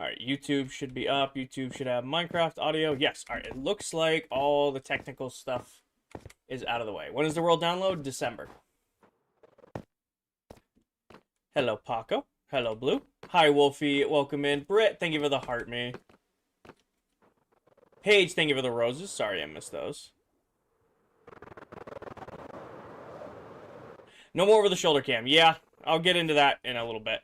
All right, YouTube should be up. YouTube should have Minecraft audio. Yes. All right, it looks like all the technical stuff is out of the way. When is the world download? December. Hello, Paco. Hello, Blue. Hi, Wolfie. Welcome in. Britt, thank you for the heart me. Paige, thank you for the roses. Sorry I missed those. No more over the shoulder cam. Yeah, I'll get into that in a little bit.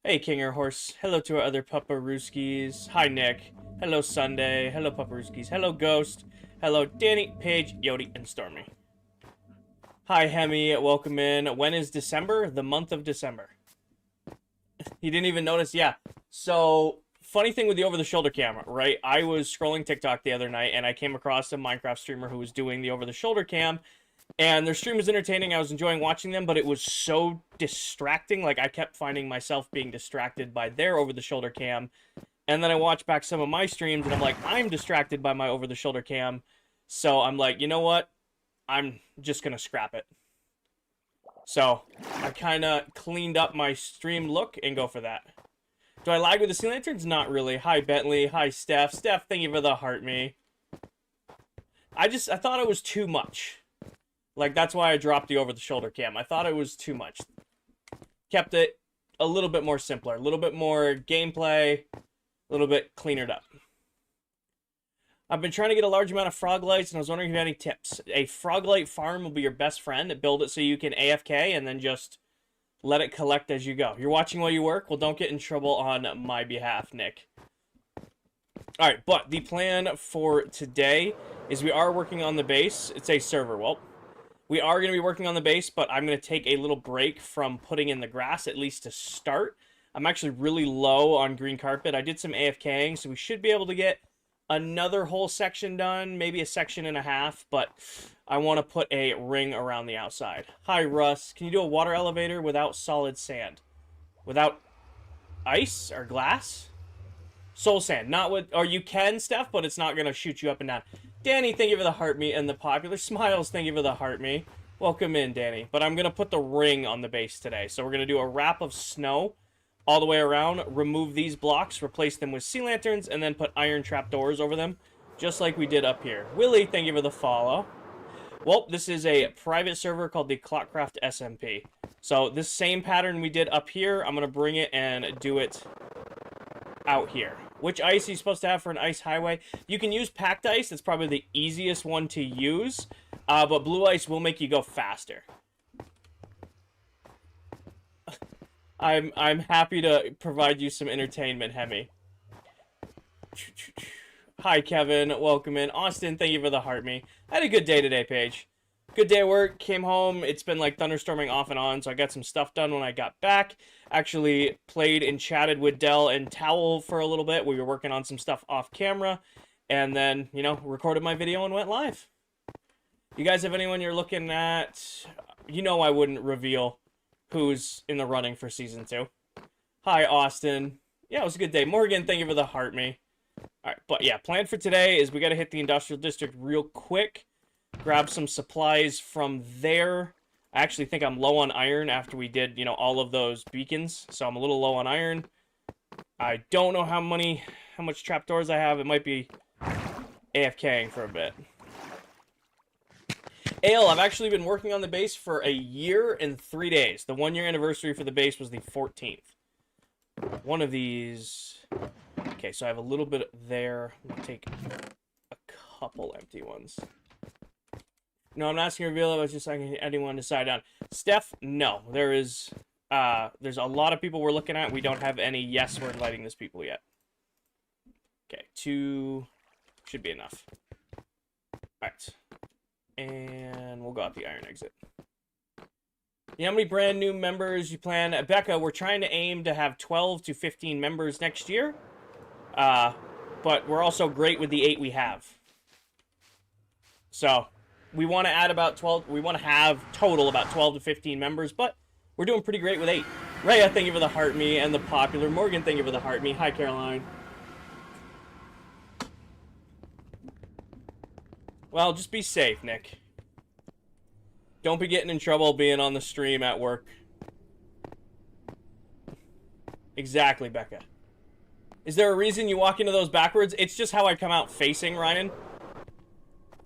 Hey, Kinger Horse. Hello to our other Paparooskies. Hi, Nick. Hello, Sunday. Hello, Paparooskies. Hello, Ghost. Hello, Danny, Paige, Yodi, and Stormy. Hi, Hemi. Welcome in. When is December? The month of December. You didn't even notice? Yeah. So, funny thing with the over-the-shoulder camera, right? I was scrolling TikTok the other night, and I came across a Minecraft streamer who was doing the over-the-shoulder cam, and their stream was entertaining. I was enjoying watching them, but it was so distracting. Like, I kept finding myself being distracted by their over-the-shoulder cam. And then I watched back some of my streams, and I'm like, I'm distracted by my over-the-shoulder cam. So I'm like, you know what? I'm just going to scrap it. So I kind of cleaned up my stream look and go for that. Do I lag with the sea lanterns? Not really. Hi, Bentley. Hi, Steph. Steph, thank you for the heart me. I thought it was too much. Like, that's why I dropped the over-the-shoulder cam. I thought it was too much. Kept it a little bit more simpler. A little bit more gameplay. A little bit cleanered up. I've been trying to get a large amount of frog lights, and I was wondering if you had any tips. A frog light farm will be your best friend. Build it so you can AFK, and then just let it collect as you go. You're watching while you work? Well, don't get in trouble on my behalf, Nick. Alright, but the plan for today is we are working on the base. It's a server. Well, we are going to be working on the base, but I'm going to take a little break from putting in the grass, at least to start. I'm actually really low on green carpet. I did some AFKing, so we should be able to get another whole section done, maybe a section and a half, but I want to put a ring around the outside. Hi, Russ. Can you do a water elevator without solid sand? Without ice or glass? Soul sand. Not with... Or you can, Steph, but it's not going to shoot you up and down. Danny, thank you for the heart me, and the popular smiles, thank you for the heart me. Welcome in, Danny. But I'm going to put the ring on the base today. So we're going to do a wrap of snow all the way around, remove these blocks, replace them with sea lanterns, and then put iron trapdoors over them, just like we did up here. Willie, thank you for the follow. Well, this is a private server called the ClockCraft SMP. So this same pattern we did up here, I'm going to bring it and do it out here. Which ice are you supposed to have for an ice highway? You can use packed ice. It's probably the easiest one to use. But blue ice will make you go faster. I'm happy to provide you some entertainment, Hemi. Hi, Kevin. Welcome in. Austin, thank you for the heart me. I had a good day today, Paige. Good day at work. Came home. It's been like thunderstorming off and on, so I got some stuff done when I got back. Actually played and chatted with Dell and Towel for a little bit. We were working on some stuff off camera. And then, you know, recorded my video and went live. You guys have anyone you're looking at? You know I wouldn't reveal who's in the running for Season 2. Hi, Austin. Yeah, it was a good day. Morgan, thank you for the heart me. Alright, but yeah, plan for today is we got to hit the industrial district real quick. Grab some supplies from there. I actually think I'm low on iron after we did, you know, all of those beacons. So I'm a little low on iron. I don't know how much trapdoors I have. It might be AFKing for a bit. Ale, I've actually been working on the base for a year and 3 days. The 1 year anniversary for the base was the 14th. One of these... Okay, so I have a little bit there. I'm going to take a couple empty ones. No, I'm not asking to reveal it. I was just asking anyone to side down. Steph, no. There's a lot of people we're looking at. We don't have any yes, we're inviting this people yet. Okay, 2 should be enough. Alright. And we'll go out the iron exit. You know how many brand new members you plan? Becca, we're trying to aim to have 12 to 15 members next year. But we're also great with the 8 we have. So, we want to add about 12. We want to have total about 12 to 15 members, but we're doing pretty great with 8. Rhea, thank you for the heart me, and the popular. Morgan, thank you for the heart me. Hi, Caroline. Well, just be safe, Nick. Don't be getting in trouble being on the stream at work. Exactly, Becca. Is there a reason you walk into those backwards? It's just how I come out facing, Ryan.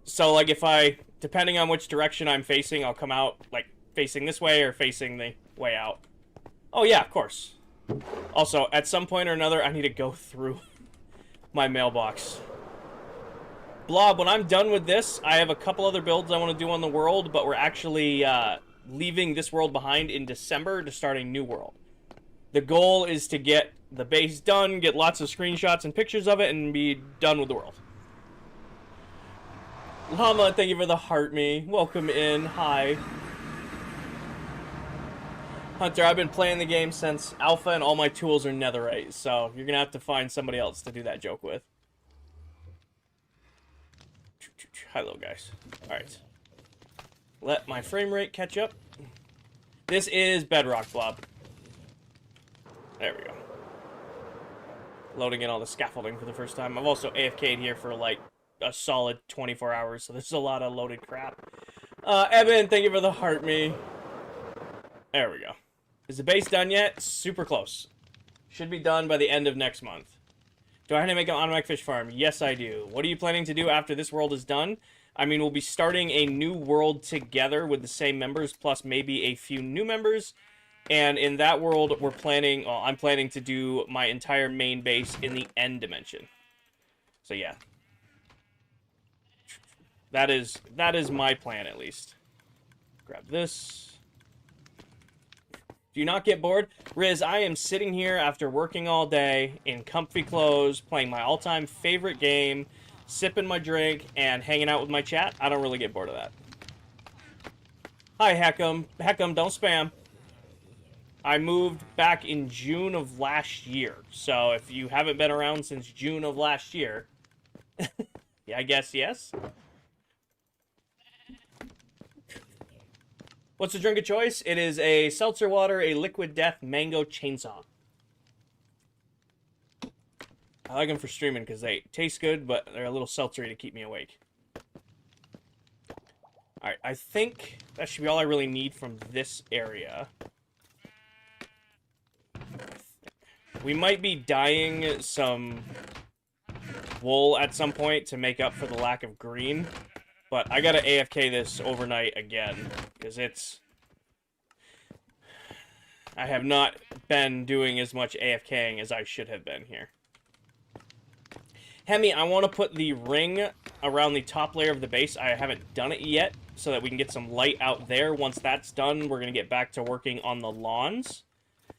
So, like, if I, depending on which direction I'm facing, I'll come out, like, facing this way or facing the way out. Oh, yeah, of course. Also, at some point or another, I need to go through my mailbox. Blob, when I'm done with this, I have a couple other builds I want to do on the world, but we're actually leaving this world behind in December to start a new world. The goal is to get the base done, get lots of screenshots and pictures of it, and be done with the world. Llama, thank you for the heart me. Welcome in. Hi. Hunter, I've been playing the game since alpha and all my tools are netherite, so you're gonna have to find somebody else to do that joke with. Hello, guys. Alright. Let my frame rate catch up. This is Bedrock, Blob. There we go. Loading in all the scaffolding for the first time. I've also AFK'd here for like a solid 24 hours, so there's a lot of loaded crap. Evan, thank you for the heart me. There we go. Is the base done yet? Super close. Should be done by the end of next month. Do I have to make an automatic fish farm? Yes, I do. What are you planning to do after this world is done? I mean, we'll be starting a new world together with the same members, plus maybe a few new members. And in that world, we're planning, well, I'm planning to do my entire main base in the end dimension. So yeah. That is my plan, at least. Grab this. Do you not get bored? Riz, I am sitting here after working all day in comfy clothes, playing my all-time favorite game, sipping my drink, and hanging out with my chat. I don't really get bored of that. Hi, Heckham. Heckham, don't spam. I moved back in June of last year. So if you haven't been around since June of last year, yeah, I guess yes. What's the drink of choice? It is a seltzer water, a liquid death mango chainsaw. I like them for streaming because they taste good, but they're a little seltzery to keep me awake. Alright, I think that should be all I really need from this area. We might be dyeing some wool at some point to make up for the lack of green. But I gotta AFK this overnight again, because it's... I have not been doing as much AFKing as I should have been here. Hemi, I want to put the ring around the top layer of the base. I haven't done it yet, so that we can get some light out there. Once that's done, we're going to get back to working on the lawns.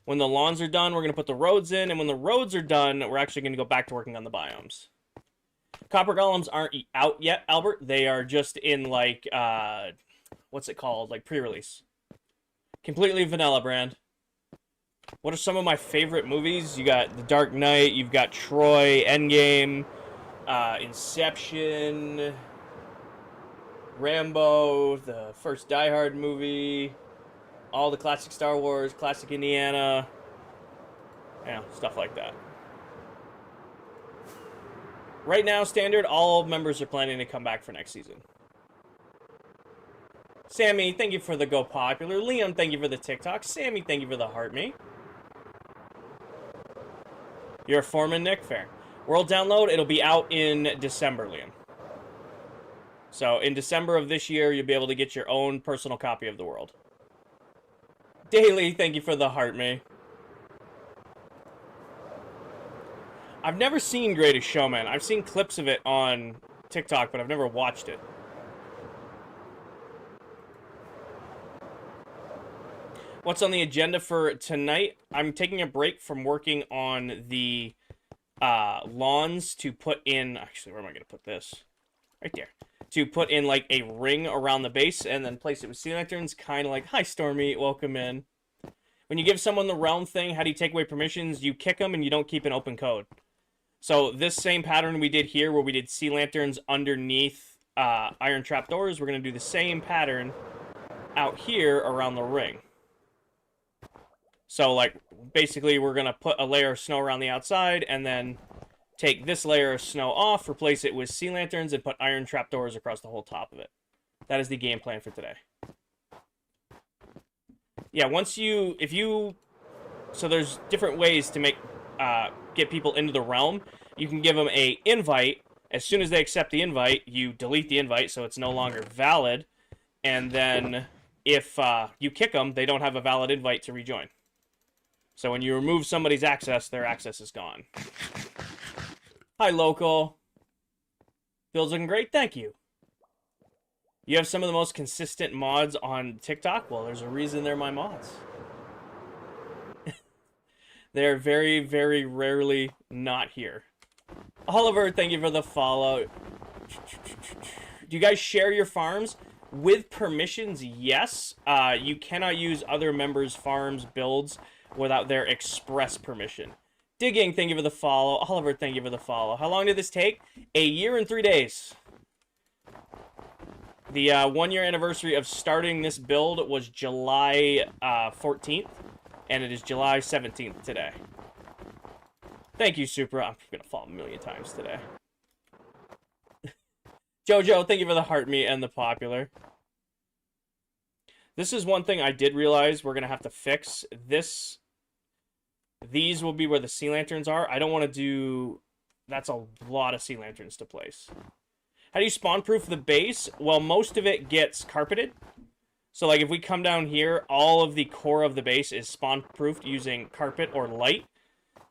When the lawns are done, we're going to put the roads in, and when the roads are done, we're actually going to go back to working on the biomes. Copper golems aren't out yet, Albert. They are just in, like, what's it called? Like, pre-release. Completely vanilla brand. What are some of my favorite movies? You got The Dark Knight, you've got Troy, Endgame, Inception, Rambo, the first Die Hard movie, all the classic Star Wars, classic Indiana, yeah, stuff like that. Right now, standard, all members are planning to come back for next season. Sammy, thank you for the Go Popular. Liam, thank you for the TikTok. Sammy, thank you for the Heart Me. You're a foreman, Nick? Fair. World download, it'll be out in December, Liam. So, in December of this year, you'll be able to get your own personal copy of the world. Daily, thank you for the Heart Me. I've never seen Greatest Showman. I've seen clips of it on TikTok, but I've never watched it. What's on the agenda for tonight? I'm taking a break from working on the lawns to put in... Actually, where am I going to put this? Right there. To put in, like, a ring around the base and then place it with sea lanterns. Kind of like, hi, Stormy, welcome in. When you give someone the realm thing, how do you take away permissions? You kick them and you don't keep an open code. So this same pattern we did here, where we did sea lanterns underneath iron trapdoors, we're going to do the same pattern out here around the ring. So, like, basically we're going to put a layer of snow around the outside, and then take this layer of snow off, replace it with sea lanterns, and put iron trapdoors across the whole top of it. That is the game plan for today. Yeah, once you... So there's different ways to make get people into the realm, you can give them a invite. As soon as they accept the invite, you delete the invite so it's no longer valid. And then if you kick them, they don't have a valid invite to rejoin. So when you remove somebody's access, their access is gone. Hi, local. Bill's looking great. Thank you. You have some of the most consistent mods on TikTok? Well, there's a reason they're my mods. They're very, very rarely not here. Oliver, thank you for the follow. Do you guys share your farms? With permissions, yes. You cannot use other members' farms builds without their express permission. Digging, thank you for the follow. Oliver, thank you for the follow. How long did this take? 1 year and 3 days. The 1 year anniversary of starting this build was July 14th, and it is July 17th today. Thank you, Supra. I'm going to fall a million times today. Jojo, thank you for the heart meat and the popular. This is one thing I did realize we're going to have to fix. These will be where the sea lanterns are. I don't want to do... That's a lot of sea lanterns to place. How do you spawn-proof the base? Well, most of it gets carpeted. So, like, if we come down here, all of the core of the base is spawn-proofed using carpet or light.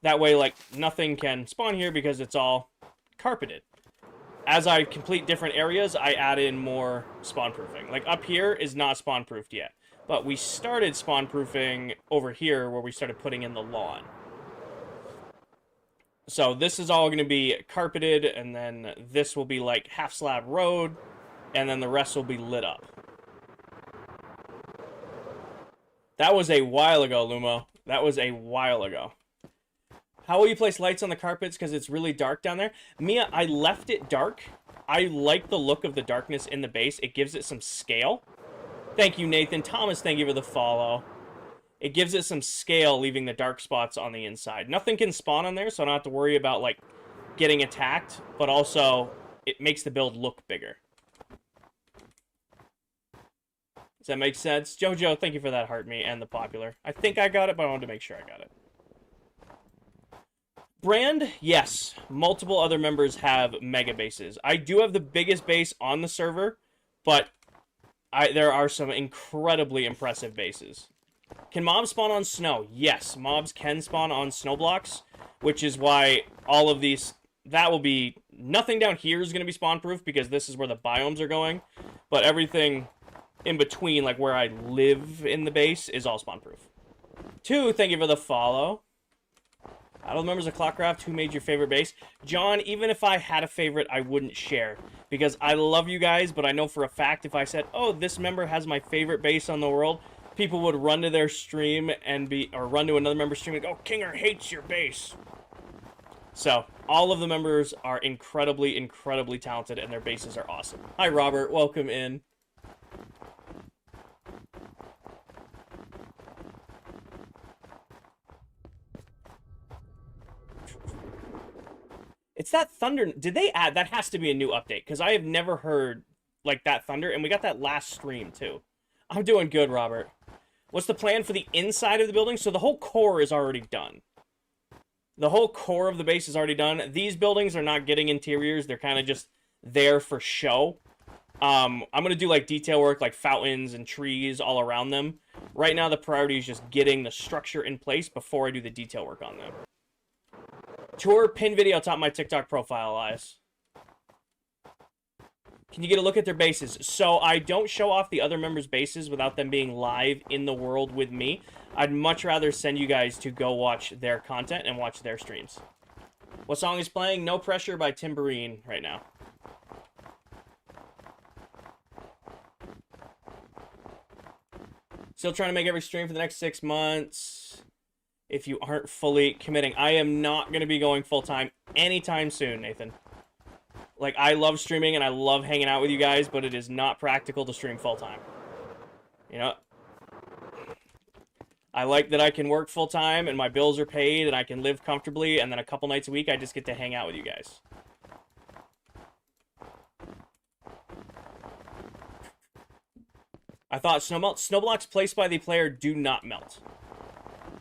That way, like, nothing can spawn here because it's all carpeted. As I complete different areas, I add in more spawn-proofing. Like, up here is not spawn-proofed yet. But we started spawn-proofing over here where we started putting in the lawn. So this is all going to be carpeted, and then this will be like half-slab road, and then the rest will be lit up. That was a while ago, Lumo. That was a while ago. How will you place lights on the carpets because it's really dark down there? Mia, I left it dark. I like the look of the darkness in the base. It gives it some scale. Thank you, Nathan. Thomas, thank you for the follow. It gives it some scale, leaving the dark spots on the inside. Nothing can spawn on there, so I don't have to worry about, like, getting attacked. But also, it makes the build look bigger. Does that make sense? Jojo, thank you for that heart me and the popular. I think I got it, but I wanted to make sure I got it. Brand, yes. Multiple other members have mega bases. I do have the biggest base on the server, but there are some incredibly impressive bases. Can mobs spawn on snow? Yes, mobs can spawn on snow blocks, which is why all of these... That will be... Nothing down here is going to be spawn-proof because this is where the biomes are going, but everything in between, like where I live in the base, is all spawn-proof. 2, thank you for the follow. Out of the members of ClockCraft, who made your favorite base? John, even if I had a favorite, I wouldn't share. Because I love you guys, but I know for a fact if I said, oh, this member has my favorite base on the world, people would run to their stream and run to another member's stream and go, Kinger hates your base. So, all of the members are incredibly, incredibly talented, and their bases are awesome. Hi, Robert. Welcome in. It's that thunder. Did they add? That has to be a new update, because I have never heard, like, that thunder, and we got that last stream, too. I'm doing good, Robert. What's the plan for the inside of the building? So the whole core is already done. The whole core of the base is already done. These buildings are not getting interiors. They're kind of just there for show. I'm going to do, like, detail work, like fountains and trees all around them. Right now, the priority is just getting the structure in place before I do the detail work on them. Tour pin video top of my TikTok profile, Elias. Can you get a look at their bases? So I don't show off the other members' bases without them being live in the world with me. I'd much rather send you guys to go watch their content and watch their streams. What song is playing? No Pressure by Timberine right now. Still trying to make every stream for the next 6 months. If you aren't fully committing. I am not going to be going full-time anytime soon, Nathan. Like, I love streaming and I love hanging out with you guys, but it is not practical to stream full-time. You know? I like that I can work full-time and my bills are paid and I can live comfortably, and then a couple nights a week I just get to hang out with you guys. I thought snow blocks placed by the player do not melt.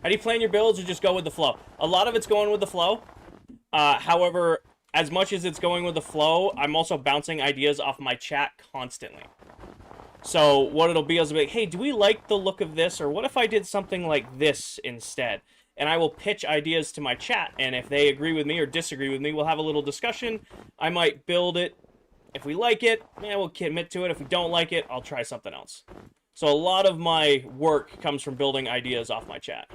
How do you plan your builds or just go with the flow? A lot of it's going with the flow. However, as much as it's going with the flow, I'm also bouncing ideas off my chat constantly. So what it'll be is like, hey, do we like the look of this? Or what if I did something like this instead? And I will pitch ideas to my chat. And if they agree with me or disagree with me, we'll have a little discussion. I might build it. If we like it, we'll commit to it. If we don't like it, I'll try something else. So a lot of my work comes from building ideas off my chat.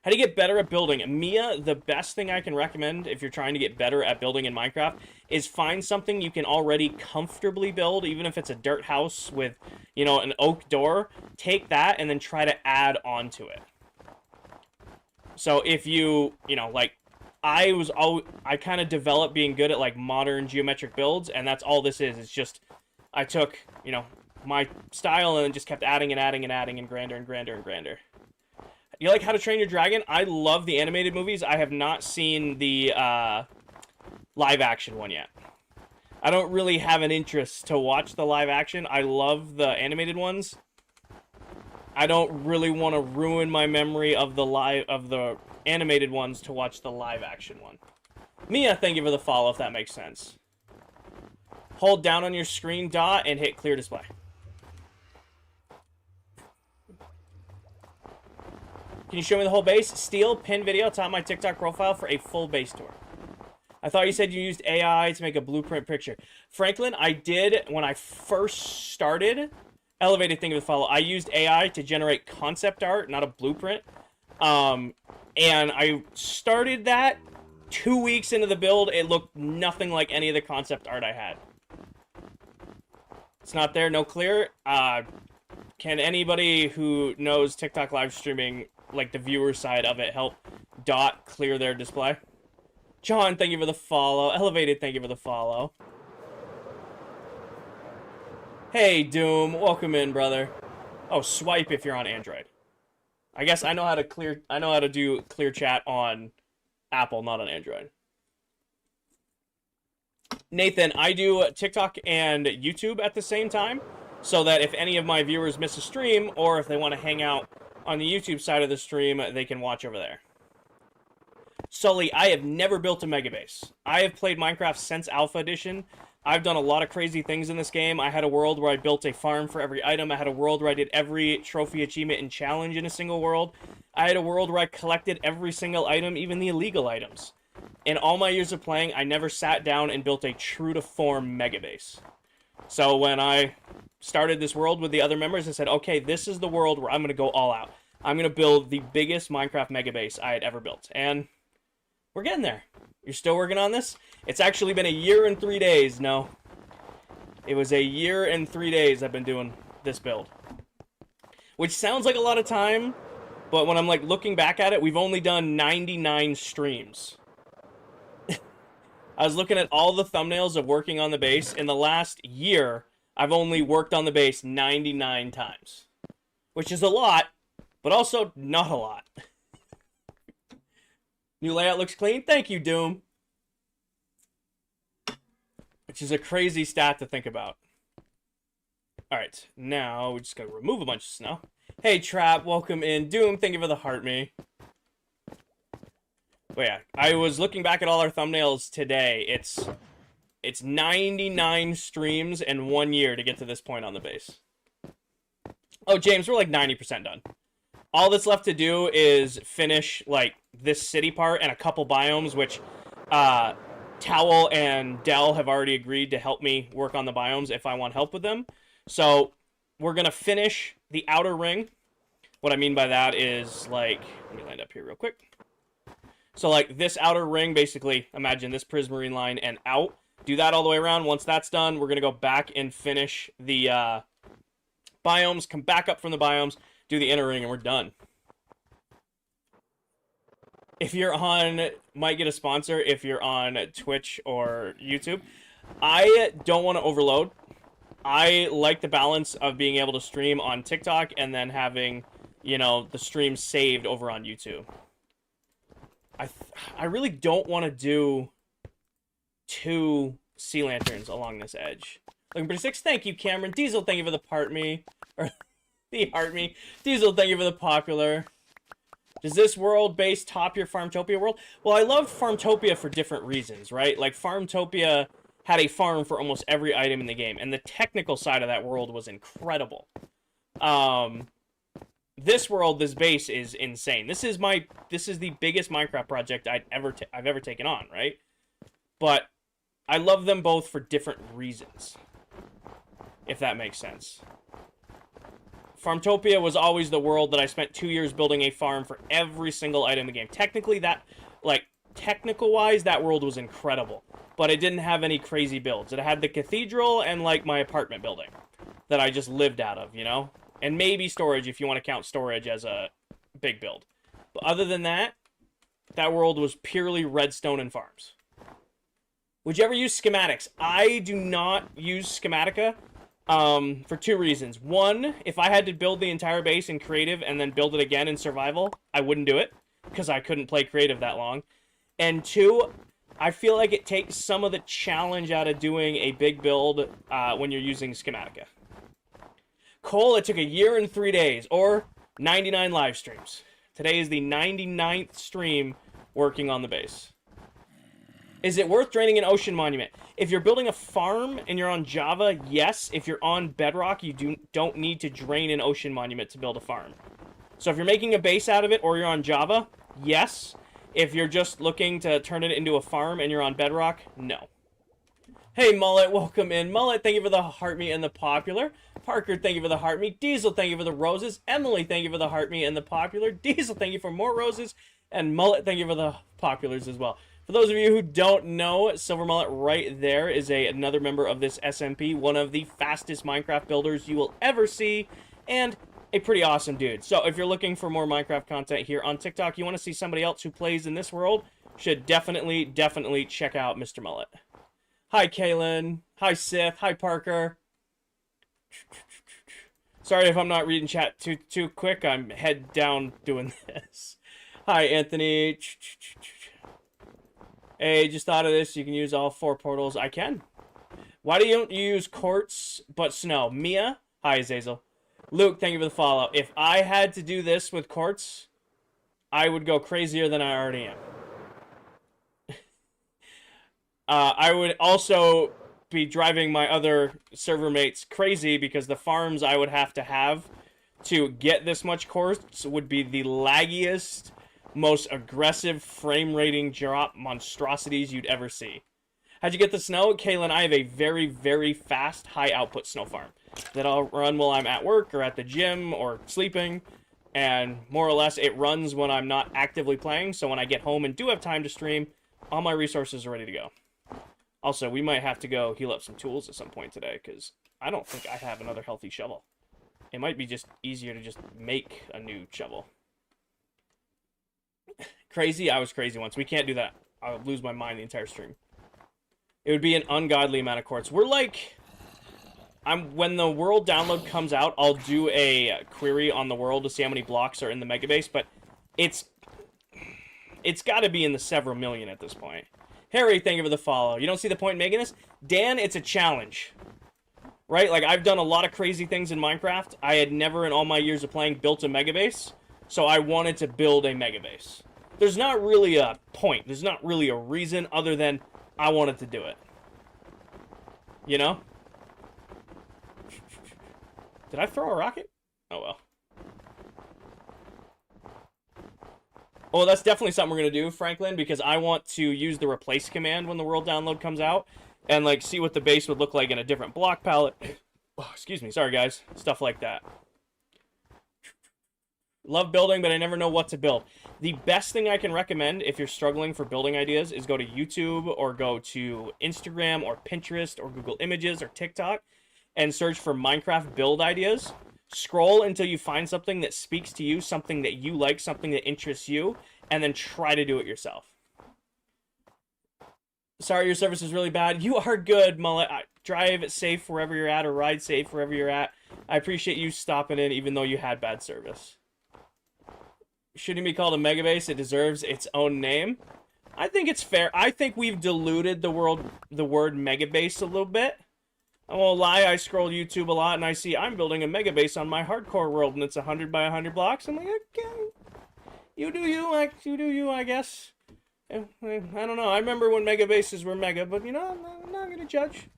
How do you get better at building? Mia, the best thing I can recommend if you're trying to get better at building in Minecraft is find something you can already comfortably build, even if it's a dirt house with, you know, an oak door. Take that and then try to add on to it. So if you know, like, I kind of developed being good at, like, modern geometric builds, and that's all this is. It's just, I took, you know, my style and then just kept adding and adding and adding and grander and grander and grander. You like How to Train Your Dragon? I love the animated movies. I have not seen the live action one yet. I don't really have an interest to watch the live action. I love the animated ones. I don't really want to ruin my memory of the animated ones to watch the live action one. Mia, thank you for the follow, if that makes sense. Hold down on your screen dot and hit clear display. Can you show me the whole base? Steel, pin video, top of my TikTok profile for a full base tour. I thought you said you used AI to make a blueprint picture. Franklin, I did when I first started. Elevated thing to follow. I used AI to generate concept art, not a blueprint. And I started that 2 weeks into the build. It looked nothing like any of the concept art I had. It's not there, no clear. Can anybody who knows TikTok live streaming, like the viewer side of it, help Dot clear their display? John, thank you for the follow. Elevated, thank you for the follow. Hey, Doom, welcome in, brother. Oh, swipe if you're on Android. I guess I know how to do clear chat on Apple, not on Android. Nathan, I do TikTok and YouTube at the same time, so that if any of my viewers miss a stream, or if they want to hang out on the YouTube side of the stream, they can watch over there. Sully, I have never built a mega base. I have played Minecraft since Alpha Edition. I've done a lot of crazy things in this game. I had a world where I built a farm for every item. I had a world where I did every trophy, achievement, and challenge in a single world. I had a world where I collected every single item, even the illegal items. In all my years of playing, I never sat down and built a true-to-form mega base. So when I started this world with the other members, I said, okay, this is the world where I'm going to go all out. I'm going to build the biggest Minecraft mega base I had ever built. And we're getting there. You're still working on this? It's actually been 1 year and 3 days. No. It was 1 year and 3 days I've been doing this build. Which sounds like a lot of time, but when I'm like looking back at it, we've only done 99 streams. I was looking at all the thumbnails of working on the base. In the last year, I've only worked on the base 99 times. Which is a lot, but also not a lot. New layout looks clean. Thank you, Doom. Which is a crazy stat to think about. Alright, now we just gotta remove a bunch of snow. Hey, Trap, welcome in. Doom, thank you for the heart me. But yeah, I was looking back at all our thumbnails today. It's 99 streams and 1 year to get to this point on the base. Oh, James, we're like 90% done. All that's left to do is finish, like, this city part and a couple biomes, which, Towel and Dell have already agreed to help me work on the biomes if I want help with them. So, we're gonna finish the outer ring. What I mean by that is, like, let me land up here real quick. So, like, this outer ring, basically, imagine this prismarine line and out. Do that all the way around. Once that's done, we're gonna go back and finish the, biomes, come back up from the biomes, do the inner ring, and we're done. If you're on, might get a sponsor if you're on Twitch or YouTube. I don't want to overload. I like the balance of being able to stream on TikTok and then having, you know, the stream saved over on YouTube. I really don't want to do 2 sea lanterns along this edge. Looking pretty sick. Thank you, Cameron. Diesel, thank you for the part me. Or the heart me. Diesel, thank you for the popular. Does this world base top your Farmtopia world? Well, I love Farmtopia for different reasons, right? Like, Farmtopia had a farm for almost every item in the game, and the technical side of that world was incredible. This world, this base is insane. This is the biggest Minecraft project I've ever taken on, right? But I love them both for different reasons, if that makes sense. Farmtopia was always the world that I spent 2 years building a farm for every single item in the game. Technically, technical-wise, that world was incredible. But it didn't have any crazy builds. It had the cathedral and, like, my apartment building that I just lived out of, you know? And maybe storage, if you want to count storage as a big build. But other than that, that world was purely redstone and farms. Would you ever use schematics? I do not use Schematica. For two reasons. One, if I had to build the entire base in creative and then build it again in survival, I wouldn't do it, because I couldn't play creative that long. And two, I feel like it takes some of the challenge out of doing a big build when you're using Schematica. Cole, it took 1 year and 3 days, or 99 live streams. Today is the 99th stream working on the base. Is it worth draining an ocean monument? If you're building a farm and you're on Java, yes. If you're on Bedrock, you don't need to drain an ocean monument to build a farm. So if you're making a base out of it or you're on Java, yes. If you're just looking to turn it into a farm and you're on Bedrock, no. Hey, Mullet, welcome in. Mullet, thank you for the heart me and the popular. Parker, thank you for the heart me. Diesel, thank you for the roses. Emily, thank you for the heart me and the popular. Diesel, thank you for more roses. And Mullet, thank you for the populars as well. For those of you who don't know, Silver Mullet right there is another member of this SMP, one of the fastest Minecraft builders you will ever see, and a pretty awesome dude. So if you're looking for more Minecraft content here on TikTok, you want to see somebody else who plays in this world, should definitely check out Mr. Mullet. Hi, Kaylin. Hi, Sith. Hi, Parker. Sorry if I'm not reading chat too quick. I'm head down doing this. Hi, Anthony. Hey, just thought of this. You can use all 4 portals. I can. Why don't you use quartz but snow? Mia? Hi, Azazel. Luke, thank you for the follow. If I had to do this with quartz, I would go crazier than I already am. I would also be driving my other server mates crazy because the farms I would have to get this much quartz would be the laggiest, most aggressive frame rating drop monstrosities you'd ever see. How'd you get the snow? Kaylin, I have a very, very fast, high output snow farm that I'll run while I'm at work or at the gym or sleeping, and more or less it runs when I'm not actively playing, so when I get home and do have time to stream, all my resources are ready to go. Also, we might have to go heal up some tools at some point today, because I don't think I have another healthy shovel. It might be just easier to just make a new shovel. Crazy? I was crazy once. We can't do that. I'll lose my mind the entire stream. It would be an ungodly amount of quartz. We're like... when the world download comes out, I'll do a query on the world to see how many blocks are in the megabase, but it's got to be in the several million at this point. Harry, thank you for the follow. You don't see the point in making this? Dan, it's a challenge. Right? Like, I've done a lot of crazy things in Minecraft. I had never in all my years of playing built a megabase, so I wanted to build a megabase. There's not really a point. There's not really a reason other than I wanted to do it. You know? Did I throw a rocket? Oh, well. Oh, that's definitely something we're going to do, Franklin, because I want to use the replace command when the world download comes out and, like, see what the base would look like in a different block palette. Oh, excuse me. Sorry, guys. Stuff like that. Love building, but I never know what to build. The best thing I can recommend if you're struggling for building ideas is go to YouTube or go to Instagram or Pinterest or Google Images or TikTok and search for Minecraft build ideas. Scroll until you find something that speaks to you, something that you like, something that interests you, and then try to do it yourself. Sorry, your service is really bad. You are good, Mullet. Drive safe wherever you're at, or ride safe wherever you're at. I appreciate you stopping in, even though you had bad service. Shouldn't be called a megabase. It deserves its own name. I think it's fair. I think we've diluted the word megabase a little bit. I won't lie, I scroll YouTube a lot and I see I'm building a megabase on my hardcore world and it's 100 by 100 blocks. I'm like, okay. You do you, I guess. I don't know. I remember when mega bases were mega, but you know, I'm not gonna judge.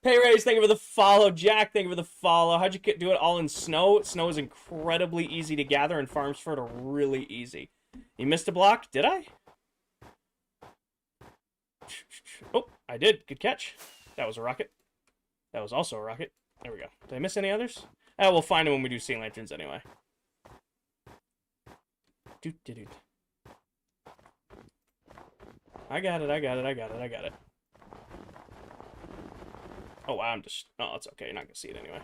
Pay raise, thank you for the follow. Jack, thank you for the follow. How'd you do it all in snow? Snow is incredibly easy to gather, and farms for it are really easy. You missed a block? Did I? Oh, I did. Good catch. That was a rocket. That was also a rocket. There we go. Did I miss any others? We'll find them when we do sea lanterns anyway. I got it. Oh, wow, oh, it's okay. You're not gonna see it anyway.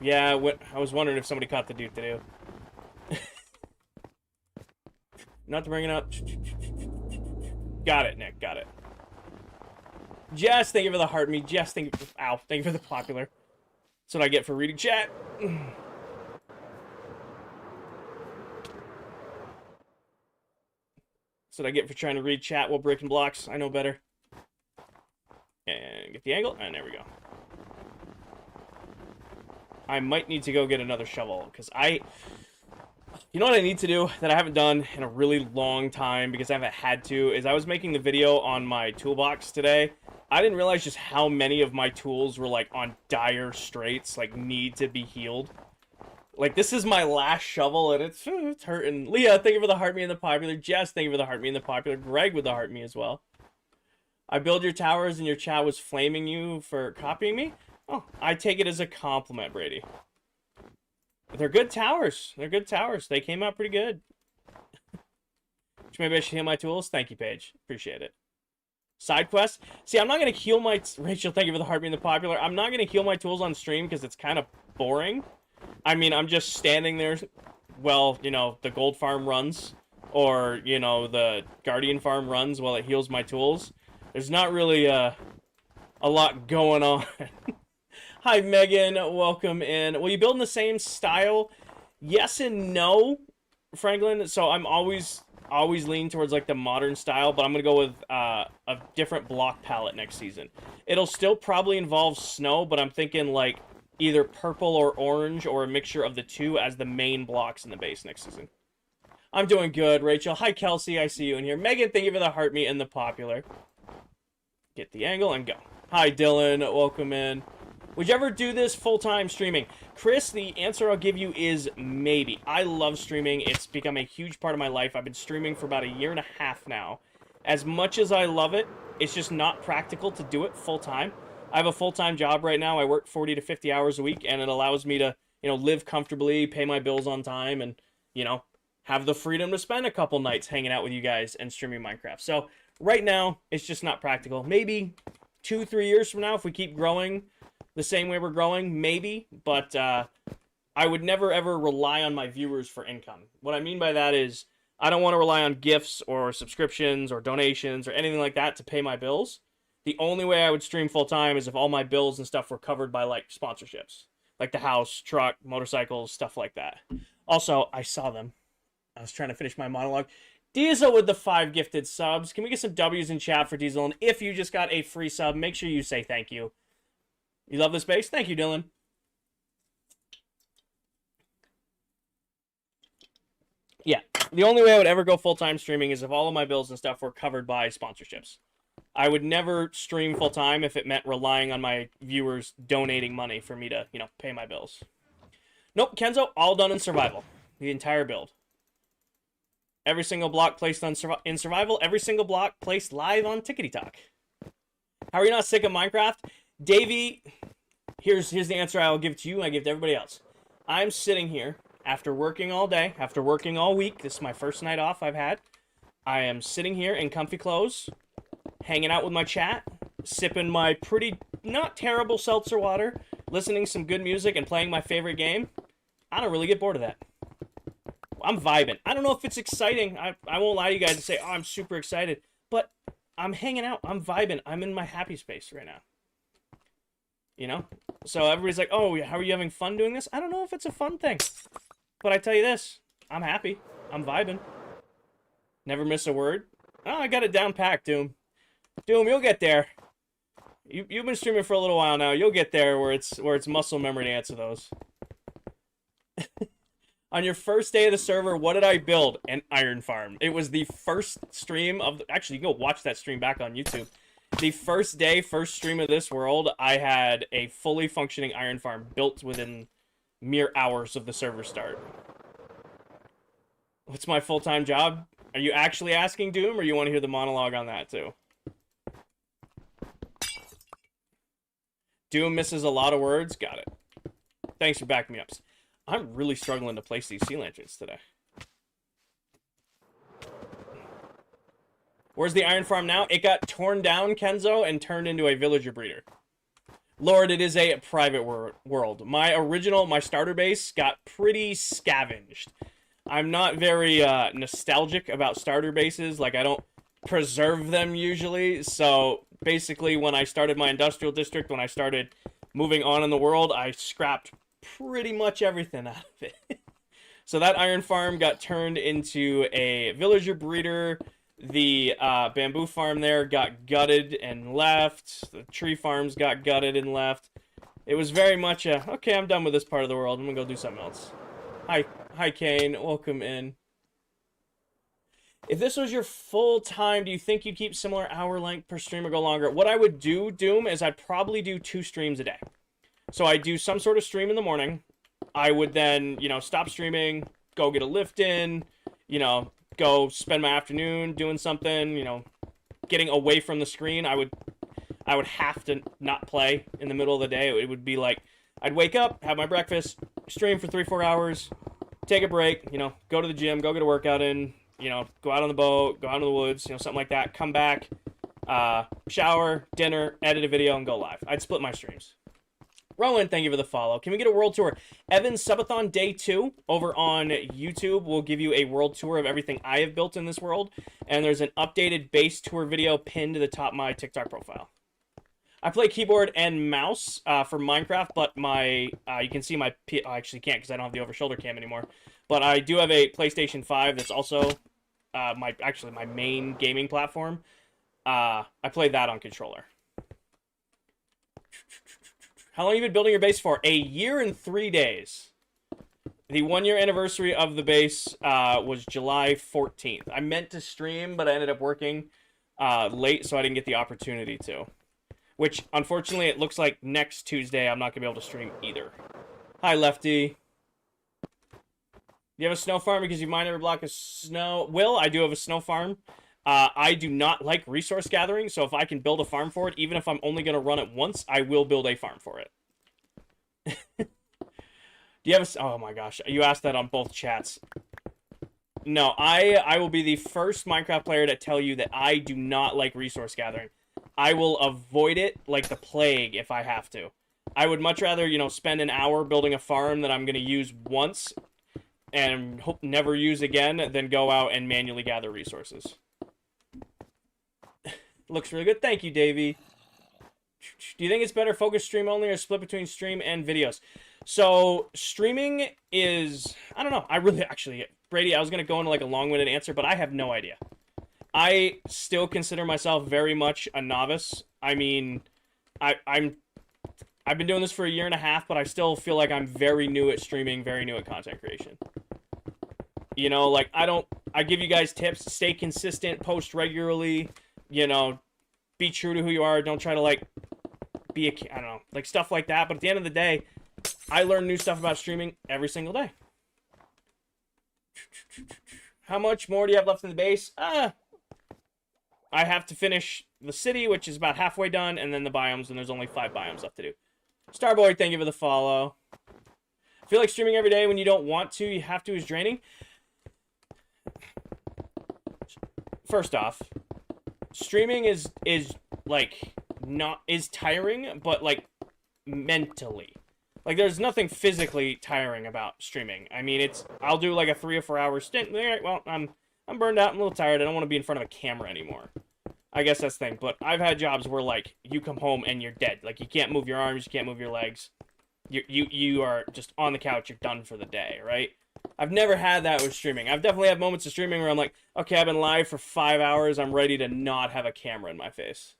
Yeah, I was wondering if somebody caught the doo-doo. Not to bring it up. Got it, Nick. Got it. Jess, thank you for the heart me. Jess, thank you for the popular. That's what I get for reading chat. That's what I get for trying to read chat while breaking blocks. I know better. And get the angle, and there we go. I might need to go get another shovel, because you know what I need to do that I haven't done in a really long time, because I haven't had to, is I was making the video on my toolbox today. I didn't realize just how many of my tools were, like, on dire straits, like, need to be healed. Like, this is my last shovel, and it's hurting. Leah, thank you for the heart me and the popular. Jess, thank you for the heart me and the popular. Greg with the heart me as well. I build your towers and your chat was flaming you for copying me? Oh, I take it as a compliment, Brady. They're good towers. They're good towers. They came out pretty good. Maybe I should heal my tools? Thank you, Paige. Appreciate it. Side quest? See, I'm not going to heal my... Rachel, thank you for the heart being the popular. I'm not going to heal my tools on stream because it's kind of boring. I mean, I'm just standing there while, you know, the gold farm runs. Or, you know, the guardian farm runs while it heals my tools. There's not really a lot going on. Hi, Megan. Welcome in. Will you build in the same style? Yes and no, Franklin. So I'm always lean towards like the modern style, but I'm going to go with a different block palette next season. It'll still probably involve snow, but I'm thinking like either purple or orange or a mixture of the two as the main blocks in the base next season. I'm doing good, Rachel. Hi, Kelsey. I see you in here. Megan, thank you for the heart me and the popular. Get the angle and go. Hi, Dylan. Welcome in. Would you ever do this full-time streaming? Chris, the answer I'll give you is maybe. I love streaming. It's become a huge part of my life. I've been streaming for about 1.5 years now. As much as I love it, it's just not practical to do it full-time. I have a full-time job right now. I work 40 to 50 hours a week, and it allows me to, you know, live comfortably, pay my bills on time, and, you know, have the freedom to spend a couple nights hanging out with you guys and streaming Minecraft. So right now, it's just not practical. Maybe 2-3 years from now, if we keep growing the same way we're growing, maybe. But I would never, ever rely on my viewers for income. What I mean by that is I don't want to rely on gifts or subscriptions or donations or anything like that to pay my bills. The only way I would stream full-time is if all my bills and stuff were covered by, like, sponsorships. Like the house, truck, motorcycles, stuff like that. Also, I saw them. I was trying to finish my monologue. Diesel with the 5 gifted subs. Can we get some W's in chat for Diesel? And if you just got a free sub, make sure you say thank you. You love this base? Thank you, Dylan. Yeah, the only way I would ever go full-time streaming is if all of my bills and stuff were covered by sponsorships. I would never stream full-time if it meant relying on my viewers donating money for me to, you know, pay my bills. Nope, Kenzo, all done in survival. The entire build. Every single block placed in survival. Every single block placed live on Tickety Talk. How are you not sick of Minecraft? Davey, here's the answer I will give to you and I give to everybody else. I'm sitting here after working all day, after working all week. This is my first night off I've had. I am sitting here in comfy clothes, hanging out with my chat, sipping my pretty, not terrible seltzer water, listening to some good music, and playing my favorite game. I don't really get bored of that. I'm vibing. I don't know if it's exciting. I won't lie to you guys and say, oh, I'm super excited. But I'm hanging out. I'm vibing. I'm in my happy space right now. You know? So everybody's like, oh, how are you having fun doing this? I don't know if it's a fun thing. But I tell you this. I'm happy. I'm vibing. Never miss a word. Oh, I got it down packed, Doom. Doom, you'll get there. You've been streaming for a little while now. You'll get there where it's muscle memory to answer those. On your first day of the server, what did I build? An iron farm. It was the first stream of... Actually, you can go watch that stream back on YouTube. The first day, first stream of this world, I had a fully functioning iron farm built within mere hours of the server start. What's my full-time job? Are you actually asking, Doom, or you want to hear the monologue on that, too? Doom misses a lot of words? Got it. Thanks for backing me up. I'm really struggling to place these sea lanterns today. Where's the iron farm now? It got torn down, Kenzo, and turned into a villager breeder. Lord, it is a private world. My starter base got pretty scavenged. I'm not very nostalgic about starter bases. Like, I don't preserve them usually. So, basically, when I started my industrial district, when I started moving on in the world, I scrapped pretty much everything out of it. So that iron farm got turned into a villager breeder. The bamboo farm there got gutted and left. The tree farms got gutted and left. It was very much a, okay, I'm done with this part of the world. I'm gonna go do something else. Hi, Kane. Welcome in. If this was your full time, do you think you'd keep similar hour length per stream or go longer? What I would do, Doom, is I'd probably do 2 streams a day. So I do some sort of stream in the morning. I would then, stop streaming, go get a lift in, go spend my afternoon doing something, getting away from the screen. I would have to not play in the middle of the day. It would be like, I'd wake up, have my breakfast, stream for 3-4 hours, take a break, go to the gym, go get a workout in, go out on the boat, go out into the woods, something like that, come back, shower, dinner, edit a video, and go live. I'd split my streams. Rowan, thank you for the follow. Can we get a world tour? Evan Subathon Day 2 over on YouTube will give you a world tour of everything I have built in this world. And there's an updated base tour video pinned to the top of my TikTok profile. I play keyboard and mouse for Minecraft, but you can see my... I actually can't because I don't have the over-shoulder cam anymore. But I do have a PlayStation 5 that's also my main gaming platform. I play that on controller. How long have you been building your base for? 1 year and 3 days. The 1-year anniversary of the base was July 14th. I meant to stream, but I ended up working late, so I didn't get the opportunity to. Which, unfortunately, it looks like next Tuesday I'm not going to be able to stream either. Hi, Lefty. Do you have a snow farm because you mine every block of snow? Will, I do have a snow farm. I do not like resource gathering, so if I can build a farm for it, even if I'm only going to run it once, I will build a farm for it. Do you have a... Oh my gosh, you asked that on both chats. No, I will be the first Minecraft player to tell you that I do not like resource gathering. I will avoid it like the plague if I have to. I would much rather, spend an hour building a farm that I'm going to use once and hope never use again than go out and manually gather resources. Looks really good. Thank you, Davey. Do you think it's better focus stream only or split between stream and videos? So, streaming is... I don't know. I really... Actually, Brady, I was going to go into like a long-winded answer, but I have no idea. I still consider myself very much a novice. I mean, I've been doing this for 1.5 years, but I still feel like I'm very new at streaming, very new at content creation. I give you guys tips, stay consistent, post regularly, be true to who you are, don't try to, be I don't know, stuff like that, but at the end of the day, I learn new stuff about streaming every single day. How much more do you have left in the base? I have to finish the city, which is about halfway done, and then the biomes, and there's only 5 biomes left to do. Starboy, thank you for the follow. I feel like streaming every day when you don't want to, you have to, is draining. First off, streaming is tiring, but mentally. There's nothing physically tiring about streaming. I mean, I'll do a 3 or 4 hour stint. All right, well, I'm burned out, I'm a little tired, I don't want to be in front of a camera anymore. I guess that's the thing, but I've had jobs where, you come home and you're dead. You can't move your arms, you can't move your legs. You are just on the couch, you're done for the day, right? I've never had that with streaming. I've definitely had moments of streaming where I'm like, okay, I've been live for 5 hours, I'm ready to not have a camera in my face.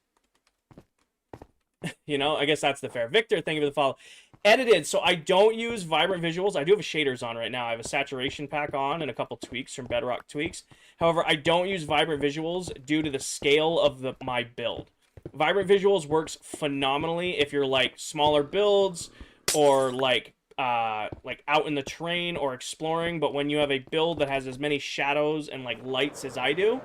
You know, I guess that's the fair. Victor, thank you for the follow. Edited, so I don't use vibrant visuals. I do have shaders on right now. I have a saturation pack on and a couple tweaks from Bedrock Tweaks. However, I don't use vibrant visuals due to the scale of my build. Vibrant visuals works phenomenally if you're like smaller builds or like out in the terrain or exploring, but when you have a build that has as many shadows and like lights as I do,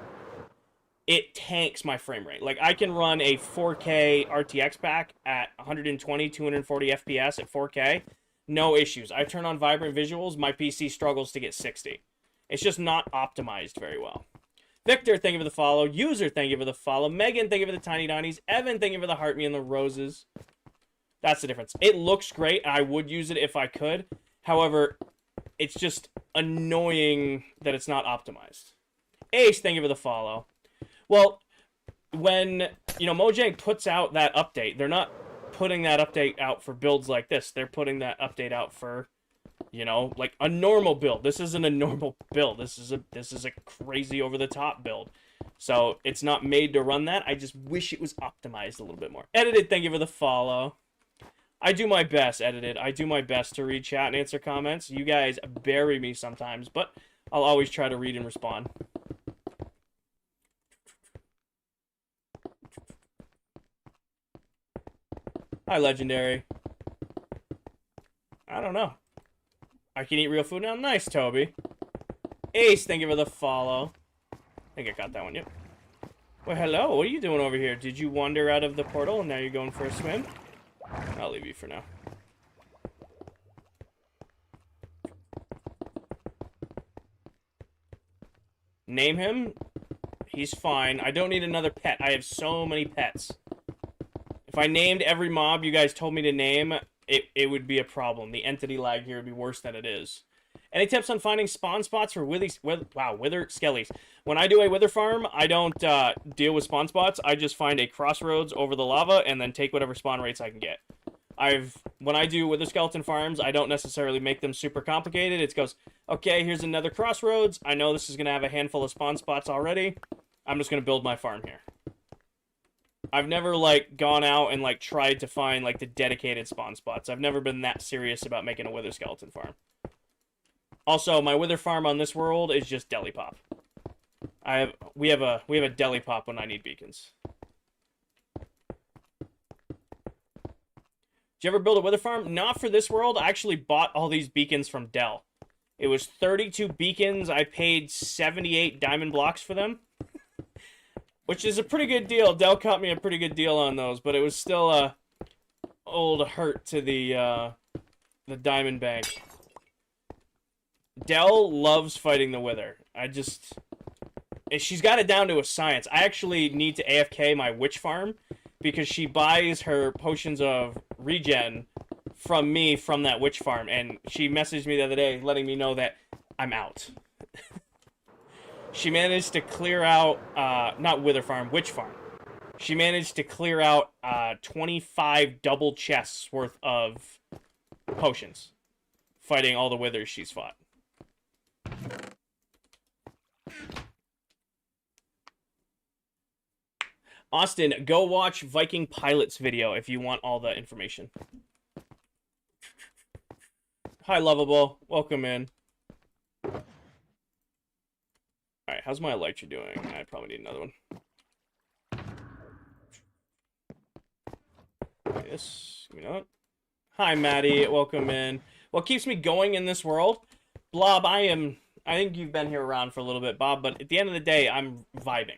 it tanks my frame rate. Like, I can run a 4K RTX pack at 120, 240 FPS at 4K. No issues. I turn on vibrant visuals, my PC struggles to get 60. It's just not optimized very well. Victor, thank you for the follow. User, thank you for the follow. Megan, thank you for the tiny donies. Evan, thank you for the heart me and the roses. That's the difference. It looks great, and I would use it if I could. However, it's just annoying that it's not optimized. Ace, thank you for the follow. Well, when, Mojang puts out that update, they're not putting that update out for builds like this. They're putting that update out for, like a normal build. This isn't a normal build. This is a crazy over-the-top build. So it's not made to run that. I just wish it was optimized a little bit more. Edited, thank you for the follow. I do my best, Edited. I do my best to read chat and answer comments. You guys bury me sometimes, but I'll always try to read and respond. Hi, Legendary. I don't know. I can eat real food now? Nice, Toby. Ace, thank you for the follow. I think I got that one, yep. Well, hello. What are you doing over here? Did you wander out of the portal and now you're going for a swim? I'll leave you for now. Name him. He's fine. I don't need another pet. I have so many pets. If I named every mob you guys told me to name, it would be a problem. The entity lag here would be worse than it is. Any tips on finding spawn spots for wither skellies? When I do a wither farm, I don't deal with spawn spots. I just find a crossroads over the lava and then take whatever spawn rates I can get. When I do wither skeleton farms, I don't necessarily make them super complicated. It goes, okay, here's another crossroads. I know this is going to have a handful of spawn spots already. I'm just going to build my farm here. I've never, gone out and, tried to find, the dedicated spawn spots. I've never been that serious about making a wither skeleton farm. Also, my wither farm on this world is just deli pop. We have a deli pop when I need beacons. Did you ever build a wither farm? Not for this world. I actually bought all these beacons from Dell. It was 32 beacons. I paid 78 diamond blocks for them. Which is a pretty good deal. Dell caught me a pretty good deal on those, but it was still a old hurt to the diamond bank. Dell loves fighting the wither. She's got it down to a science. I actually need to AFK my witch farm because she buys her potions of regen from me from that witch farm, and she messaged me the other day letting me know that I'm out. She managed to clear out, not wither farm, witch farm. She managed to clear out 25 double chests worth of potions, fighting all the withers she's fought. Austin, go watch Viking Pilot's video if you want all the information. Hi, Lovable. Welcome in. Alright, how's my elytra doing? I probably need another one. Yes, you know what? Hi, Maddie. Welcome in. What keeps me going in this world? Blob, I think you've been here around for a little bit, Bob, but at the end of the day, I'm vibing.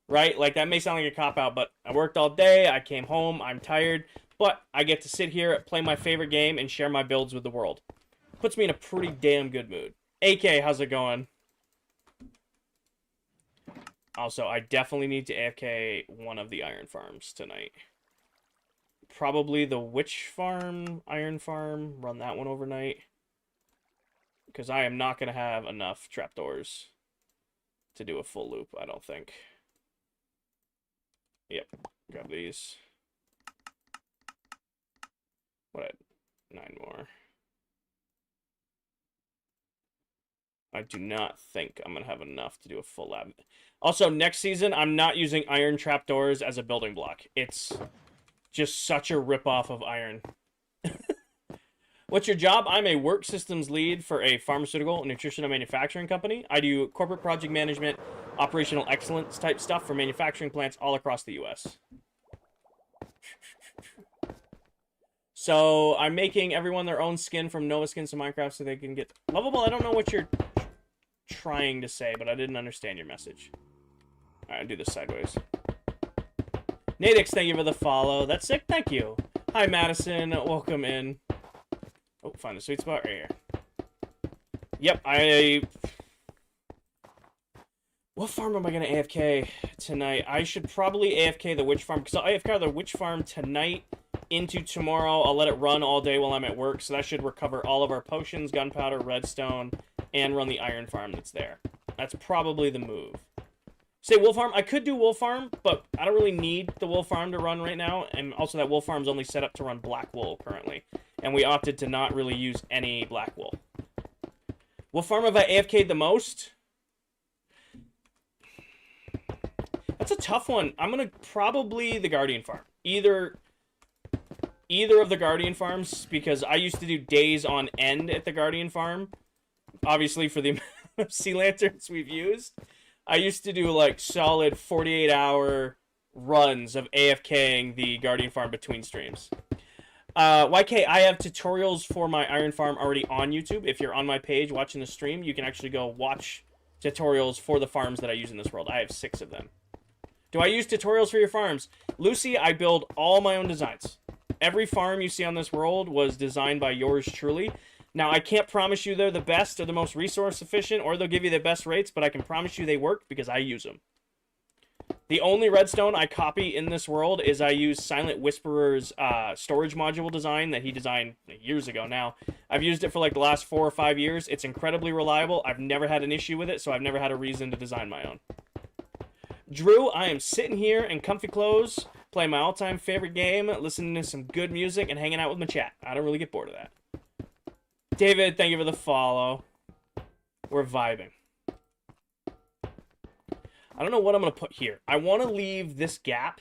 Right? That may sound like a cop-out, but I worked all day, I came home, I'm tired, but I get to sit here, play my favorite game, and share my builds with the world. Puts me in a pretty damn good mood. AK, how's it going? Also, I definitely need to AFK one of the iron farms tonight. Probably the witch farm, iron farm, run that one overnight. Because I am not going to have enough trapdoors to do a full loop, I don't think. Yep, grab these. What, 9 more. I do not think I'm going to have enough to do a full lab. Also, next season, I'm not using iron trapdoors as a building block. It's just such a ripoff of iron. What's your job? I'm a work systems lead for a pharmaceutical, nutrition, and manufacturing company. I do corporate project management, operational excellence type stuff for manufacturing plants all across the US. So I'm making everyone their own skin from Nova Skins to Minecraft so they can get lovable. I don't know what you're trying to say, but I didn't understand your message. All right, I'll do this sideways. Nadix, thank you for the follow. That's sick. Thank you. Hi, Madison. Welcome in. Oh, find the sweet spot right here. Yep, what farm am I going to AFK tonight? I should probably AFK the witch farm, because I'll AFK the witch farm tonight into tomorrow. I'll let it run all day while I'm at work, so that should recover all of our potions, gunpowder, redstone, and run the iron farm that's there. That's probably the move. Say wool farm? I could do wool farm, but I don't really need the wool farm to run right now, and also that wool farm's only set up to run black wool currently, and we opted to not really use any black wool. What farm have I AFK'd the most? That's a tough one. I'm gonna probably the Guardian farm. Either of the Guardian farms, because I used to do days on end at the Guardian farm. Obviously, for the amount of sea lanterns we've used, I used to do like solid 48-hour runs of AFKing the Guardian farm between streams. YK, I have tutorials for my iron farm already on YouTube. If you're on my page watching the stream, you can actually go watch tutorials for the farms that I use in this world. I have 6 of them. Do I use tutorials for your farms? Lucy, I build all my own designs. Every farm you see on this world was designed by yours truly. Now, I can't promise you they're the best or the most resource efficient, or they'll give you the best rates, but I can promise you they work because I use them. The only redstone I copy in this world is I use Silent Whisperer's storage module design that he designed years ago now. I've used it for like the last 4 or 5 years. It's incredibly reliable. I've never had an issue with it, so I've never had a reason to design my own. Drew, I am sitting here in comfy clothes, playing my all-time favorite game, listening to some good music, and hanging out with my chat. I don't really get bored of that. David, thank you for the follow. We're vibing. I don't know what I'm going to put here. I want to leave this gap,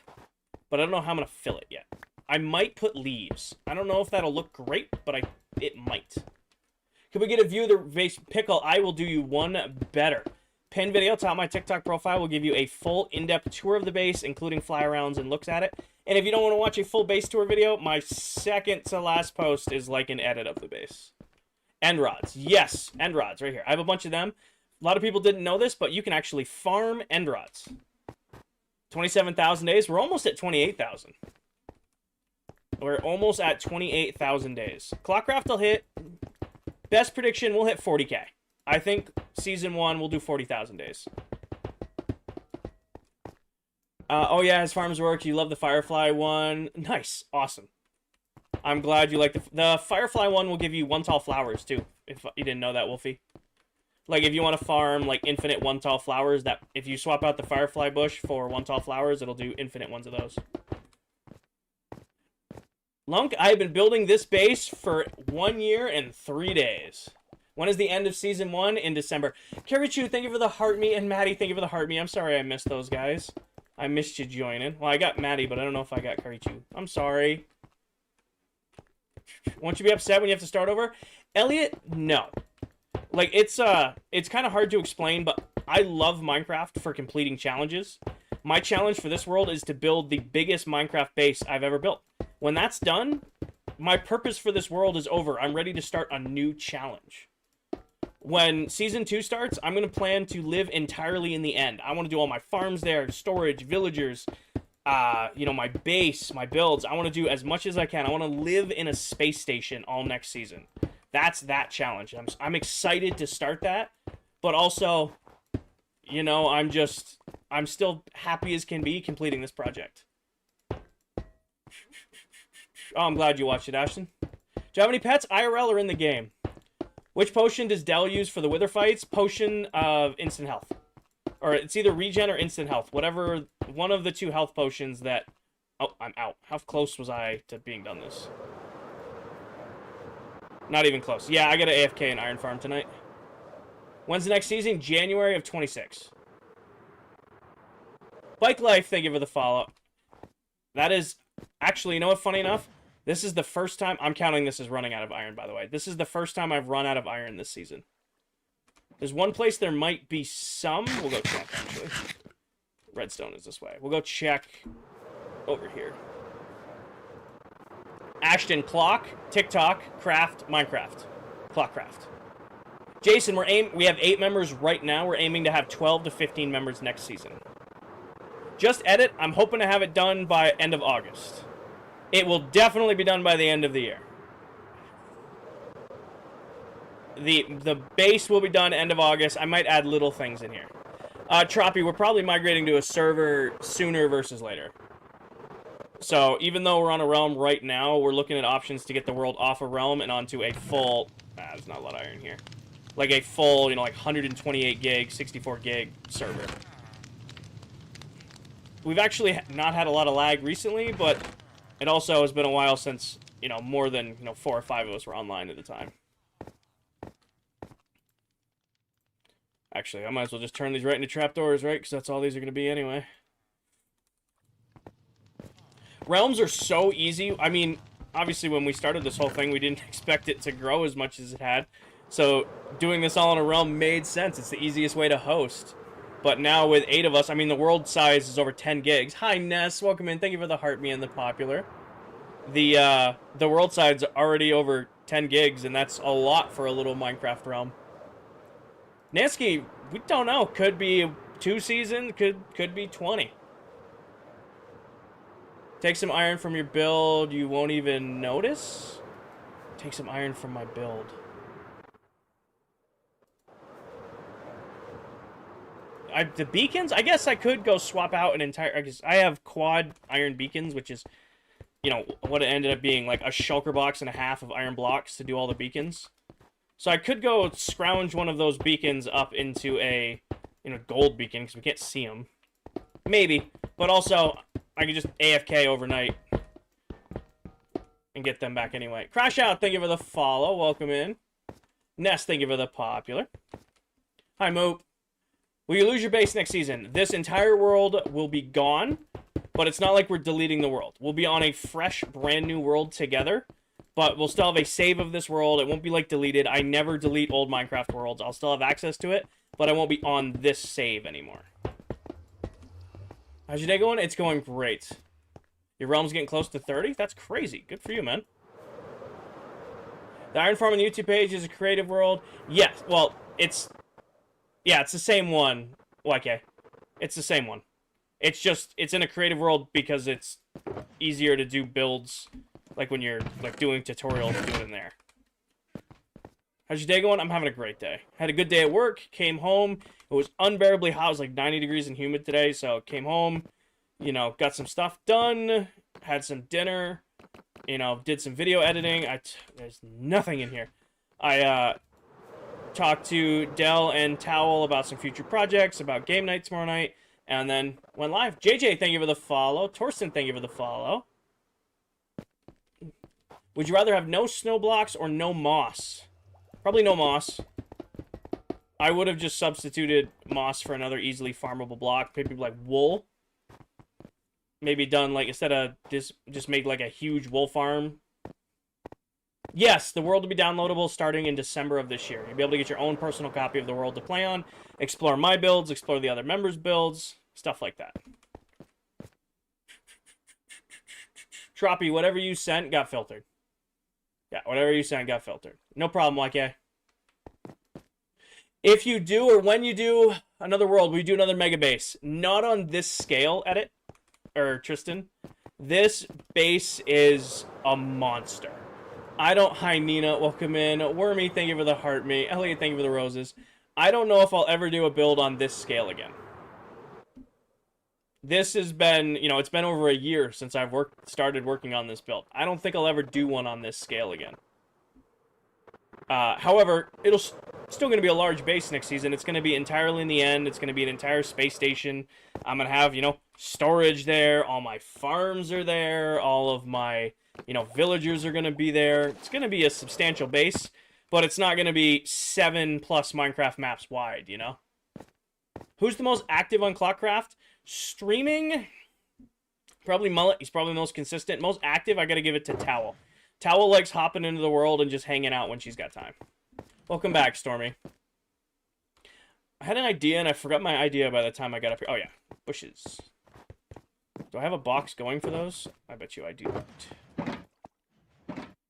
but I don't know how I'm going to fill it yet. I might put leaves. I don't know if that'll look great, but it might. Can we get a view of the base pickle? I will do you one better. Pin video, top of my TikTok profile, will give you a full in-depth tour of the base, including fly-arounds and looks at it. And if you don't want to watch a full base tour video, my second to last post is like an edit of the base. End rods. Yes, end rods right here. I have a bunch of them. A lot of people didn't know this, but you can actually farm end rods. 27,000 days. We're almost at 28,000. We're almost at 28,000 days. ClockCraft will hit. Best prediction, we'll hit 40K. I think Season 1 will do 40,000 days. Oh yeah, his farms work. You love the Firefly one. Nice. Awesome. I'm glad you like the Firefly one will give you 1 tall flowers, too. If you didn't know that, Wolfie. Like, if you want to farm, like, infinite 1 tall flowers, that if you swap out the Firefly bush for 1 tall flowers, it'll do infinite ones of those. Lunk, I have been building this base for 1 year and 3 days. When is the end of Season 1? In December. Karichu, thank you for the heart me, and Maddie, thank you for the heart me. I'm sorry I missed those guys. I missed you joining. Well, I got Maddie, but I don't know if I got Karichu. I'm sorry. Won't you be upset when you have to start over? Elliot, no. Like, it's kind of hard to explain, but I love Minecraft for completing challenges. My challenge for this world is to build the biggest Minecraft base I've ever built. When that's done, my purpose for this world is over. I'm ready to start a new challenge. When Season 2 starts, I'm going to plan to live entirely in the end. I want to do all my farms there, storage, villagers, you know, my base, my builds. I want to do as much as I can. I want to live in a space station all next season. That's that challenge. I'm excited to start that, but also, you know, I'm still happy as can be completing this project. Oh, I'm glad you watched it, Ashton. Do you have any pets, IRL or in the game? Which potion does Dell use for the wither fights? Potion of instant health. Or it's either regen or instant health. Whatever, one of the 2 health potions that... Oh, I'm out. How close was I to being done this? Not even close. Yeah, I got an AFK in Iron Farm tonight. When's the next season? January of 26. Bike Life, thank you for the follow. That is Actually, you know what, funny enough? This is the first time... I'm counting this as running out of iron, by the way. This is the first time I've run out of iron this season. There's one place there might be some. We'll go check, actually. Redstone is this way. We'll go check over here. Ashton, Clock, TikTok, Craft, Minecraft. ClockCraft. Jason, we have 8 members right now. We're aiming to have 12 to 15 members next season. Just edit. I'm hoping to have it done by end of August. It will definitely be done by the end of the year. The base will be done end of August. I might add little things in here. Troppy, we're probably migrating to a server sooner versus later. So, even though we're on a realm right now, we're looking at options to get the world off a realm and onto a full... there's not a lot of iron here. Like a full, you know, like 128 gig, 64 gig server. We've actually not had a lot of lag recently, but it also has been a while since, you know, more than, 4 or 5 of us were online at the time. Actually, I might as well just turn these right into trapdoors, right? Because that's all these are going to be anyway. Realms are so easy. I mean, obviously when we started this whole thing, we didn't expect it to grow as much as it had. So doing this all in a realm made sense. It's the easiest way to host. But now with 8 of us, I mean, the world size is over 10 gigs. Hi, Ness. Welcome in. Thank you for the heart, me and the popular. The world size is already over 10 gigs, and that's a lot for a little Minecraft realm. Nansky, we don't know. Could be 2 seasons, could be 20. Take some iron from your build, you won't even notice. Take some iron from my build. The beacons? I guess I could go swap out an entire... I have quad iron beacons, which is, what it ended up being, like a shulker box and a half of iron blocks to do all the beacons. So I could go scrounge one of those beacons up into a, gold beacon, because we can't see them. Maybe. But also, I could just AFK overnight and get them back anyway. Crash Out, thank you for the follow. Welcome in. Ness, thank you for the popular. Hi, Moop. Will you lose your base next season? This entire world will be gone, but it's not like we're deleting the world. We'll be on a fresh, brand new world together, but we'll still have a save of this world. It won't be, like, deleted. I never delete old Minecraft worlds. I'll still have access to it, but I won't be on this save anymore. How's your day going? It's going great. Your realm's getting close to 30? That's crazy. Good for you, man. The Iron Farm on the YouTube page is a creative world. Yes, well, it's... Yeah, it's the same one. Well, okay. It's the same one. It's just, it's in a creative world because it's easier to do builds, like when you're, like, doing tutorials, do it in there. How's your day going? I'm having a great day. Had a good day at work, came home. It was unbearably hot. It was like 90 degrees and humid today, so came home, got some stuff done, had some dinner, did some video editing. There's nothing in here. I, talked to Dell and Towel about some future projects, about game night tomorrow night, and then went live. JJ, thank you for the follow. Torsten, thank you for the follow. Would you rather have no snow blocks or no moss? Probably no moss. I would have just substituted moss for another easily farmable block. Maybe like wool. Maybe done like, instead of this, just make like a huge wool farm. Yes, the world will be downloadable starting in December of this year. You'll be able to get your own personal copy of the world to play on, explore my builds, explore the other members' builds, stuff like that. Troppy, whatever you sent got filtered. Yeah, whatever you sent got filtered. No problem, YK. If you do, or when you do another world, we do another mega base. Not on this scale, Edit, or Tristan. This base is a monster. Hi, Nina. Welcome in. Wormy, thank you for the heart, mate. Elliot, thank you for the roses. I don't know if I'll ever do a build on this scale again. This has been, it's been over a year since I've started working on this build. I don't think I'll ever do one on this scale again. However, it's still going to be a large base next season. It's going to be entirely in the end. It's going to be an entire space station. I'm going to have, storage there. All my farms are there. All of my... villagers are going to be there. It's going to be a substantial base, but it's not going to be 7+ Minecraft maps wide, Who's the most active on ClockCraft? Streaming? Probably Mullet. He's probably the most consistent. Most active, I gotta give it to Towel. Towel likes hopping into the world and just hanging out when she's got time. Welcome back, Stormy. I had an idea, and I forgot my idea by the time I got up here. Oh, yeah. Bushes. Do I have a box going for those? I bet you I do not.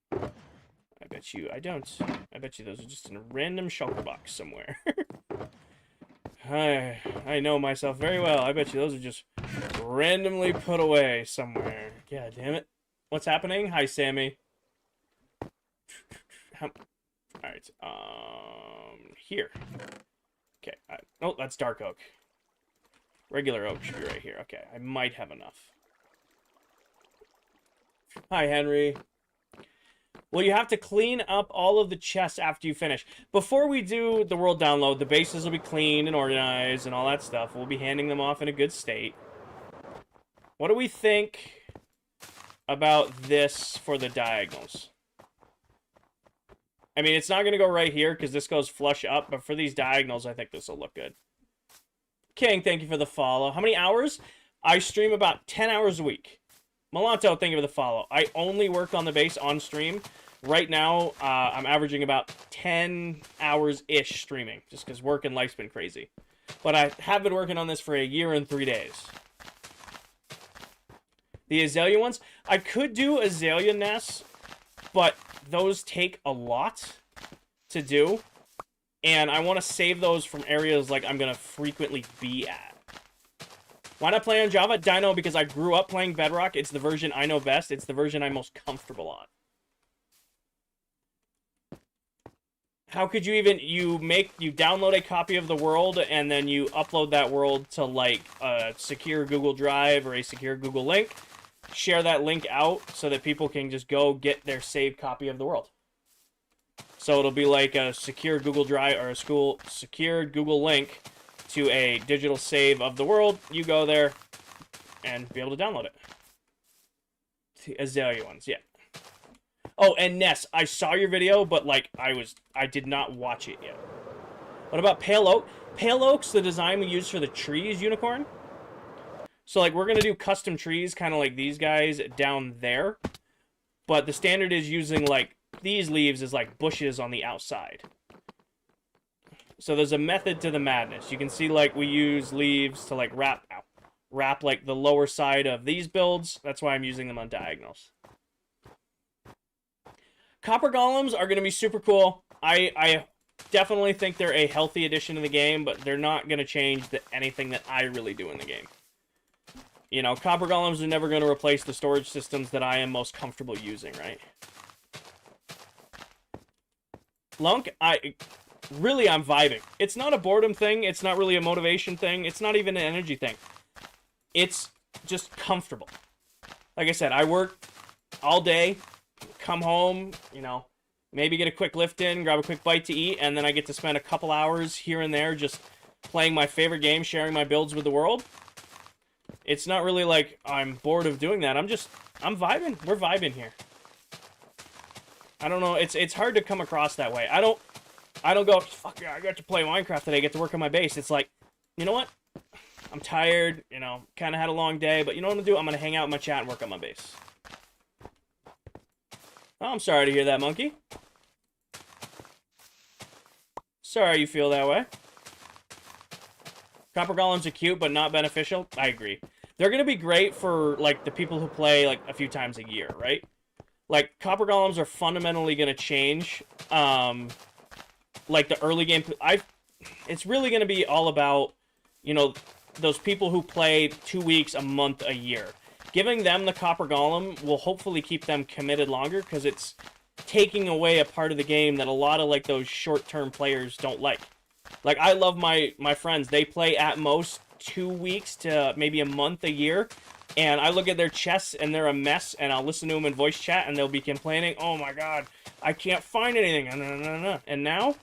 I bet you I don't. I bet you those are just in a random shulker box somewhere. I know myself very well. I bet you those are just randomly put away somewhere. God damn it. What's happening? Hi, Sammy. Alright, here. Okay, oh, that's dark oak. Regular oak should be right here. Okay, I might have enough. Hi, Henry. Well, you have to clean up all of the chests after you finish. Before we do the world download, the bases will be cleaned and organized and all that stuff. We'll be handing them off in a good state. What do we think about this for the diagonals? I mean, it's not going to go right here because this goes flush up, but for these diagonals, I think this will look good. King, thank you for the follow. How many hours? I stream about 10 hours a week. Melanto, thank you for the follow. I only work on the base on stream. Right now, I'm averaging about 10 hours-ish streaming, just because work and life's been crazy. But I have been working on this for a year and 3 days. The azalea ones, I could do azalea nests, but those take a lot to do. And I want to save those from areas like I'm going to frequently be at. Why not play on Java? Dino, because I grew up playing Bedrock. It's the version I know best. It's the version I'm most comfortable on. How could you even, you download a copy of the world and then you upload that world to like a secure Google Drive or a secure Google link. Share that link out so that people can just go get their saved copy of the world. So it'll be like a secure Google Drive or a secure Google link to a digital save of the world. You go there and be able to download it. The azalea ones, yeah. Oh, and Ness, I saw your video, but like I did not watch it yet. What about Pale Oak? Pale Oak's the design we use for the trees, Unicorn. So like we're gonna do custom trees, kind of like these guys down there. But the standard is using like these leaves as like bushes on the outside. So there's a method to the madness. You can see like we use leaves to like wrap like the lower side of these builds. That's why I'm using them on diagonals. Copper golems are going to be super cool. I definitely think they're a healthy addition to the game, but they're not going to change anything that I really do in the game. You know, copper golems are never going to replace the storage systems that I am most comfortable using, right? Lunk, I'm vibing. It's not a boredom thing. It's not really a motivation thing. It's not even an energy thing. It's just comfortable. Like I said, I work all day, come home, you know, maybe get a quick lift in, grab a quick bite to eat, and then I get to spend a couple hours here and there just playing my favorite game, sharing my builds with the world. It's not really like I'm bored of doing that. I'm vibing. We're vibing here. I don't know. It's hard to come across that way. I don't go, fuck yeah, I got to play Minecraft today, get to work on my base. It's like, you know what? I'm tired, you know, kind of had a long day, but you know what I'm going to do? I'm going to hang out in my chat and work on my base. Oh, I'm sorry to hear that, Monkey. Sorry you feel that way. Copper golems are cute, but not beneficial. I agree. They're going to be great for, like, the people who play, like, a few times a year, right? Like, copper golems are fundamentally going to change, like, the early game. It's really going to be all about, you know, those people who play 2 weeks, a month, a year. Giving them the copper golem will hopefully keep them committed longer, because it's taking away a part of the game that a lot of, like, those short-term players don't like. Like, I love my friends. They play at most 2 weeks to maybe a month, a year, and I look at their chests, and they're a mess, and I'll listen to them in voice chat, and they'll be complaining, oh my god, I can't find anything, and now,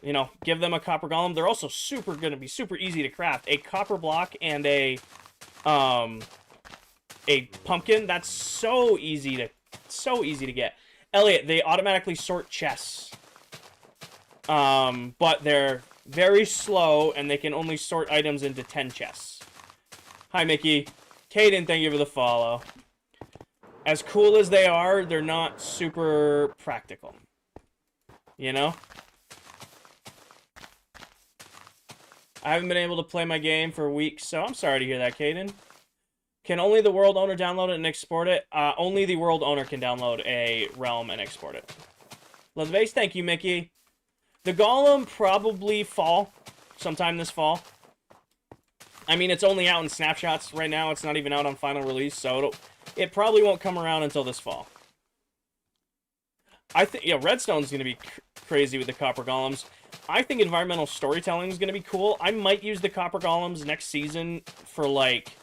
you know, give them a copper golem. They're also going to be super easy to craft. A copper block and a pumpkin, that's so easy to get. Elliot, they automatically sort chests. But they're very slow, and they can only sort items into 10 chests. Hi, Mickey. Caden, thank you for the follow. As cool as they are, they're not super practical. You know? I haven't been able to play my game for weeks, so I'm sorry to hear that, Caden. Can only the world owner download it and export it? Only the world owner can download a realm and export it. Love the base. Thank you, Mickey. The Golem probably fall sometime this fall. I mean, it's only out in snapshots right now. It's not even out on final release, so it probably won't come around until this fall. I think, yeah, Redstone's going to be crazy with the Copper Golems. I think environmental storytelling is going to be cool. I might use the Copper Golems next season for, like,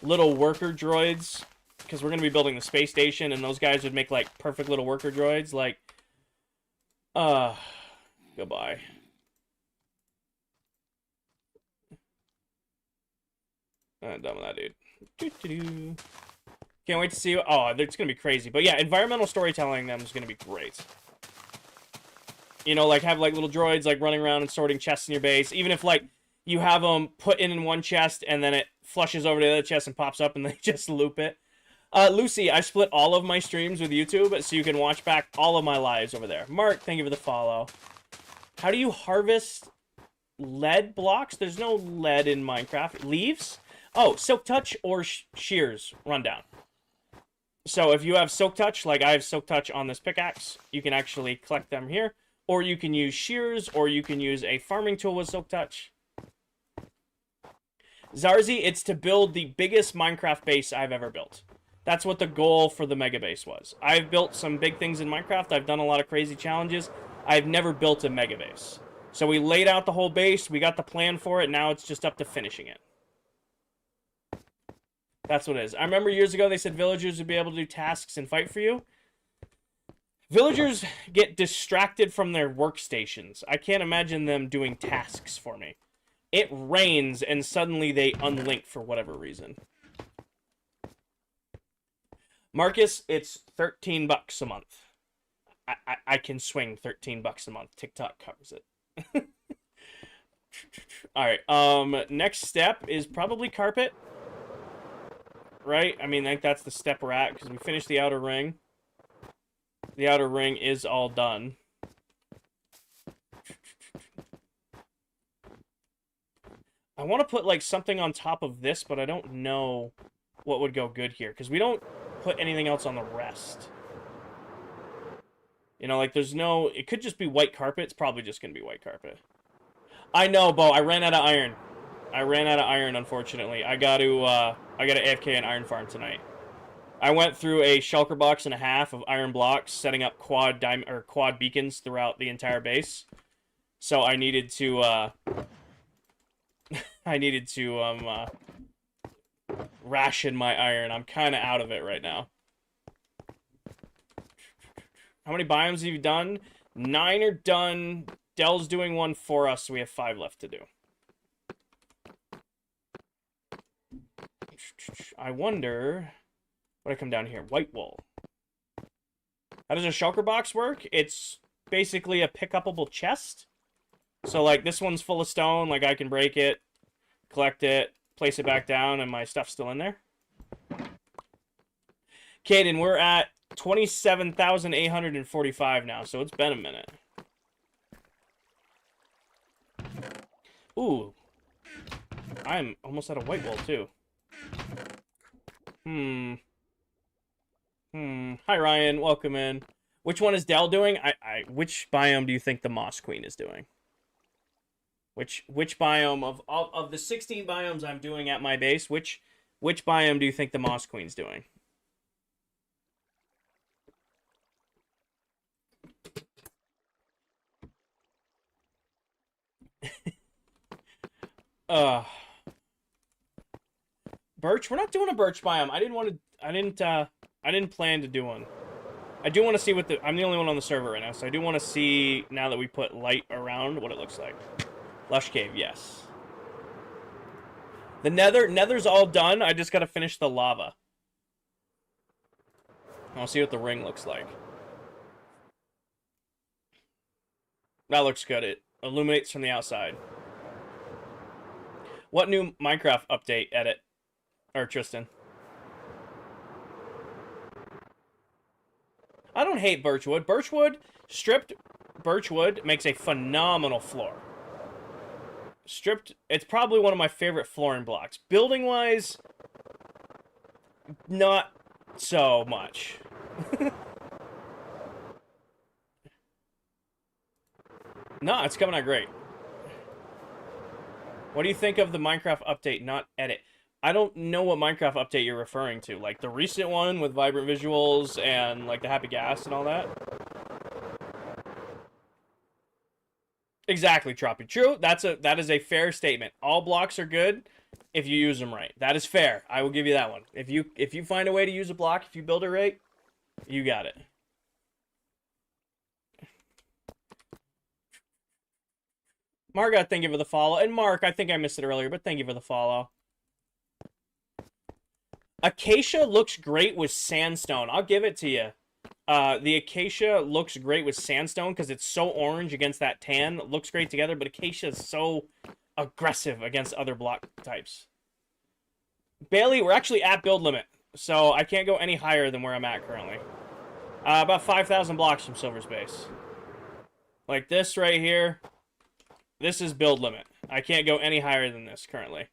little worker droids, because we're going to be building the space station, and those guys would make, like, perfect little worker droids, like, goodbye. I'm done with that, dude. Can't wait to see. Oh, it's going to be crazy. But yeah, environmental storytelling them is going to be great. You know, like, have, like, little droids, like, running around and sorting chests in your base. Even if, like, you have them put in one chest, and then it flushes over to the other chest and pops up, and they just loop it. Lucy, I split all of my streams with YouTube, so you can watch back all of my lives over there. Mark, thank you for the follow. How do you harvest lead blocks? There's no lead in Minecraft. Leaves? Oh, Silk Touch or Shears rundown. So if you have Silk Touch, like I have Silk Touch on this pickaxe, you can actually collect them here. Or you can use Shears, or you can use a farming tool with Silk Touch. Zarzi, it's to build the biggest Minecraft base I've ever built. That's what the goal for the mega base was. I've built some big things in Minecraft. I've done a lot of crazy challenges. I've never built a mega base. So we laid out the whole base. We got the plan for it. Now it's just up to finishing it. That's what it is. I remember years ago they said villagers would be able to do tasks and fight for you. Villagers get distracted from their workstations. I can't imagine them doing tasks for me. It rains and suddenly they unlink for whatever reason. Marcus, it's $13 a month. I can swing $13 a month. TikTok covers it. Alright, next step is probably carpet. Right? I mean, I think that's the step we're at, because we finished the outer ring. The outer ring is all done. I want to put, like, something on top of this, but I don't know what would go good here, because we don't put anything else on the rest. You know, like, there's no... It could just be white carpet. It's probably just going to be white carpet. I know, Bo. I ran out of iron. I ran out of iron, unfortunately. I got to AFK an iron farm tonight. I went through a shulker box and a half of iron blocks, setting up quad beacons throughout the entire base. So I needed to ration my iron. I'm kind of out of it right now. How many biomes have you done? 9 are done. Dell's doing one for us, so we have 5 left to do. I wonder... What I come down here? White wool. How does a shulker box work? It's basically a pick-upable chest. So, like, this one's full of stone. Like, I can break it, collect it, place it back down, and my stuff's still in there. Caden, we're at 27,845 now, so it's been a minute. Ooh. I'm almost out of white wool, too. Hi, Ryan. Welcome in. Which one is Dell doing? Which biome do you think the Moss Queen is doing? Which biome of the 16 biomes I'm doing at my base, which biome do you think the Moss Queen's doing? Birch? We're not doing a birch biome. I didn't plan to do one. I do want to see what I'm the only one on the server right now, so I do want to see, now that we put light around, what it looks like. Lush Cave, yes. The nether's all done. I just gotta finish the lava. I'll see what the ring looks like. That looks good. It illuminates from the outside. What new Minecraft update edit? Or Tristan? I don't hate birchwood. Stripped birchwood makes a phenomenal floor. Stripped, it's probably one of my favorite flooring blocks. Building-wise, not so much. No, it's coming out great. What do you think of the Minecraft update, not edit? I don't know what Minecraft update you're referring to. Like the recent one with vibrant visuals and like the happy gas and all that? Exactly, Troppy. True. That is a fair statement. All blocks are good if you use them right. That is fair. I will give you that one. If you find a way to use a block, if you build it right, you got it. Marga, thank you for the follow. And Mark, I think I missed it earlier, but thank you for the follow. Acacia looks great with sandstone. I'll give it to you. The acacia looks great with sandstone because it's so orange against that tan. It looks great together, but acacia is so aggressive against other block types. Bailey, we're actually at build limit, so I can't go any higher than where I'm at currently. About 5,000 blocks from Silver's base. Like this right here. This is build limit. I can't go any higher than this currently.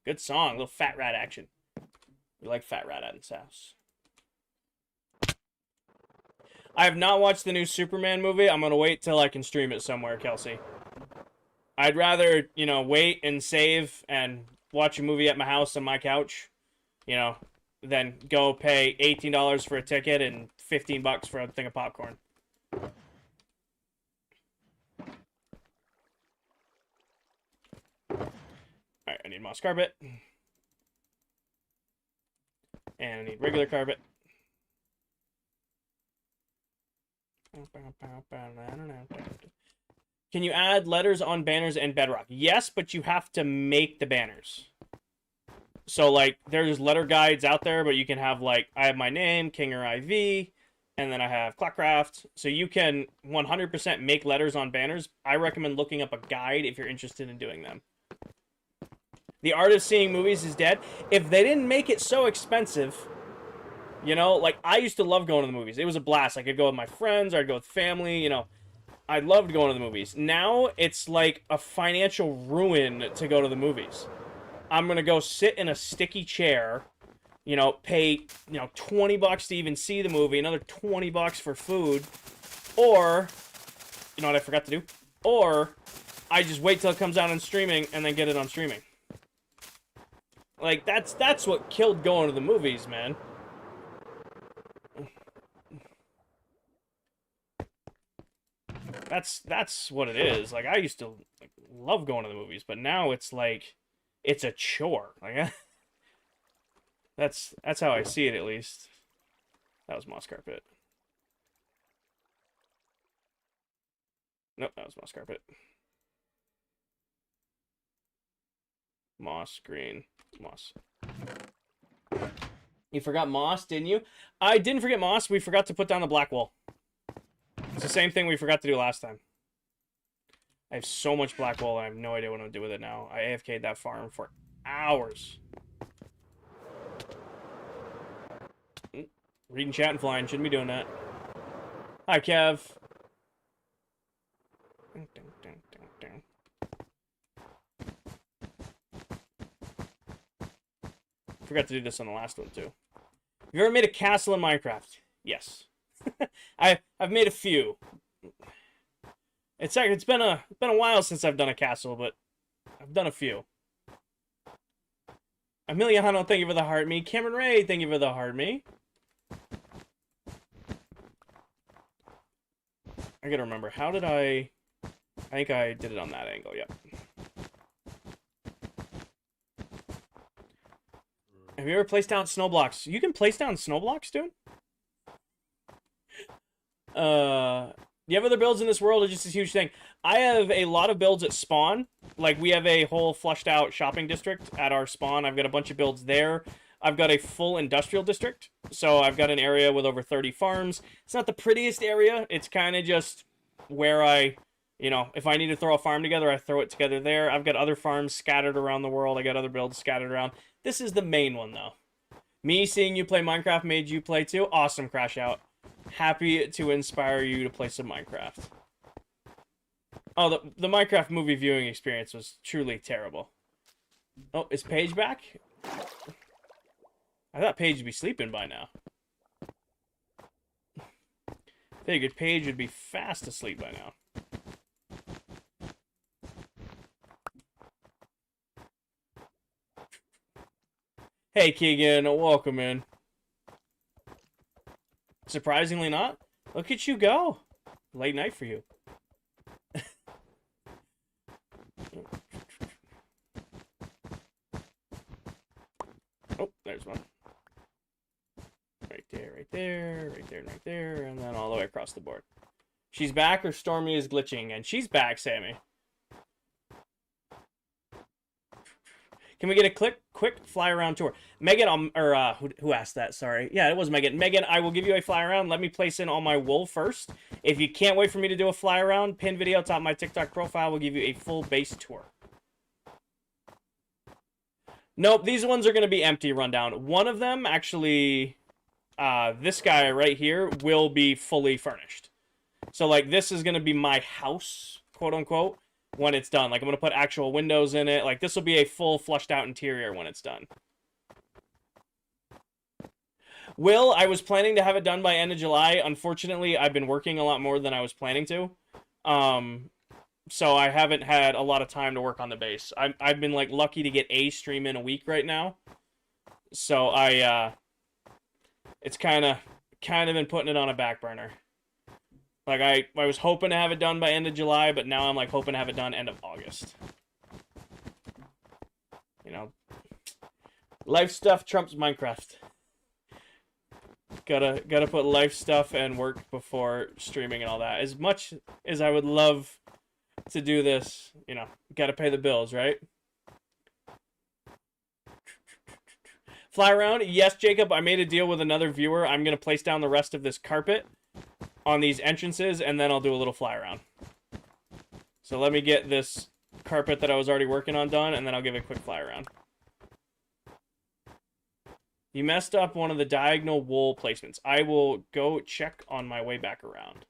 Good song. A little fat rat action. We like fat rat at his house. I have not watched the new Superman movie. I'm going to wait till I can stream it somewhere, Kelsey. I'd rather, you know, wait and save and watch a movie at my house on my couch, you know, than go pay $18 for a ticket and $15 for a thing of popcorn. Alright, I need moss carpet. And I need regular carpet. Can you add letters on banners and bedrock? Yes, but you have to make the banners. So, like, there's letter guides out there, but you can have, like, I have my name, Kinger IV, and then I have ClockCraft. So you can 100% make letters on banners. I recommend looking up a guide if you're interested in doing them. The art of seeing movies is dead. If they didn't make it so expensive, you know, like, I used to love going to the movies. It was a blast. I could go with my friends, or I'd go with family, you know. I loved going to the movies. Now, it's like a financial ruin to go to the movies. I'm going to go sit in a sticky chair, you know, pay, you know, $20 to even see the movie, another $20 for food, or, you know what I forgot to do? Or, I just wait till it comes out on streaming and then get it on streaming. Like, that's what killed going to the movies, man. That's what it is. Like, I used to like, love going to the movies, but now it's like, it's a chore. Like, that's how I see it, at least. That was moss carpet. Nope, that was moss carpet. Moss, green, moss. You forgot moss, didn't you? I didn't forget moss. We forgot to put down the black wool. It's the same thing we forgot to do last time. I have so much black wool, I have no idea what I'm going to do with it now. I AFK'd that farm for hours. Reading chat and flying. Shouldn't be doing that. Hi, Kev. Forgot to do this on the last one, too. Have you ever made a castle in Minecraft? Yes. I've made a few. It's been a while since I've done a castle, but I've done a few. Amelia Hunnell, thank you for the heart me. Cameron Ray, thank you for the heart me. I gotta remember, how did I think I did it on that angle, yep. Have you ever placed down snow blocks? You can place down snow blocks, dude? Do you have other builds in this world, or just this huge thing? I have a lot of builds at spawn. Like, we have a whole flushed out shopping district at our spawn. I've got a bunch of builds there. I've got a full industrial district. So I've got an area with over 30 farms. It's not the prettiest area. It's kind of just where I, you know, if I need to throw a farm together, I throw it together there. I've got other farms scattered around the world. I got other builds scattered around. This is the main one, though. Me seeing you play Minecraft made you play too? Awesome, Crash Out. Happy to inspire you to play some Minecraft. Oh, the Minecraft movie viewing experience was truly terrible. Oh, is Paige back? I thought Paige would be sleeping by now. Figured Paige would be fast asleep by now. Hey, Keegan, welcome in. Surprisingly not. Look at you go. Late night for you. Oh, there's one. Right there, right there, right there, right there, and then all the way across the board. She's back or Stormy is glitching, and she's back, Sammy. Can we get a quick fly around tour? Megan, who asked that? Sorry. Yeah, it was Megan. Megan, I will give you a fly around. Let me place in all my wool first. If you can't wait for me to do a fly around, pin video top of my TikTok profile will give you a full base tour. Nope, these ones are going to be empty rundown. One of them, actually, this guy right here, will be fully furnished. So, like, this is going to be my house, quote unquote, when it's done. Like, I'm going to put actual windows in it. Like, this will be a full flushed out interior when it's done. Will, I was planning to have it done by end of July. Unfortunately, I've been working a lot more than I was planning to. So I haven't had a lot of time to work on the base. I've been, like, lucky to get a stream in a week right now. So it's kind of been putting it on a back burner. Like, I was hoping to have it done by end of July, but now I'm, like, hoping to have it done end of August. You know, life stuff trumps Minecraft. Gotta put life stuff and work before streaming and all that. As much as I would love to do this, you know, gotta pay the bills, right? Fly around? Yes, Jacob, I made a deal with another viewer. I'm gonna place down the rest of this carpet on these entrances, and then I'll do a little fly around. So let me get this carpet that I was already working on done, and then I'll give it a quick fly around. You messed up one of the diagonal wool placements. I will go check on my way back around.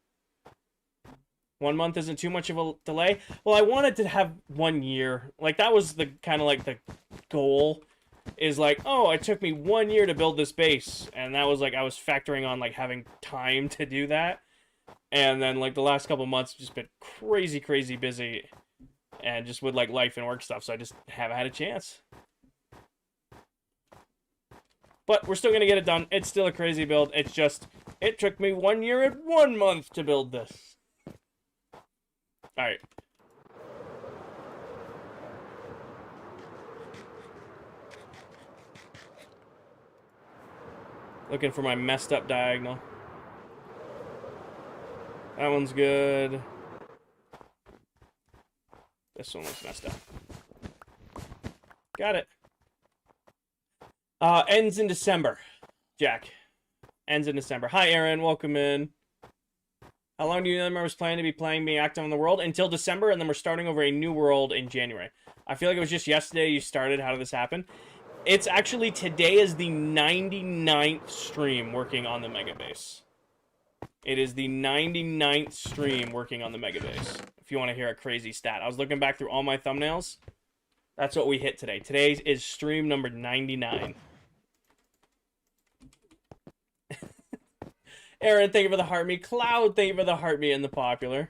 1 month isn't too much of a delay. Well, I wanted to have 1 year. Like, that was the kind of like the goal. Is like, oh, it took me 1 year to build this base. And that was like, I was factoring on like having time to do that. And then like the last couple months just been crazy, crazy busy. And just with like life and work stuff. So I just haven't had a chance. But we're still going to get it done. It's still a crazy build. It's just, it took me 1 year and 1 month to build this. Alright. Looking for my messed up diagonal. That one's good. This one was messed up. Got it. Ends in December, Jack. Ends in December. Hi, Aaron. Welcome in. How long do you remember I was planning to be playing being active in the world? Until December, and then we're starting over a new world in January. I feel like it was just yesterday you started. How did this happen? It's actually, today is the 99th stream working on the Mega Base. It is the 99th stream working on the Mega Base. If you want to hear a crazy stat. I was looking back through all my thumbnails. That's what we hit today. Today is stream number 99. Aaron, thank you for the heart me. Cloud, thank you for the heart me and the popular.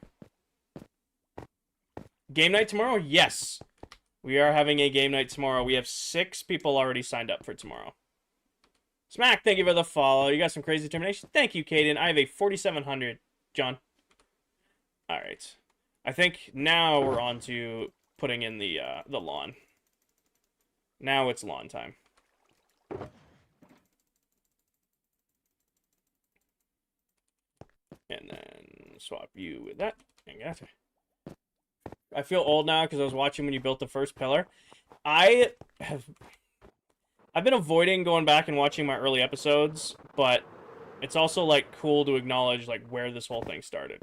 Game night tomorrow? Yes. We are having a game night tomorrow. We have 6 people already signed up for tomorrow. Smack, thank you for the follow. You got some crazy determination. Thank you, Caden. I have a 4,700. John. All right. I think now we're on to putting in the lawn. Now it's lawn time. And then swap you with that. I feel old now because I was watching when you built the first pillar. I've been avoiding going back and watching my early episodes, but it's also like cool to acknowledge like where this whole thing started.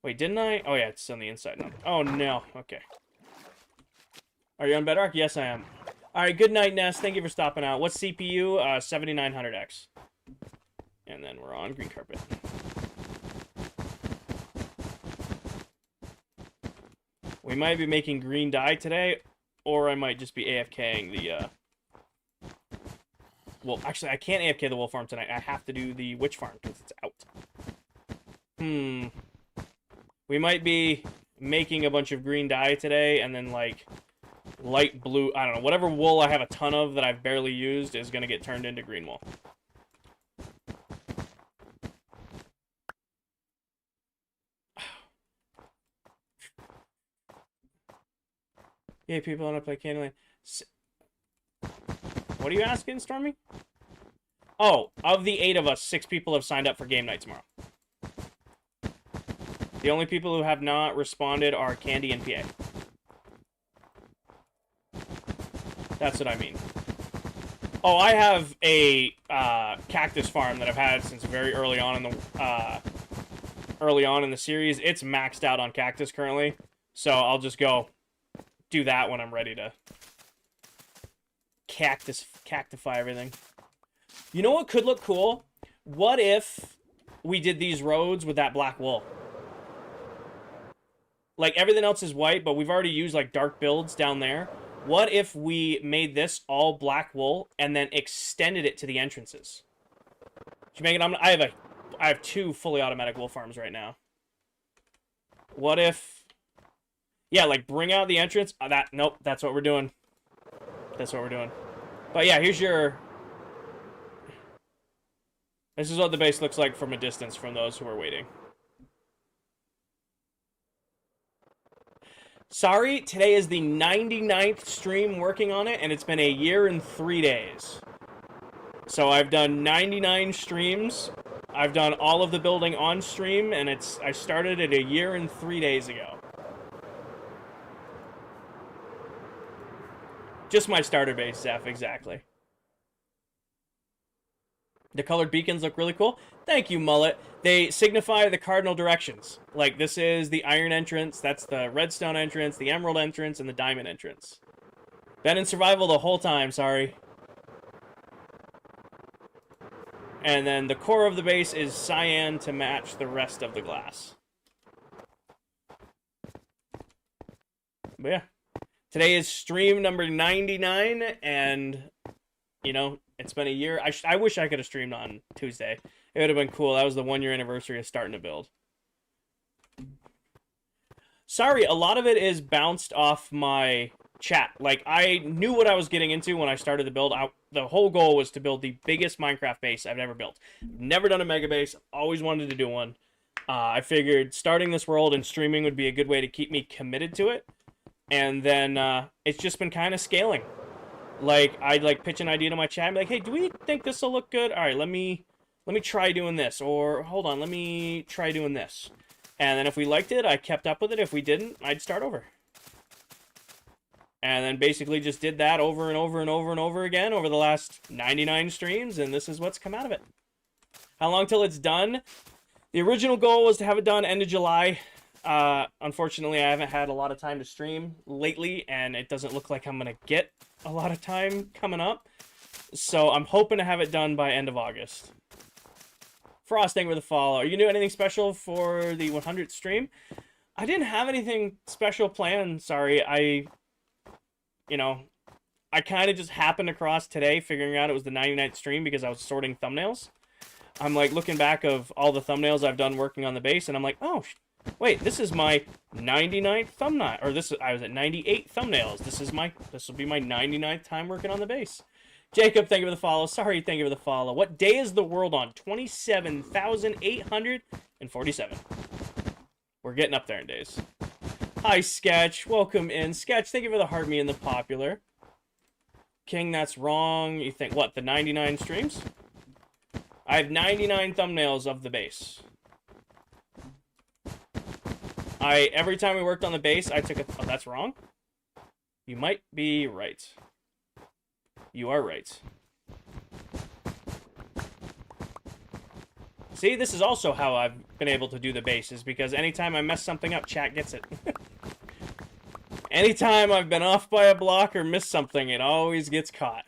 Wait, didn't I? Oh yeah, it's on the inside now. Oh no. Okay. Are you on Bedrock? Yes, I am. All right, good night, Ness. Thank you for stopping out. What's CPU? 7900X. And then we're on green carpet. We might be making green dye today, or I might just be AFKing the, Well, actually, I can't AFK the wolf farm tonight. I have to do the witch farm because it's out. We might be making a bunch of green dye today, and then, like, light blue, I don't know, whatever wool I have a ton of that I've barely used is going to get turned into green wool. Yeah, people want to play Candyland. What are you asking, Stormy? Oh, of the 8 of us, 6 people have signed up for game night tomorrow. The only people who have not responded are Candy and PA. That's what I mean. Oh, I have a cactus farm that I've had since very early on in the series. It's maxed out on cactus currently, so I'll just go do that when I'm ready to cactify everything. You know what could look cool? What if we did these roads with that black wool? Like, everything else is white, but we've already used, like, dark builds down there. What if we made this all black wool and then extended it to the entrances? Should make it, I have 2 fully automatic wool farms right now. What if... Yeah, like, bring out the entrance. Nope, that's what we're doing. That's what we're doing. But yeah, here's your... This is what the base looks like from a distance from those who are waiting. Sorry, today is the 99th stream working on it, and it's been a year and 3 days. So I've done 99 streams. I've done all of the building on stream, and I started it a year and 3 days ago. Just my starter base, Zeph, exactly. The colored beacons look really cool. Thank you, Mullet. They signify the cardinal directions. Like, this is the iron entrance, that's the redstone entrance, the emerald entrance, and the diamond entrance. Been in survival the whole time, sorry. And then the core of the base is cyan to match the rest of the glass. But yeah. Today is stream number 99, and, you know, it's been a year. I wish I could have streamed on Tuesday. It would have been cool. That was the 1 year anniversary of starting to build. Sorry, a lot of it is bounced off my chat. Like, I knew what I was getting into when I started the build. The whole goal was to build the biggest Minecraft base I've ever built. Never done a mega base. Always wanted to do one. I figured starting this world and streaming would be a good way to keep me committed to it. And then it's just been kind of scaling. Like, I'd like pitch an idea to my chat and be like, hey, do we think this will look good? All right, let me try doing this. Or, hold on, let me try doing this. And then if we liked it, I kept up with it. If we didn't, I'd start over. And then basically just did that over and over and over and over again over the last 99 streams, and this is what's come out of it. How long till it's done? The original goal was to have it done end of July. Unfortunately, I haven't had a lot of time to stream lately, and it doesn't look like I'm going to get a lot of time coming up. So I'm hoping to have it done by end of August. Frosting with a follow. Are you going to do anything special for the 100th stream? I didn't have anything special planned, sorry. I kind of just happened across today figuring out it was the 99th stream because I was sorting thumbnails. I'm like looking back of all the thumbnails I've done working on the base, and I'm like, oh, wait, this is my 99th thumbnail, or I was at 98 thumbnails. This will be my 99th time working on the base. Jacob, thank you for the follow. Sorry, thank you for the follow. What day is the world on? 27,847. We're getting up there in days. Hi, Sketch. Welcome in. Sketch, thank you for the heart me and the popular. King, that's wrong. You think, what, the 99 streams? I have 99 thumbnails of the base. Every time we worked on the base, I took a... Oh, that's wrong? You might be right. You are right. See, this is also how I've been able to do the bases, because anytime I mess something up, chat gets it. Anytime I've been off by a block or missed something, it always gets caught.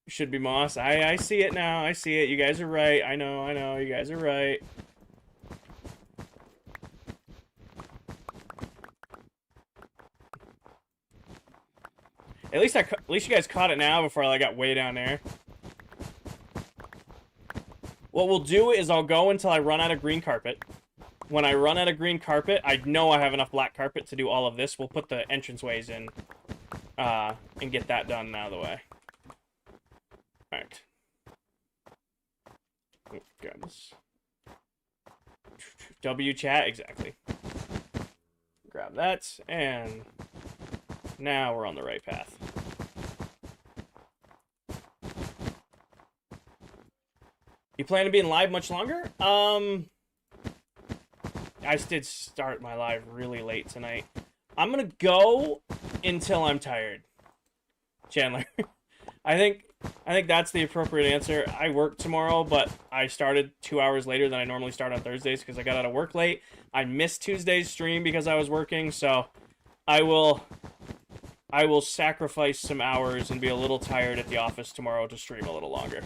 Should be moss. I see it now. I see it. You guys are right. I know. You guys are right. At least you guys caught it now before I got way down there. What we'll do is I'll go until I run out of green carpet. When I run out of green carpet, I know I have enough black carpet to do all of this. We'll put the entranceways in and get that done out of the way. Alright. Oh, goodness. W chat, exactly. Grab that, and now we're on the right path. You plan to be in live much longer? I did start my live really late tonight. I'm gonna go until I'm tired. Chandler. I think that's the appropriate answer. I work tomorrow, but I started 2 hours later than I normally start on Thursdays because I got out of work late. I missed Tuesday's stream because I was working, so I will sacrifice some hours and be a little tired at the office tomorrow to stream a little longer.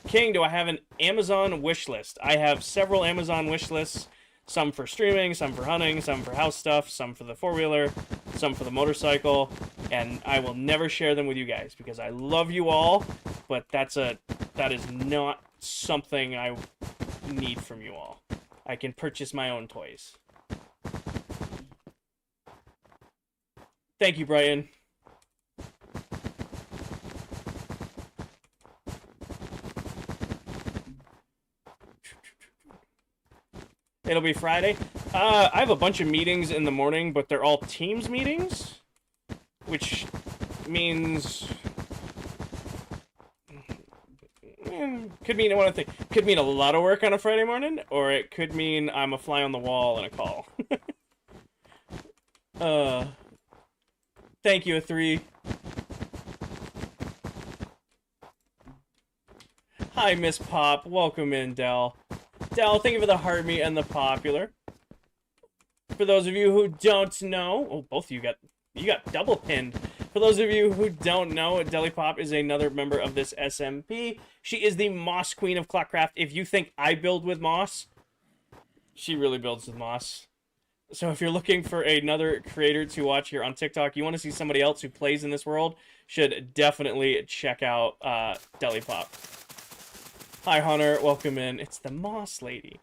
King, do I have an Amazon wish list? I have several Amazon wish lists. Some for streaming, some for hunting, some for house stuff, some for the four-wheeler, some for the motorcycle, and I will never share them with you guys because I love you all, but that is not something I need from you all. I can purchase my own toys. Thank you, Brian. It'll be Friday. I have a bunch of meetings in the morning, but they're all Teams meetings, which means could mean one thing. Could mean a lot of work on a Friday morning, or it could mean I'm a fly on the wall in a call. Thank you, A3. Hi, Miss Pop. Welcome in, Dell. Dell, thank you for the heart me and the popular. For those of you who don't know, oh, both of you got double pinned. For those of you who don't know, Deli Pop is another member of this SMP. She is the Moss Queen of ClockCraft. If you think I build with Moss, she really builds with Moss. So if you're looking for another creator to watch here on TikTok, you want to see somebody else who plays in this world, should definitely check out Deli Pop. Hi, Hunter. Welcome in. It's the Moss Lady.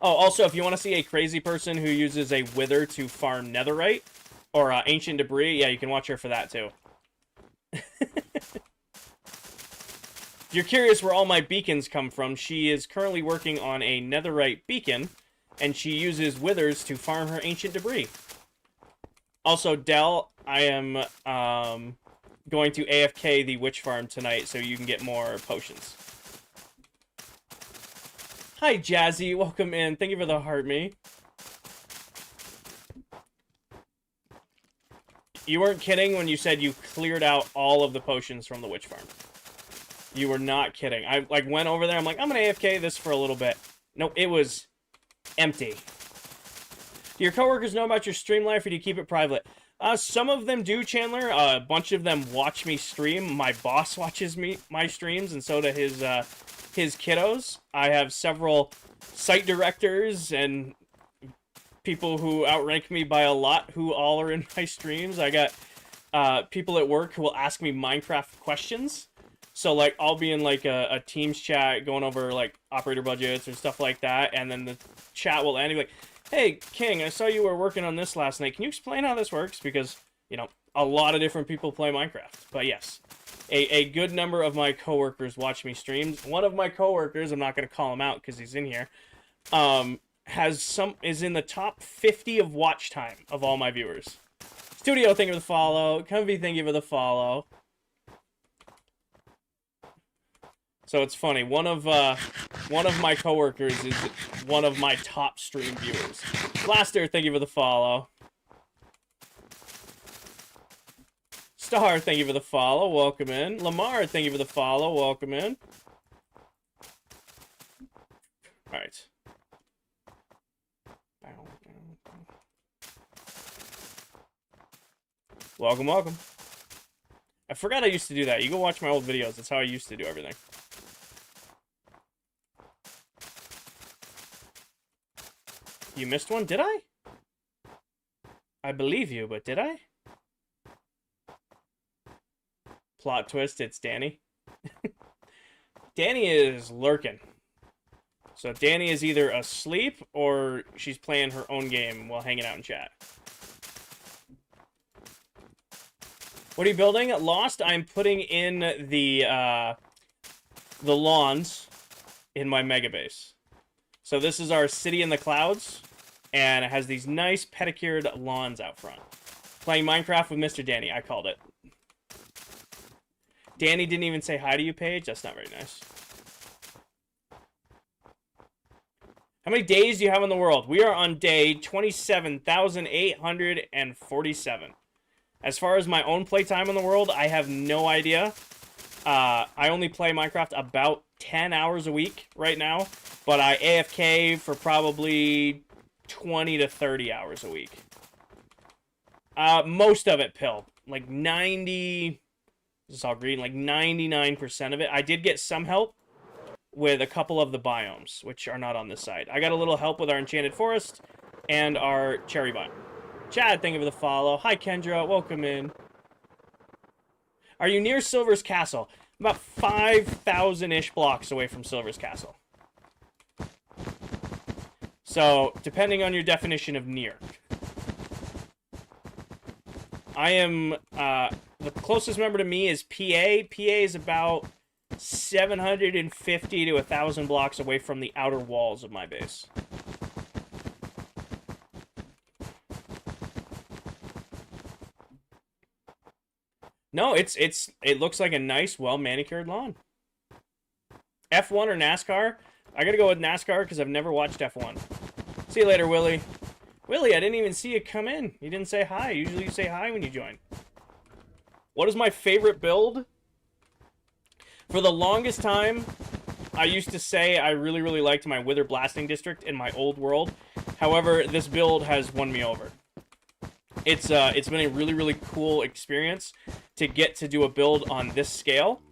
Oh, also, if you want to see a crazy person who uses a wither to farm netherite or ancient debris, yeah, you can watch her for that, too. If you're curious where all my beacons come from, she is currently working on a netherite beacon, and she uses withers to farm her ancient debris. Also, Dell, I am going to AFK the witch farm tonight so you can get more potions. Hi, Jazzy. Welcome in. Thank you for the heart me. You weren't kidding when you said you cleared out all of the potions from the witch farm. You were not kidding. I went over there. I'm like, I'm going to AFK this for a little bit. No, it was empty. Do your coworkers know about your stream life, or do you keep it private? Some of them do, Chandler. A bunch of them watch me stream. My boss watches my streams, and so do his kiddos. I have several site directors and people who outrank me by a lot who all are in my streams. I got people at work who will ask me Minecraft questions. So, like, I'll be in, like, a Teams chat going over, like, operator budgets or stuff like that, and then the chat will end and be like, hey, King, I saw you were working on this last night. Can you explain how this works? Because, you know, a lot of different people play Minecraft. But yes, a good number of my coworkers watch me stream. One of my coworkers, I'm not going to call him out because he's in here, is in the top 50 of watch time of all my viewers. Studio, thank you for the follow. Comfy, thank you for the follow. So it's funny. One of my coworkers is one of my top stream viewers. Blaster, thank you for the follow. Star, thank you for the follow. Welcome in. Lamar, thank you for the follow. Welcome in. All Welcome, welcome. I forgot I used to do that. You go watch my old videos. That's how I used to do everything. You missed one? Did I? I believe you, but did I? Plot twist, it's Danny. Danny is lurking. So Danny is either asleep or she's playing her own game while hanging out in chat. What are you building? Lost, I'm putting in the lawns in my mega base. So this is our city in the clouds, and it has these nice pedicured lawns out front. Playing Minecraft with Mr. Danny, I called it. Danny didn't even say hi to you, Paige. That's not very nice. How many days do you have in the world? We are on day 27,847. As far as my own playtime in the world, I have no idea. I only play Minecraft about 10 hours a week right now, but I AFK for probably 20 to 30 hours a week. Most of it, Pill. Like 90... This is all green. Like 99% of it. I did get some help with a couple of the biomes, which are not on this side. I got a little help with our Enchanted Forest and our Cherry Biome. Chad, thank you for the follow. Hi, Kendra. Welcome in. Are you near Silver's Castle? About 5,000-ish blocks away from Silver's Castle. So, depending on your definition of near. I am, the closest member to me is PA. PA is about 750 to 1,000 blocks away from the outer walls of my base. No, it looks like a nice, well-manicured lawn. F1 or NASCAR? I gotta go with NASCAR because I've never watched F1. See you later, Willie. Willie, I didn't even see you come in. You didn't say hi. Usually you say hi when you join. What is my favorite build? For the longest time, I used to say I really, really liked my Wither Blasting District in my old world. However, this build has won me over. It's been a really, really cool experience to get to do a build on this scale.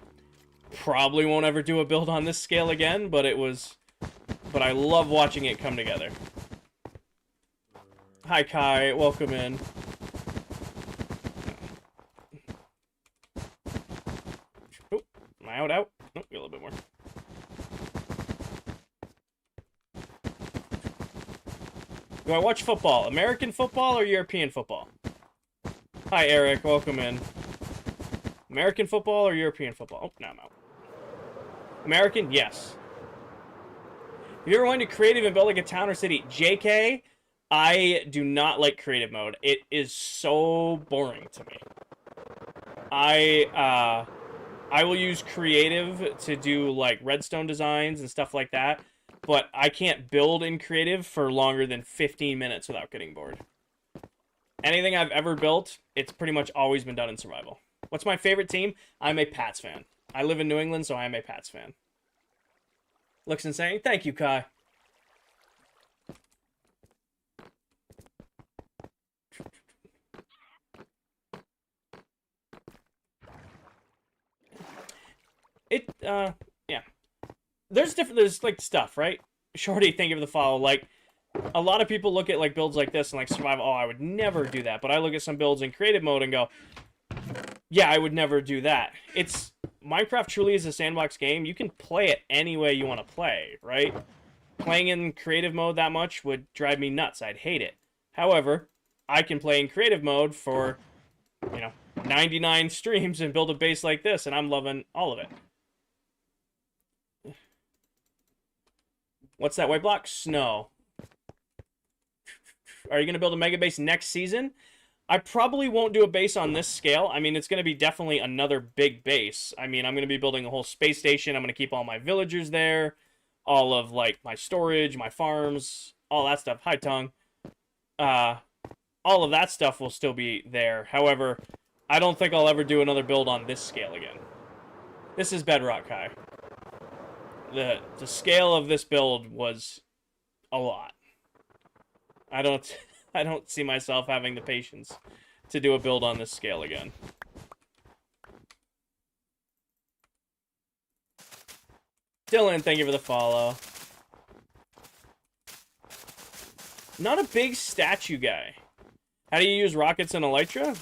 Probably won't ever do a build on this scale again, but I love watching it come together. Hi, Kai. Welcome in. Oh, am I out? Oh, a little bit more. Do I watch football? American football or European football? Hi, Eric. Welcome in. American football or European football? Oh, no, I'm out. American? Yes. Have you ever wanted to creative and build like a town or city? JK, I do not like creative mode. It is so boring to me. I will use creative to do like redstone designs and stuff like that, but I can't build in creative for longer than 15 minutes without getting bored. Anything I've ever built, it's pretty much always been done in survival. What's my favorite team? I'm a Pats fan. I live in New England, so I am a Pats fan. Looks insane. Thank you, Kai. Yeah. There's like stuff, right? Shorty, thank you for the follow. Like, a lot of people look at like builds like this and like survival, oh, I would never do that. But I look at some builds in creative mode and go, yeah, I would never do that. Minecraft truly is a sandbox game. You can play it any way you want to play, right? Playing in creative mode that much would drive me nuts. I'd hate it. However, I can play in creative mode for, 99 streams and build a base like this, and I'm loving all of it. What's that white block? Snow. Are you going to build a mega base next season? I probably won't do a base on this scale. I mean, it's going to be definitely another big base. I mean, I'm going to be building a whole space station. I'm going to keep all my villagers there. All of, like, my storage, my farms, all that stuff. Hi, Tongue. All of that stuff will still be there. However, I don't think I'll ever do another build on this scale again. This is Bedrock Kai. The scale of this build was a lot. I don't see myself having the patience to do a build on this scale again. Dylan, thank you for the follow. Not a big statue guy. How do you use rockets and elytra?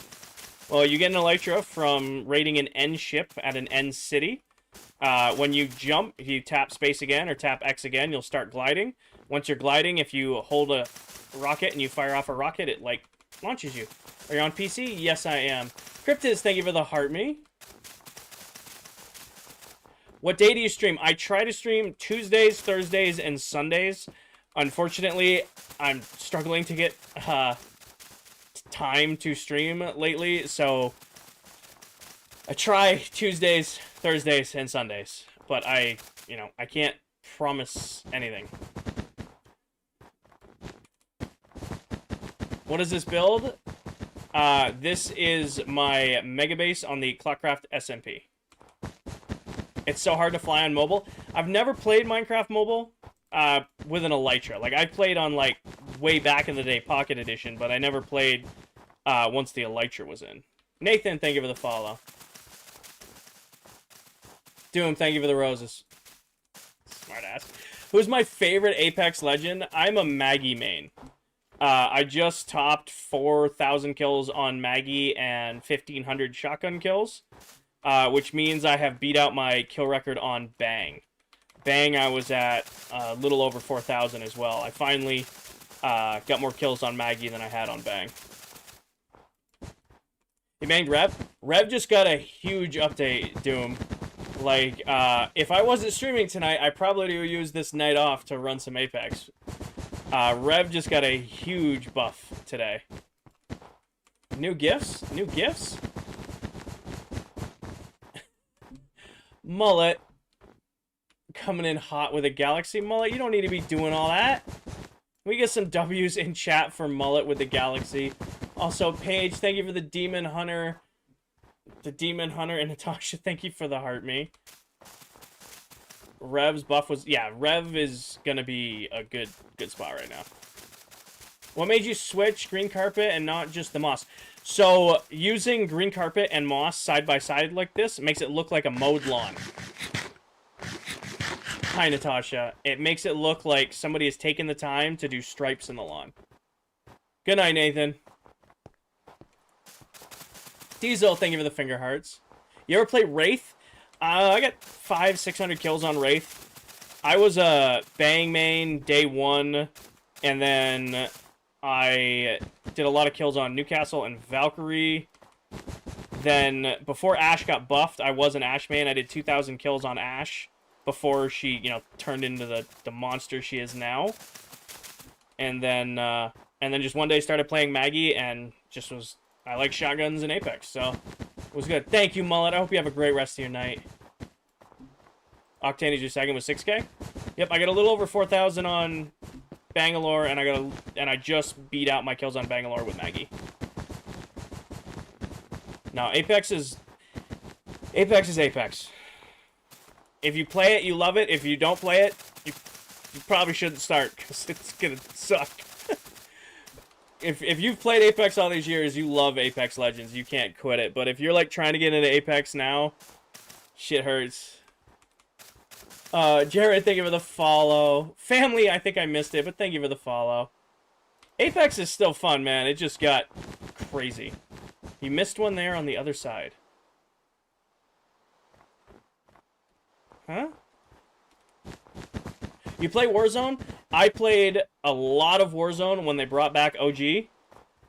Well, you get an elytra from raiding an N ship at an N city. When you jump, if you tap space again or tap X again, you'll start gliding. Once you're gliding, if you hold a rocket and you fire off a rocket, it, like, launches you. Are you on PC? Yes, I am. Cryptids, thank you for the heart me. What day do you stream? I try to stream Tuesdays, Thursdays, and Sundays. Unfortunately, I'm struggling to get time to stream lately, so I try Tuesdays, Thursdays, and Sundays. But I can't promise anything. What is this build? This is my mega base on the ClockCraft SMP. It's so hard to fly on mobile. I've never played Minecraft mobile with an elytra. Like, I played on, like, way back in the day, Pocket Edition, but I never played once the elytra was in. Nathan, thank you for the follow. Doom, thank you for the roses. Smartass. Who's my favorite Apex Legend? I'm a Maggie main. I just topped 4,000 kills on Maggie and 1,500 shotgun kills. Which means I have beat out my kill record on Bang. Bang, I was at a little over 4,000 as well. I finally got more kills on Maggie than I had on Bang. He banged Rev. Rev just got a huge update, Doom. Like, if I wasn't streaming tonight, I probably would use this night off to run some Apex. Rev just got a huge buff today. New gifts? New gifts? Mullet. Coming in hot with a Galaxy. Mullet, you don't need to be doing all that. We get some W's in chat for Mullet with the Galaxy. Also, Paige, thank you for the Demon Hunter. The Demon Hunter, and Natasha, thank you for the heart me. Rev's buff was... Yeah, Rev is gonna be a good spot right now. What made you switch green carpet and not just the moss? So, using green carpet and moss side by side like this makes it look like a mowed lawn. Hi, Natasha. It makes it look like somebody has taken the time to do stripes in the lawn. Good night, Nathan. Diesel, thank you for the finger hearts. You ever play Wraith? I got 500-600 kills on Wraith. I was a Bang main day one, and then I did a lot of kills on Newcastle and Valkyrie. Then, before Ashe got buffed, I was an Ashe main. I did 2,000 kills on Ashe before she, turned into the monster she is now. And then just one day started playing Maggie, and just was... I like shotguns and Apex, so it was good. Thank you, Mullet. I hope you have a great rest of your night. Octane is your second with 6K. Yep, I got a little over 4,000 on Bangalore, and I just beat out my kills on Bangalore with Maggie. Now, Apex is Apex. If you play it, you love it. If you don't play it, you probably shouldn't start, because it's gonna suck. If you've played Apex all these years, you love Apex Legends. You can't quit it. But if you're, like, trying to get into Apex now, shit hurts. Jared, thank you for the follow. Family, I think I missed it, but thank you for the follow. Apex is still fun, man. It just got crazy. You missed one there on the other side. Huh? You play Warzone? I played a lot of Warzone when they brought back OG.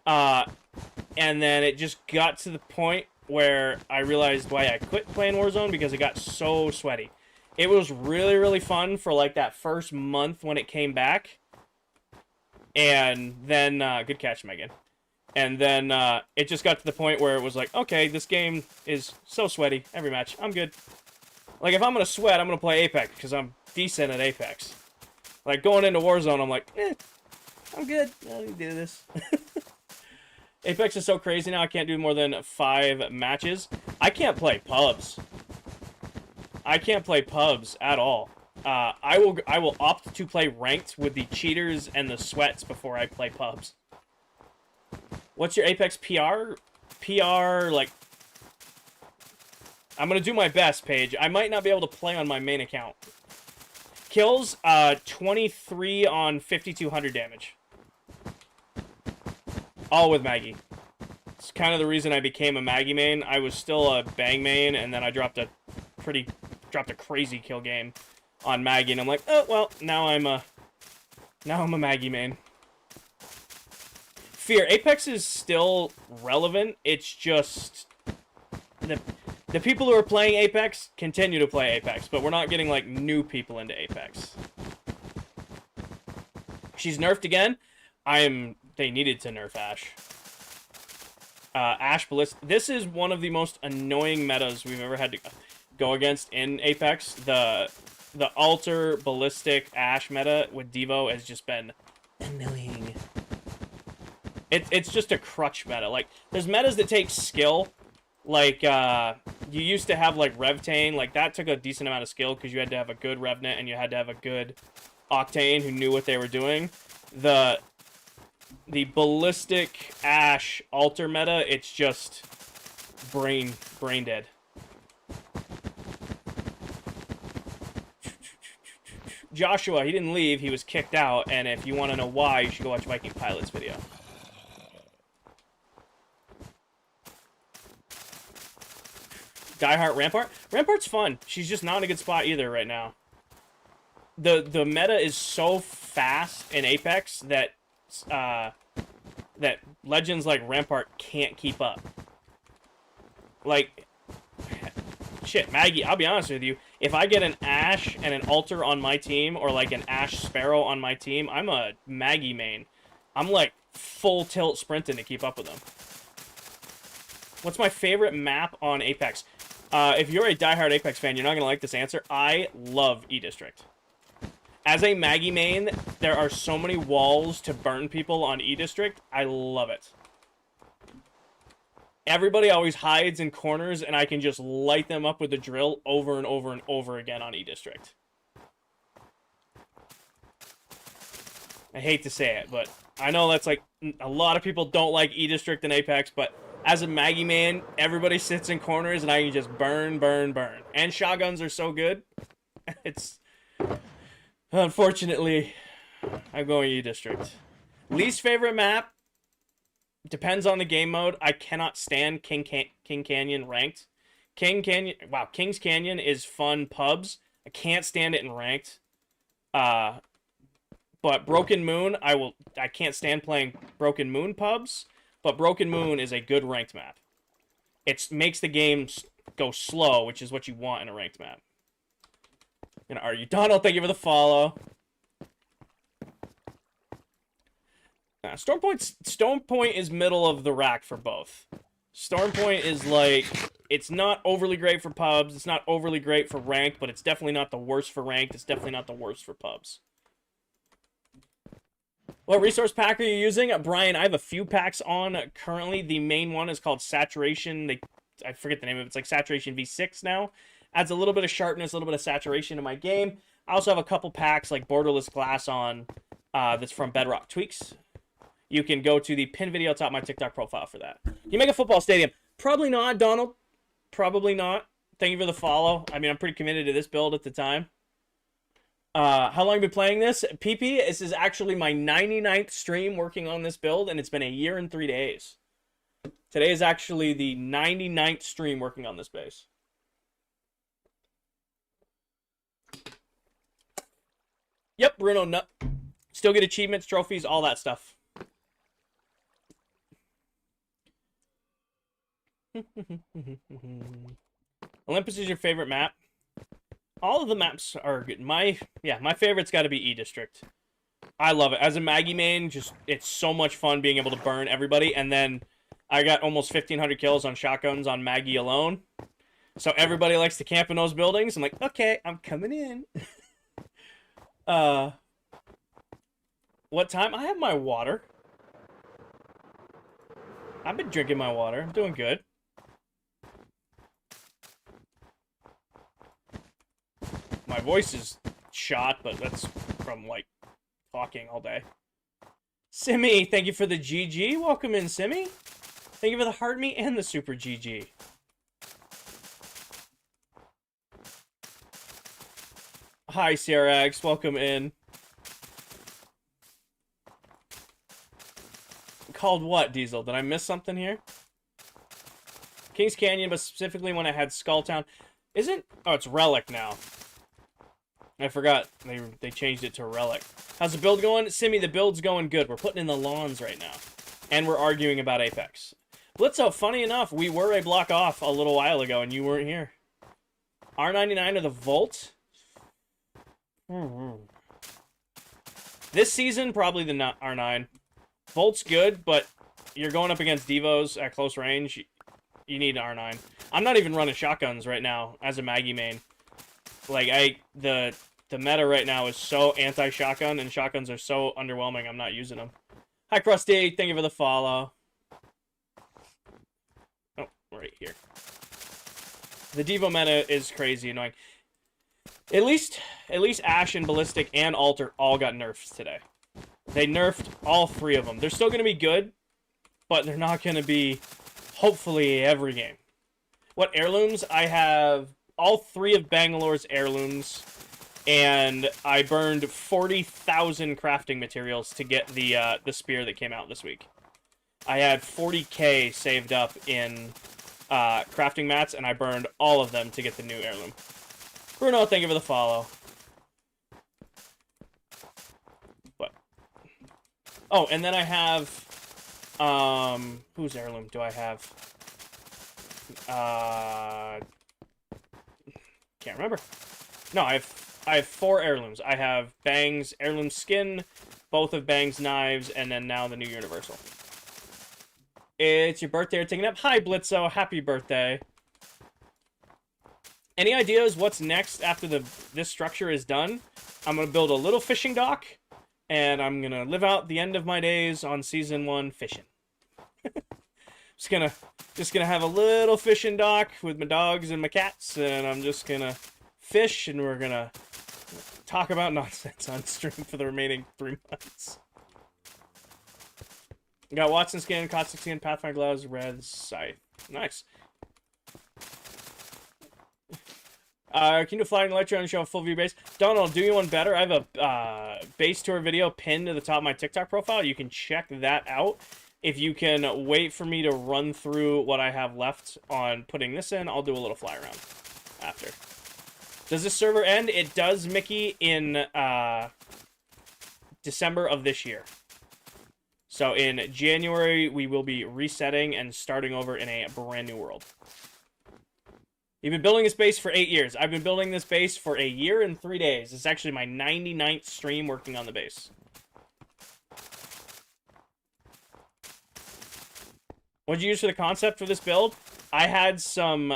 And then it just got to the point where I realized why I quit playing Warzone, because it got so sweaty. It was really, really fun for, like, that first month when it came back. And then, good catch, Megan. And then, it just got to the point where it was like, okay, this game is so sweaty every match. I'm good. Like, if I'm gonna sweat, I'm gonna play Apex, because I'm decent at Apex. Like, going into Warzone, I'm like, I'm good. I can do this. Apex is so crazy now, I can't do more than 5 matches. I can't play pubs. I can't play pubs at all. I will opt to play ranked with the cheaters and the sweats before I play pubs. What's your Apex PR? PR, like... I'm gonna do my best, Paige. I might not be able to play on my main account. Kills, 23 on 5,200 damage. All with Maggie. It's kind of the reason I became a Maggie main. I was still a Bang main, and then I dropped a crazy kill game on Maggie, and I'm like, oh, well, now I'm a Maggie main. Fear, Apex is still relevant. It's just... The people who are playing Apex continue to play Apex, but we're not getting, like, new people into Apex. She's nerfed again. They needed to nerf Ash. Ash Ballistic. This is one of the most annoying metas we've ever had to go against in Apex. The Alter Ballistic Ash meta with Devo has just been annoying. It's just a crutch meta. Like, there's metas that take skill. Like, you used to have, like, Revtane. Like, that took a decent amount of skill because you had to have a good Revenant and you had to have a good Octane who knew what they were doing. The Ballistic Ash Alter meta, it's just brain dead. Joshua, he didn't leave. He was kicked out. And if you want to know why, you should go watch Viking Pilot's video. Diehard Rampart? Rampart's fun. She's just not in a good spot either right now. The meta is so fast in Apex that that legends like Rampart can't keep up. Like, shit, Maggie, I'll be honest with you. If I get an Ash and an Alter on my team, or like an Ash Sparrow on my team, I'm a Maggie main. I'm like full tilt sprinting to keep up with them. What's my favorite map on Apex? If you're a diehard Apex fan, you're not going to like this answer. I love E-District. As a Maggie main, there are so many walls to burn people on E-District. I love it. Everybody always hides in corners, and I can just light them up with the drill over and over and over again on E-District. I hate to say it, but I know that's like... A lot of people don't like E-District and Apex, but... As a Maggie man, everybody sits in corners and I can just burn, burn, burn. And shotguns are so good. It's... Unfortunately, I'm going E-District. Least favorite map? Depends on the game mode. I cannot stand King Canyon ranked. Wow, King's Canyon is fun pubs. I can't stand it in ranked. But Broken Moon, I can't stand playing Broken Moon pubs. But Broken Moon is a good ranked map. It makes the game go slow, which is what you want in a ranked map. And are you Donald? Thank you for the follow. Stormpoint is middle of the rack for both. Stormpoint is like, it's not overly great for pubs. It's not overly great for ranked, but it's definitely not the worst for ranked. It's definitely not the worst for pubs. What resource pack are you using? Brian, I have a few packs on currently. The main one is called Saturation. I forget the name of it. It's like Saturation V6 now. Adds a little bit of sharpness, a little bit of saturation to my game. I also have a couple packs like Borderless Glass on that's from Bedrock Tweaks. You can go to the pin video top of my TikTok profile for that. Can you make a football stadium? Probably not, Donald. Probably not. Thank you for the follow. I mean, I'm pretty committed to this build at the time. How long have you been playing this? PP, this is actually my 99th stream working on this build, and it's been a year and 3 days. Today is actually the 99th stream working on this base. Yep, Bruno, no. Still get achievements, trophies, all that stuff. Olympus is your favorite map? All of the maps are good. My favorite's got to be E-District. I love it. As a Maggie main, it's so much fun being able to burn everybody. And then I got almost 1,500 kills on shotguns on Maggie alone. So everybody likes to camp in those buildings. I'm like, okay, I'm coming in. What time? I have my water. I've been drinking my water. I'm doing good. My voice is shot, but that's from, like, talking all day. Simi, thank you for the GG. Welcome in, Simi. Thank you for the heart me and the super GG. Hi, CRX. Welcome in. Called what, Diesel? Did I miss something here? Kings Canyon, but specifically when I had Skulltown. Isn't... Oh, it's Relic now. I forgot. They changed it to Relic. How's the build going? Simi, the build's going good. We're putting in the lawns right now. And we're arguing about Apex. Blitzo, funny enough, we were a block off a little while ago, and you weren't here. R99 or the Volt? This season, probably the R9. Volt's good, but you're going up against Devos at close range. You need an R9. I'm not even running shotguns right now as a Maggie main. Like, the meta right now is so anti-shotgun, and shotguns are so underwhelming, I'm not using them. Hi, Krusty. Thank you for the follow. Oh, right here. The Devo meta is crazy annoying. At least Ash and Ballistic and Alter all got nerfed today. They nerfed all three of them. They're still going to be good, but they're not going to be, hopefully, every game. What heirlooms? I have all three of Bangalore's heirlooms, and I burned 40,000 crafting materials to get the spear that came out this week. I had 40k saved up in crafting mats, and I burned all of them to get the new heirloom. Bruno, thank you for the follow. What? Oh, and then I have... whose heirloom do I have? Can't remember. No, I have 4 heirlooms. I have Bang's heirloom skin, both of Bang's knives, and then now the new universal. It's your birthday or taking up. Hi, Blitzo. Happy birthday. Any ideas what's next after this structure is done? I'm going to build a little fishing dock, and I'm going to live out the end of my days on Season 1 fishing. just gonna have a little fishing dock with my dogs and my cats, and I'm just going to fish, and we're going to talk about nonsense on stream for the remaining 3 months. Got Watson skin, Caustic skin, Pathfinder gloves, red scythe. Nice. Can you do flying electro and show a full view base? Donald, I'll do you one better. I have a base tour video pinned to the top of my TikTok profile. You can check that out. If you can wait for me to run through what I have left on putting this in, I'll do a little fly around after. Does this server end? It does, Mickey, in December of this year. So in January, we will be resetting and starting over in a brand new world. You've been building this base for 8 years. I've been building this base for 1 year and 3 days. It's actually my 99th stream working on the base. What'd you use for the concept for this build? I had some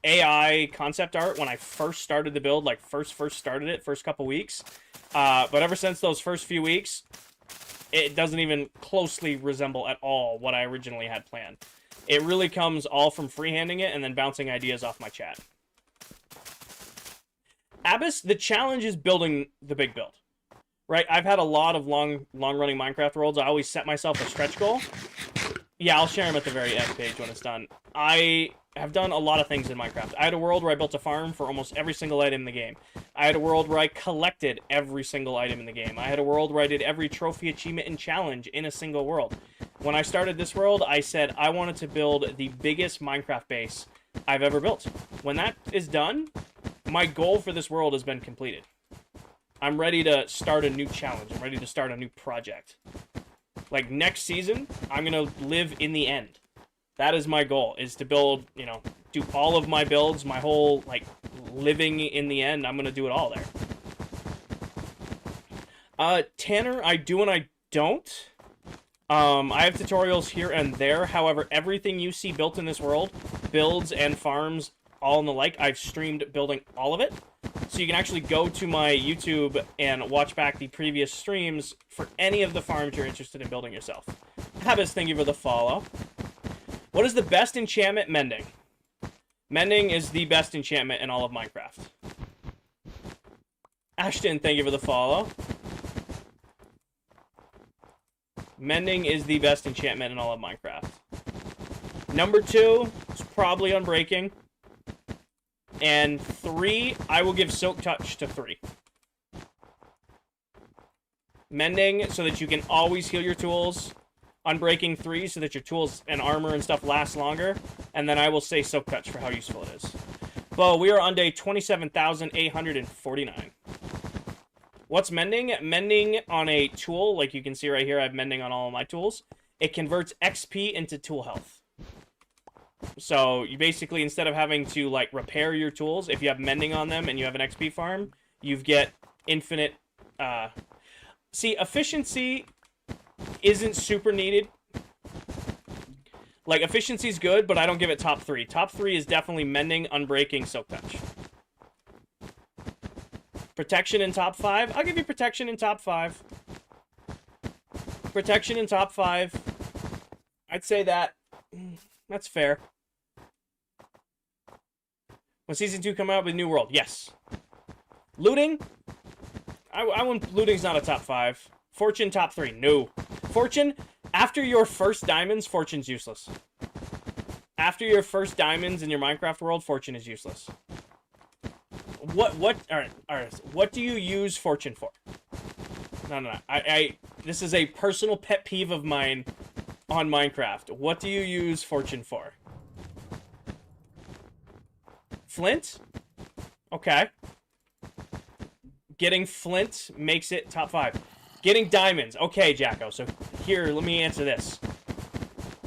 AI concept art when I first started the build, like first started it, first couple weeks. But ever since those first few weeks, it doesn't even closely resemble at all what I originally had planned. It really comes all from freehanding it and then bouncing ideas off my chat. Abyss, the challenge is building the big build. Right? I've had a lot of long-running Minecraft worlds. I always set myself a stretch goal. Yeah, I'll share them at the very end page when it's done. I have done a lot of things in Minecraft. I had a world where I built a farm for almost every single item in the game. I had a world where I collected every single item in the game. I had a world where I did every trophy, achievement, and challenge in a single world. When I started this world, I said I wanted to build the biggest Minecraft base I've ever built. When that is done, my goal for this world has been completed. I'm ready to start a new challenge. I'm ready to start a new project. Like, next season, I'm going to live in the end. That is my goal, is to build, you know, do all of my builds, my whole, like, living in the end. I'm going to do it all there. Tanner, I do and I don't. I have tutorials here and there. However, everything you see built in this world, builds and farms, all and the like, I've streamed building all of it. So you can actually go to my YouTube and watch back the previous streams for any of the farms you're interested in building yourself. Habits, thank you for the follow. What is the best enchantment? Mending. Mending is the best enchantment in all of Minecraft. Ashton, thank you for the follow. Mending is the best enchantment in all of Minecraft. Number 2 is probably Unbreaking. And 3, I will give Silk Touch to 3. Mending, so that you can always heal your tools. Unbreaking 3, so that your tools and armor and stuff last longer. And then I will say Silk Touch for how useful it is. Well, we are on day 27,849. What's Mending? Mending on a tool, like you can see right here, I have Mending on all of my tools. It converts XP into tool health. So, you basically, instead of having to, like, repair your tools, if you have Mending on them and you have an XP farm, you get infinite, See, efficiency isn't super needed. Like, efficiency's good, but I don't give it top 3. Top 3 is definitely Mending, Unbreaking, Silk Touch. Protection in top 5? I'll give you Protection in top 5. Protection in top 5. I'd say that. That's fair. When Season 2 come out with New World? Yes. Looting? I wouldn't... Looting's not a top 5. Fortune, top 3. No. Fortune... After your first diamonds, Fortune's useless. After your first diamonds in your Minecraft world, Fortune is useless. Alright, what do you use Fortune for? No. This is a personal pet peeve of mine on Minecraft. What do you use Fortune for? Flint? Okay. Getting Flint makes it top 5. Getting diamonds. Okay, Jacko. So here, let me answer this.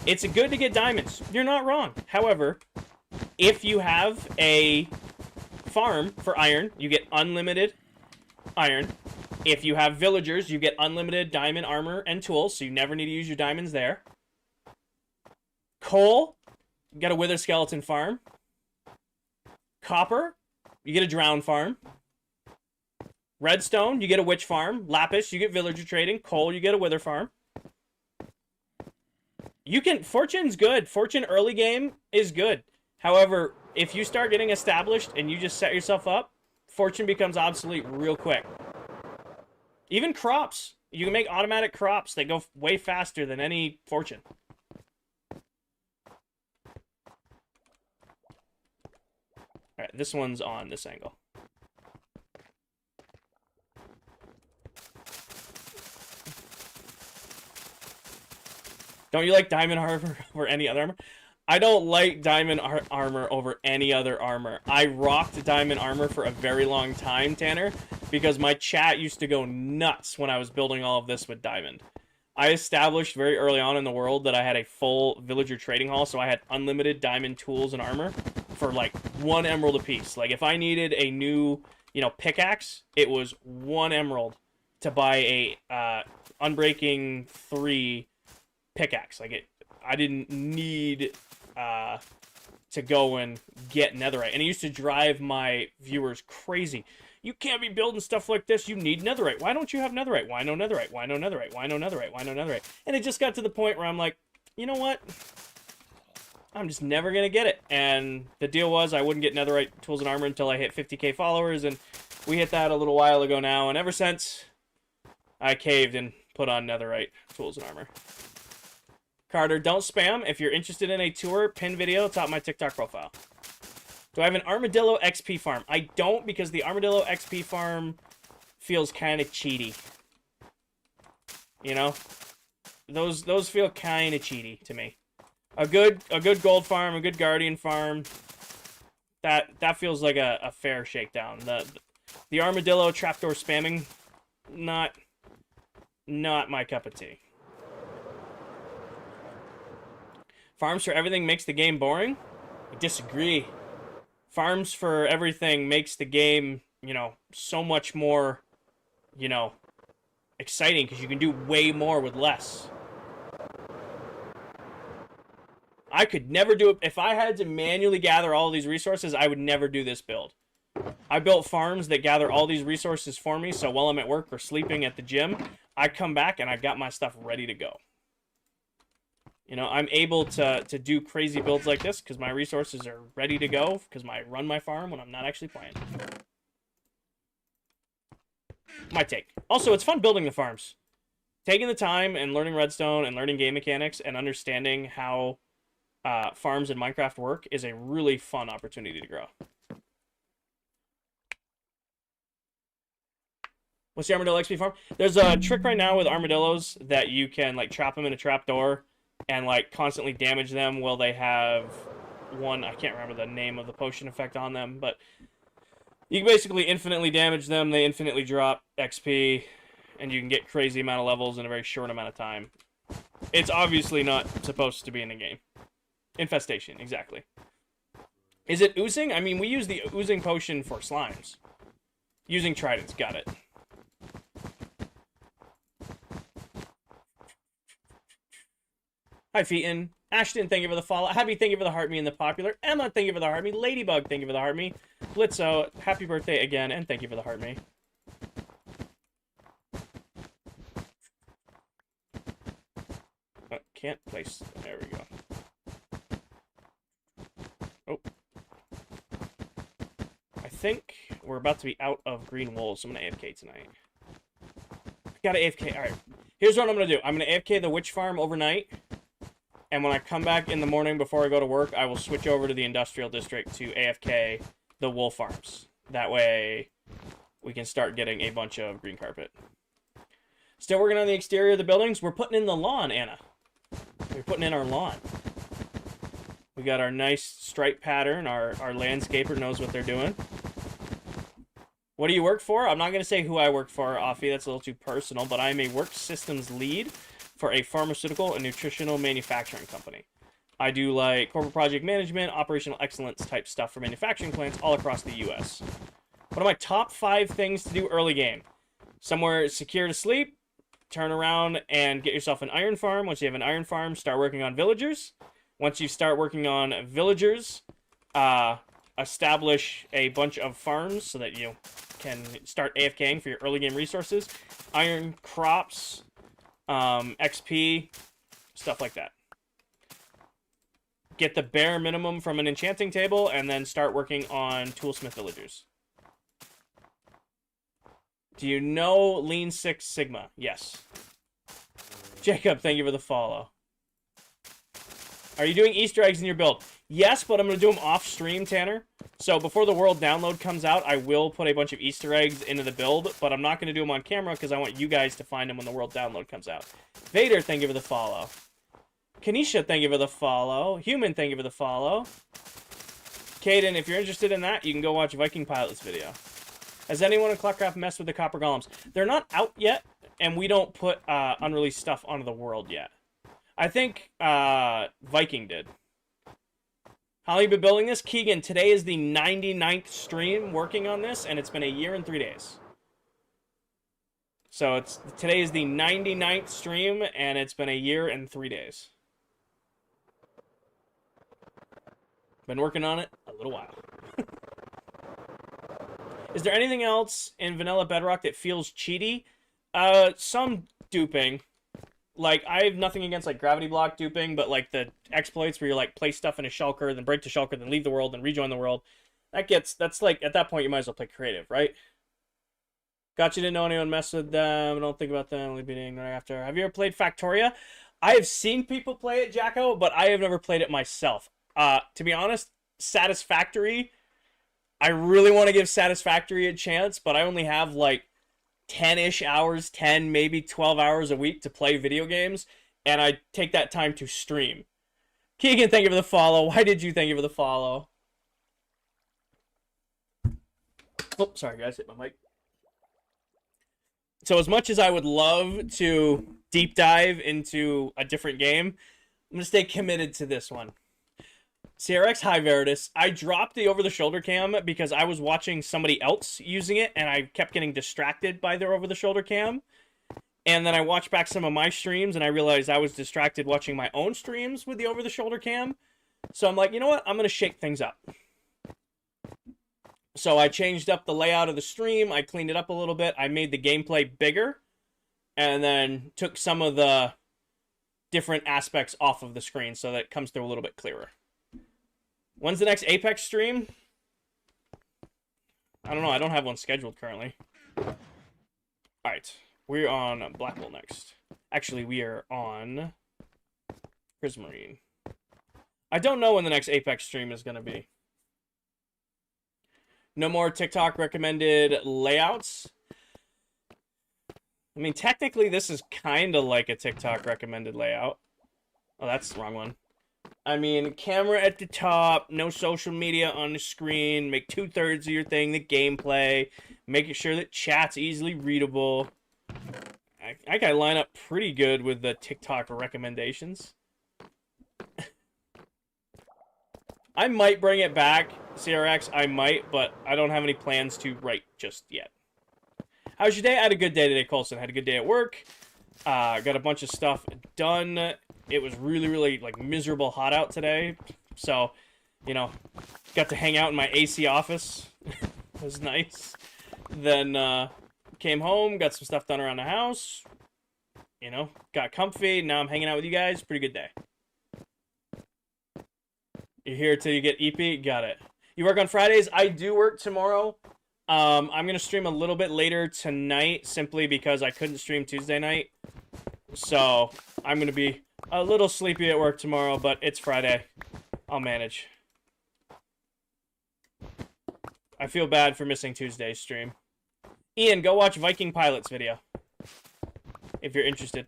It's good to get diamonds. You're not wrong. However, if you have a farm for iron, you get unlimited iron. If you have villagers, you get unlimited diamond armor and tools, so you never need to use your diamonds there. Coal, you get a wither skeleton farm. Copper, you get a drown farm. Redstone, you get a witch farm. Lapis, you get villager trading. Coal, you get a wither farm. Fortune's good. Fortune early game is good. However, if you start getting established and you just set yourself up, Fortune becomes obsolete real quick. Even crops. You can make automatic crops that go way faster than any Fortune. Alright, this one's on this angle. Don't you like diamond armor over any other armor? I don't like diamond armor over any other armor. I rocked diamond armor for a very long time, Tanner, because my chat used to go nuts when I was building all of this with diamond. I established very early on in the world that I had a full villager trading hall, so I had unlimited diamond tools and armor for like 1 emerald apiece. Like if I needed a new, pickaxe, it was 1 emerald to buy a Unbreaking 3 pickaxe. Like I didn't need to go and get netherite, and it used to drive my viewers crazy. You can't be building stuff like this. You need netherite. Why don't you have netherite? Why no netherite? Why no netherite? Why no netherite? Why no netherite? And it just got to the point where I'm like, you know what? I'm just never gonna get it. And the deal was I wouldn't get netherite tools and armor until I hit 50k followers, and we hit that a little while ago now, and ever since I caved and put on netherite tools and armor. Carter, don't spam. If you're interested in a tour, pin video, top of my TikTok profile. Do I have an Armadillo XP farm? I don't, because the Armadillo XP farm feels kind of cheaty. You know? Those feel kind of cheaty to me. A good gold farm, a good guardian farm, that feels like a fair shakedown. The Armadillo trapdoor spamming, not my cup of tea. Farms for everything makes the game boring? I disagree. Farms for everything makes the game, so much more, exciting, because you can do way more with less. I could never do it. If I had to manually gather all these resources, I would never do this build. I built farms that gather all these resources for me, so while I'm at work or sleeping at the gym, I come back and I've got my stuff ready to go. I'm able to do crazy builds like this because my resources are ready to go because I run my farm when I'm not actually playing. My take. Also, it's fun building the farms. taking the time and learning redstone and learning game mechanics and understanding how farms in Minecraft work is a really fun opportunity to grow. What's the armadillo XP farm? There's a trick right now with armadillos that you can like trap them in a trap door and like constantly damage them while they have one, I can't remember the name of the potion effect on them, but you can basically infinitely damage them, they infinitely drop XP, and you can get crazy amount of levels in a very short amount of time. It's obviously not supposed to be in a game. Infestation, exactly. Is it oozing? I mean, we use the oozing potion for slimes. Using tridents, got it. Hi, Featon. Ashton, thank you for the follow. Happy, thank you for the heart me and the popular. Emma, thank you for the heart me. Ladybug, thank you for the heart me. Blitzo, happy birthday again, and thank you for the heart me. Oh, can't place. There we go. Oh. I think we're about to be out of green wool, so I'm going to AFK tonight. Got to AFK. All right. Here's what I'm going to do. I'm going to AFK the witch farm overnight. And when I come back in the morning before I go to work, I will switch over to the industrial district to AFK the wool farms. That way, we can start getting a bunch of green carpet. Still working on the exterior of the buildings. We're putting in the lawn, Anna. We're putting in our lawn. We got our nice stripe pattern. Our landscaper knows what they're doing. What do you work for? I'm not going to say who I work for, Offie. That's a little too personal. But I am a work systems lead for a pharmaceutical and nutritional manufacturing company. I do like corporate project management, operational excellence type stuff for manufacturing plants all across the US. What are my top 5 things to do early game? Somewhere secure to sleep, turn around and get yourself an iron farm. Once you have an iron farm, start working on villagers. Once you start working on villagers, establish a bunch of farms so that you can start AFKing for your early game resources. Iron crops, XP, stuff like that. Get the bare minimum from an enchanting table, and then start working on toolsmith villagers. Do you know Lean Six Sigma? Yes. Jacob, thank you for the follow. Are you doing Easter eggs in your build? Yes, but I'm going to do them off stream, Tanner. So before the world download comes out, I will put a bunch of Easter eggs into the build, but I'm not going to do them on camera because I want you guys to find them when the world download comes out. Vader, thank you for the follow. Kanisha, thank you for the follow. Human, thank you for the follow. Caden, if you're interested in that, you can go watch Viking Pilot's video. Has anyone in ClockCraft messed with the copper golems? They're not out yet, and we don't put unreleased stuff onto the world yet. I think Viking did. How long have you been building this? Keegan, today is the 99th stream working on this, and it's been a year and 3 days. So today is the 99th stream, and it's been a year and 3 days. Been working on it a little while. Is there anything else in Vanilla Bedrock that feels cheaty? Some duping. Like, I have nothing against, like, gravity block duping, but, like, the exploits where you, like, place stuff in a shulker, then break the shulker, then leave the world, then rejoin the world. That's, like, at that point, you might as well play creative, right? Got you, didn't know anyone mess with them. Don't think about them. Only beating right after. Have you ever played Factoria? I have seen people play it, Jacko, but I have never played it myself. To be honest, Satisfactory, I really want to give Satisfactory a chance, but I only have, like, 10-ish hours, 10, maybe 12 hours a week to play video games, and I take that time to stream. Keegan, thank you for the follow. Why did you thank you for the follow? Oh, sorry guys, hit my mic. So as much as I would love to deep dive into a different game, I'm going to stay committed to this one. CRX, hi Veritas. I dropped the over-the-shoulder cam because I was watching somebody else using it, and I kept getting distracted by their over-the-shoulder cam. And then I watched back some of my streams, and I realized I was distracted watching my own streams with the over-the-shoulder cam. So I'm like, you know what? I'm going to shake things up. So I changed up the layout of the stream. I cleaned it up a little bit. I made the gameplay bigger, and then took some of the different aspects off of the screen so that it comes through a little bit clearer. When's the next Apex stream? I don't know. I don't have one scheduled currently. Alright. We're on Black Hole next. Actually, we are on Prismarine. I don't know when the next Apex stream is going to be. No more TikTok recommended layouts. I mean, technically, this is kind of like a TikTok recommended layout. Oh, that's the wrong one. I mean, camera at the top, no social media on the screen, make 2/3 of your thing the gameplay, making sure that chat's easily readable. I gotta line up pretty good with the TikTok recommendations. I might bring it back, CRX, I might, but I don't have any plans to right just yet. How's your day? I had a good day today, Colson. I had a good day at work. Got a bunch of stuff done. It was really, really, like, miserable hot out today. So, you know, got to hang out in my AC office. It was nice. Then, came home, got some stuff done around the house. You know, got comfy. Now I'm hanging out with you guys. Pretty good day. You're here till you get EP? Got it. You work on Fridays? I do work tomorrow. I'm going to stream a little bit later tonight simply because I couldn't stream Tuesday night. So, I'm going to be a little sleepy at work tomorrow, but it's Friday. I'll manage. I feel bad for missing Tuesday's stream. Ian, go watch Viking Pilot's video. If you're interested.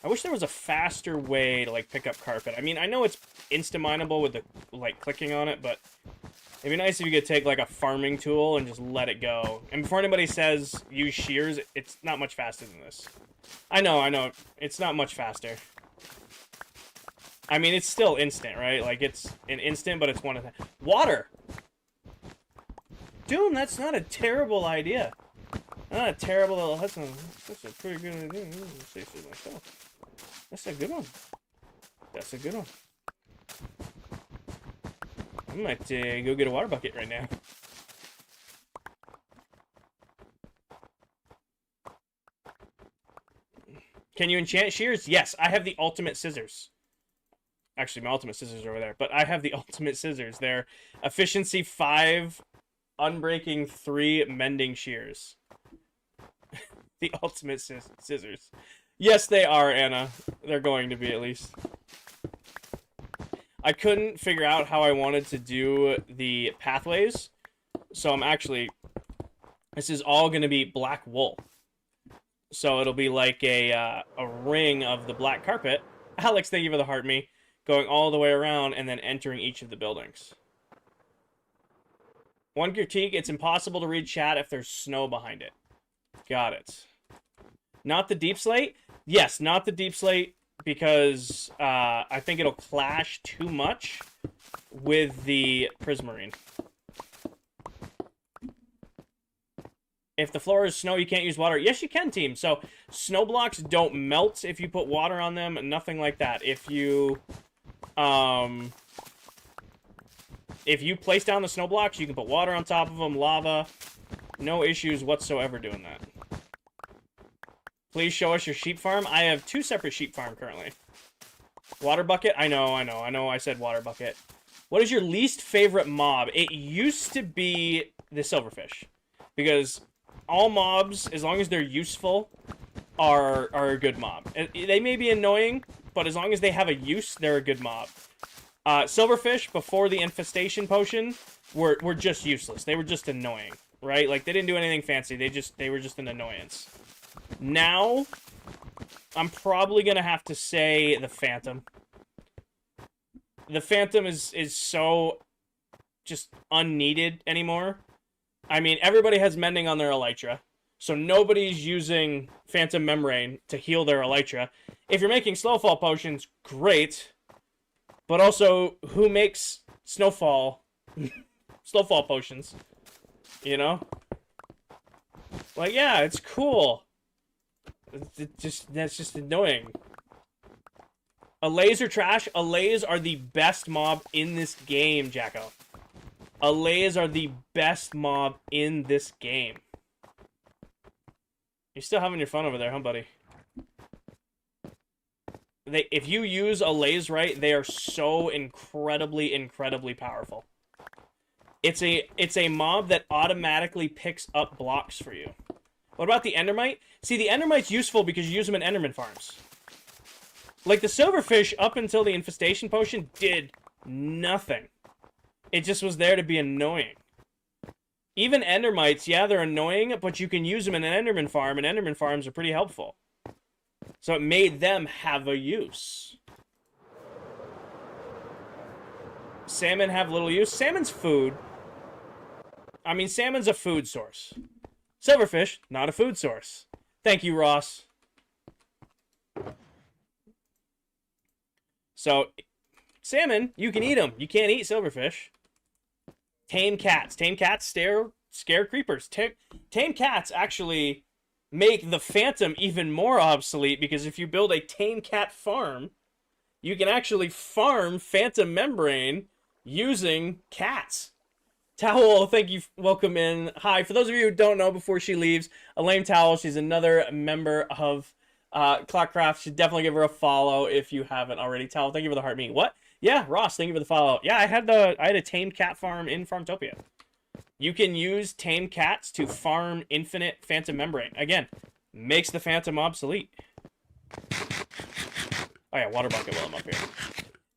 I wish there was a faster way to, like, pick up carpet. I mean, I know it's insta-mineable with the, like, clicking on it, but it'd be nice if you could take, like, a farming tool and just let it go. And before anybody says use shears, it's not much faster than this. I know. It's not much faster. I mean, it's still instant, right? Like, it's an instant, but it's one of the... Water! Doom, that's not a terrible idea. Not a terrible... That's a pretty good idea. Let's say so myself. That's a good one. That's a good one. I might go get a water bucket right now. Can you enchant shears? Yes, I have the ultimate scissors. Actually, my ultimate scissors are over there, but I have the ultimate scissors. They're efficiency 5, unbreaking 3, mending shears. The ultimate scissors. Yes, they are, Anna. They're going to be, at least. I couldn't figure out how I wanted to do the pathways, so I'm actually... This is all going to be black wool. So it'll be like a ring of the black carpet. Alex, thank you for the heart me. Going all the way around and then entering each of the buildings. One critique, it's impossible to read chat if there's snow behind it. Got it. Not the deep slate? Yes, not the deep slate, because I think it'll clash too much with the Prismarine. If the floor is snow, you can't use water. Yes, you can, team. So, snow blocks don't melt if you put water on them, nothing like that. If you place down the snow blocks, you can put water on top of them, lava. No issues whatsoever doing that. Please show us your sheep farm. I have 2 separate sheep farm currently. Water bucket? I know I said water bucket. What is your least favorite mob? It used to be the silverfish. Because all mobs, as long as they're useful, are a good mob. They may be annoying, but as long as they have a use, they're a good mob. Silverfish, before the infestation potion, were just useless. They were just annoying, right? Like, they didn't do anything fancy. They were just an annoyance. Now, I'm probably gonna have to say the Phantom. The Phantom is so just unneeded anymore. I mean, everybody has mending on their Elytra, so nobody's using Phantom Membrane to heal their Elytra. If you're making Snowfall potions, great. But also, who makes Snowfall potions? You know? Like, yeah, it's cool. That's just annoying. Allays are trash. Allays are the best mob in this game, Jacko. Allays are the best mob in this game. You're still having your fun over there, huh, buddy? if you use a laze right, they are so incredibly powerful. It's a mob that automatically picks up blocks for you. What about the Endermite? See, the Endermite's useful because you use them in Enderman farms. Like, the Silverfish, up until the Infestation Potion, did nothing. It just was there to be annoying. Even Endermites, yeah, they're annoying, but you can use them in an Enderman farm, and Enderman farms are pretty helpful. So it made them have a use. Salmon have little use. Salmon's food. I mean, salmon's a food source. Silverfish, not a food source. Thank you, Ross. So, salmon, you can eat them. You can't eat silverfish. Tame cats. Tame cats scare creepers. Tame cats actually make the phantom even more obsolete, because if you build a tame cat farm, you can actually farm phantom membrane using cats. Towel, thank you. Welcome in. Hi. For those of you who don't know, before she leaves, Elaine Towel, she's another member of ClockCraft. Should definitely give her a follow if you haven't already. Towel, thank you for the heart me. What? Yeah, Ross, thank you for the follow. Yeah, I had a tamed cat farm in Farmtopia. You can use tamed cats to farm infinite phantom membrane. Again, makes the phantom obsolete. Oh yeah, water bucket while I'm up here.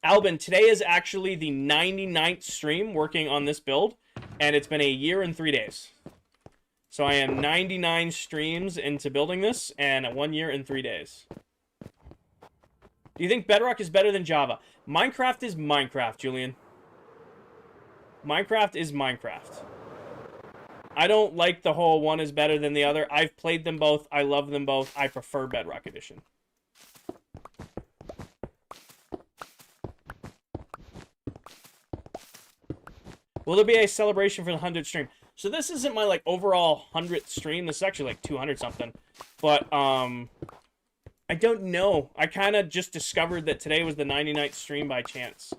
Albin, today is actually the 99th stream working on this build, and it's been a year and 3 days. So I am 99 streams into building this, and 1 year and 3 days. Do you think Bedrock is better than Java? Minecraft is Minecraft, Julian. Minecraft is Minecraft. I don't like the whole one is better than the other. I've played them both. I love them both. I prefer Bedrock Edition. Will there be a celebration for the 100th stream? So this isn't my, like, overall 100th stream. This is actually, like, 200 something. But, I don't know. I kind of just discovered that today was the 99th stream by chance.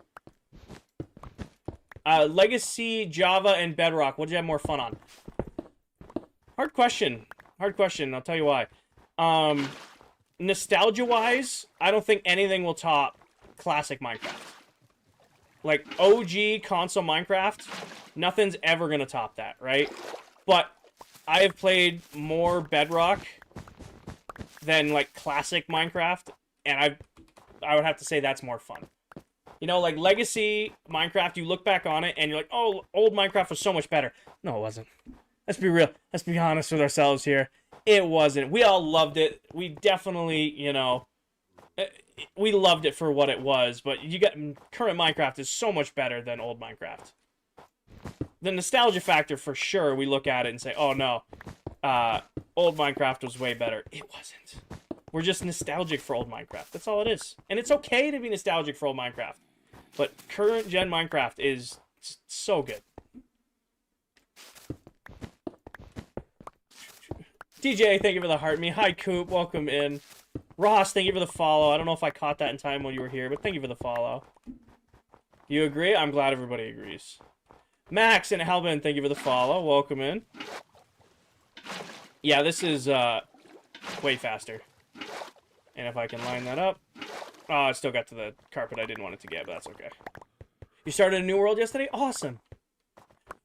Legacy, Java, and Bedrock. What did you have more fun on? Hard question. Hard question. I'll tell you why. Nostalgia-wise, I don't think anything will top classic Minecraft. Like, OG console Minecraft, nothing's ever going to top that, right? But I have played more Bedrock than, like, classic Minecraft, and I would have to say that's more fun. You know, like, Legacy Minecraft, you look back on it, and you're like, oh, old Minecraft was so much better. No, it wasn't. Let's be real. Let's be honest with ourselves here. It wasn't. We all loved it. We definitely, you know, we loved it for what it was, but you got current Minecraft is so much better than old Minecraft. The nostalgia factor, for sure, we look at it and say, oh, no, old Minecraft was way better. It wasn't. We're just nostalgic for old Minecraft. That's all it is. And it's okay to be nostalgic for old Minecraft. But current gen Minecraft is so good. DJ, thank you for the heart me. Hi, Coop. Welcome in. Ross, thank you for the follow. I don't know if I caught that in time while you were here, but thank you for the follow. You agree? I'm glad everybody agrees. Max and Halvin, thank you for the follow. Welcome in. Yeah, this is way faster. And if I can line that up. Oh, I still got to the carpet I didn't want it to get, but that's okay. You started a new world yesterday? Awesome.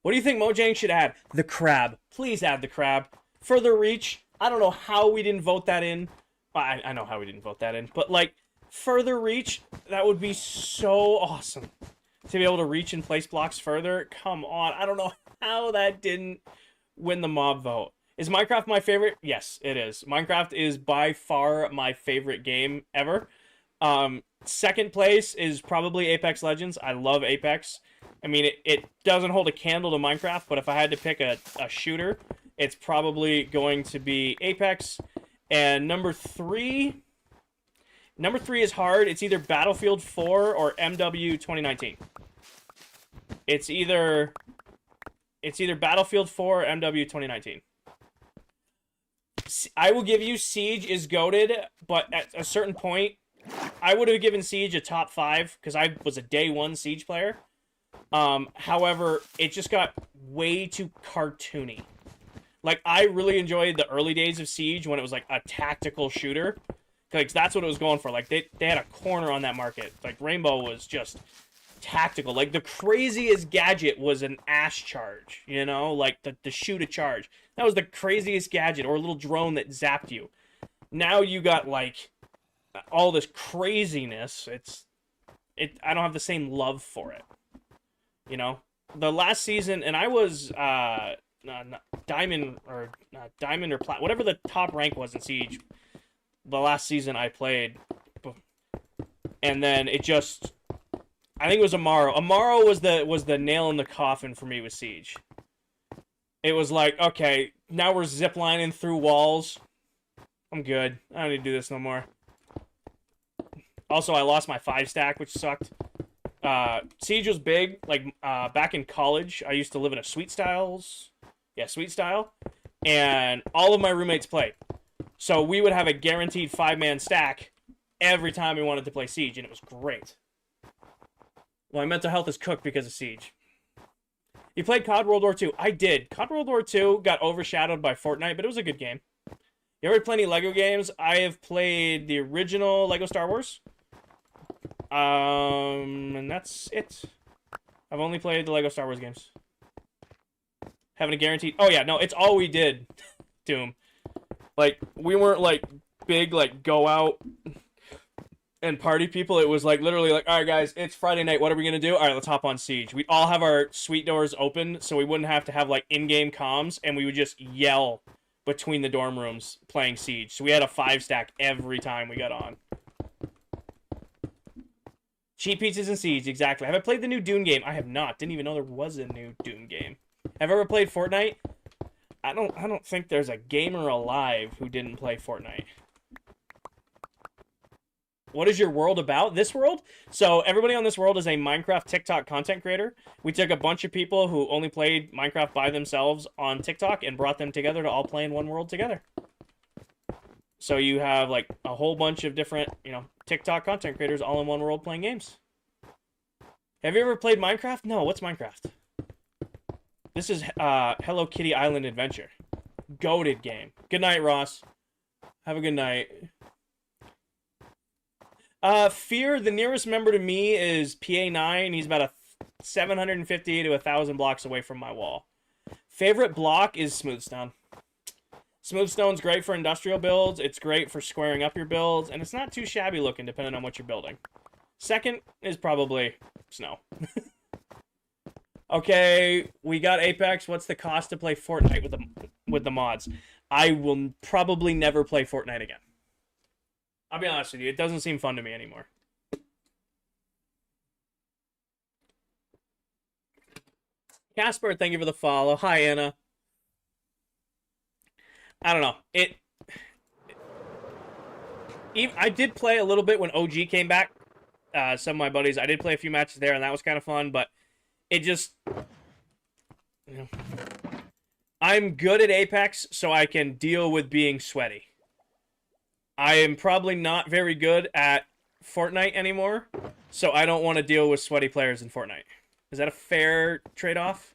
What do you think Mojang should add? The crab. Please add the crab. Further reach. I don't know how we didn't vote that in. I know how we didn't vote that in. But, like, further reach, that would be so awesome. To be able to reach and place blocks further. Come on. I don't know how that didn't win the mob vote. Is Minecraft my favorite? Yes, it is. Minecraft is by far my favorite game ever. Second place is probably Apex Legends. I love Apex. I mean, it doesn't hold a candle to Minecraft, but if I had to pick a shooter, it's probably going to be Apex. And number three is hard. It's either Battlefield 4 or MW 2019. It's either Battlefield 4 or MW 2019. I will give you Siege is goated, but at a certain point, I would have given Siege a top 5 because I was a day 1 Siege player. However, it just got way too cartoony. Like, I really enjoyed the early days of Siege when it was like a tactical shooter. Like, that's what it was going for. Like, they had a corner on that market. Like, Rainbow was just tactical. Like, the craziest gadget was an ash charge, you know? Like, the shoot a charge. That was the craziest gadget, or a little drone that zapped you. Now you got, like, all this craziness. I don't have the same love for it, you know? The last season, and I was, diamond or plat, whatever the top rank was in Siege. The last season I played, and then it just, I think it was Amaro. Amaro was the nail in the coffin for me with Siege. It was like, okay, now we're ziplining through walls. I'm good. I don't need to do this no more. Also, I lost my 5-stack, which sucked. Siege was big. Like, back in college, I used to live in a Suite Style. And all of my roommates played. So we would have a guaranteed 5-man stack every time we wanted to play Siege, and it was great. Well, my mental health is cooked because of Siege. You played COD World War II? I did. COD World War II got overshadowed by Fortnite, but it was a good game. You ever play any Lego games? I have played the original Lego Star Wars. And that's it. I've only played the Lego Star Wars games. Having a guaranteed... Oh, yeah, no, it's all we did, Doom. Like, we weren't, like, big, like, go out and party people. It was, like, literally like, all right, guys, it's Friday night. What are we going to do? All right, let's hop on Siege. We'd all have our suite doors open so we wouldn't have to have, like, in-game comms, and we would just yell between the dorm rooms playing Siege. So we had a 5-stack every time we got on. Cheap pizzas and Siege, exactly. Have I played the new Doom game? I have not. Didn't even know there was a new Doom game. Have I ever played Fortnite? I don't think there's a gamer alive who didn't play Fortnite. What is your world about? This world? So everybody on this world is a Minecraft TikTok content creator. We took a bunch of people who only played Minecraft by themselves on TikTok and brought them together to all play in one world together. So you have like a whole bunch of different, you know, TikTok content creators all in one world playing games. Have you ever played Minecraft? No, what's Minecraft? This is Hello Kitty Island Adventure. Goated game. Good night, Ross. Have a good night. Fear, the nearest member to me is PA9. He's about 750 to 1,000 blocks away from my wall. Favorite block is Smoothstone. Smoothstone's great for industrial builds. It's great for squaring up your builds. And it's not too shabby looking depending on what you're building. Second is probably Snow. Okay, we got Apex. What's the cost to play Fortnite with the mods? I will probably never play Fortnite again. I'll be honest with you, it doesn't seem fun to me anymore. Casper, thank you for the follow. Hi, Anna. I don't know. I did play a little bit when OG came back. Some of my buddies, I did play a few matches there, and that was kind of fun, but it just... You know, I'm good at Apex, so I can deal with being sweaty. I am probably not very good at Fortnite anymore, so I don't want to deal with sweaty players in Fortnite. Is that a fair trade-off?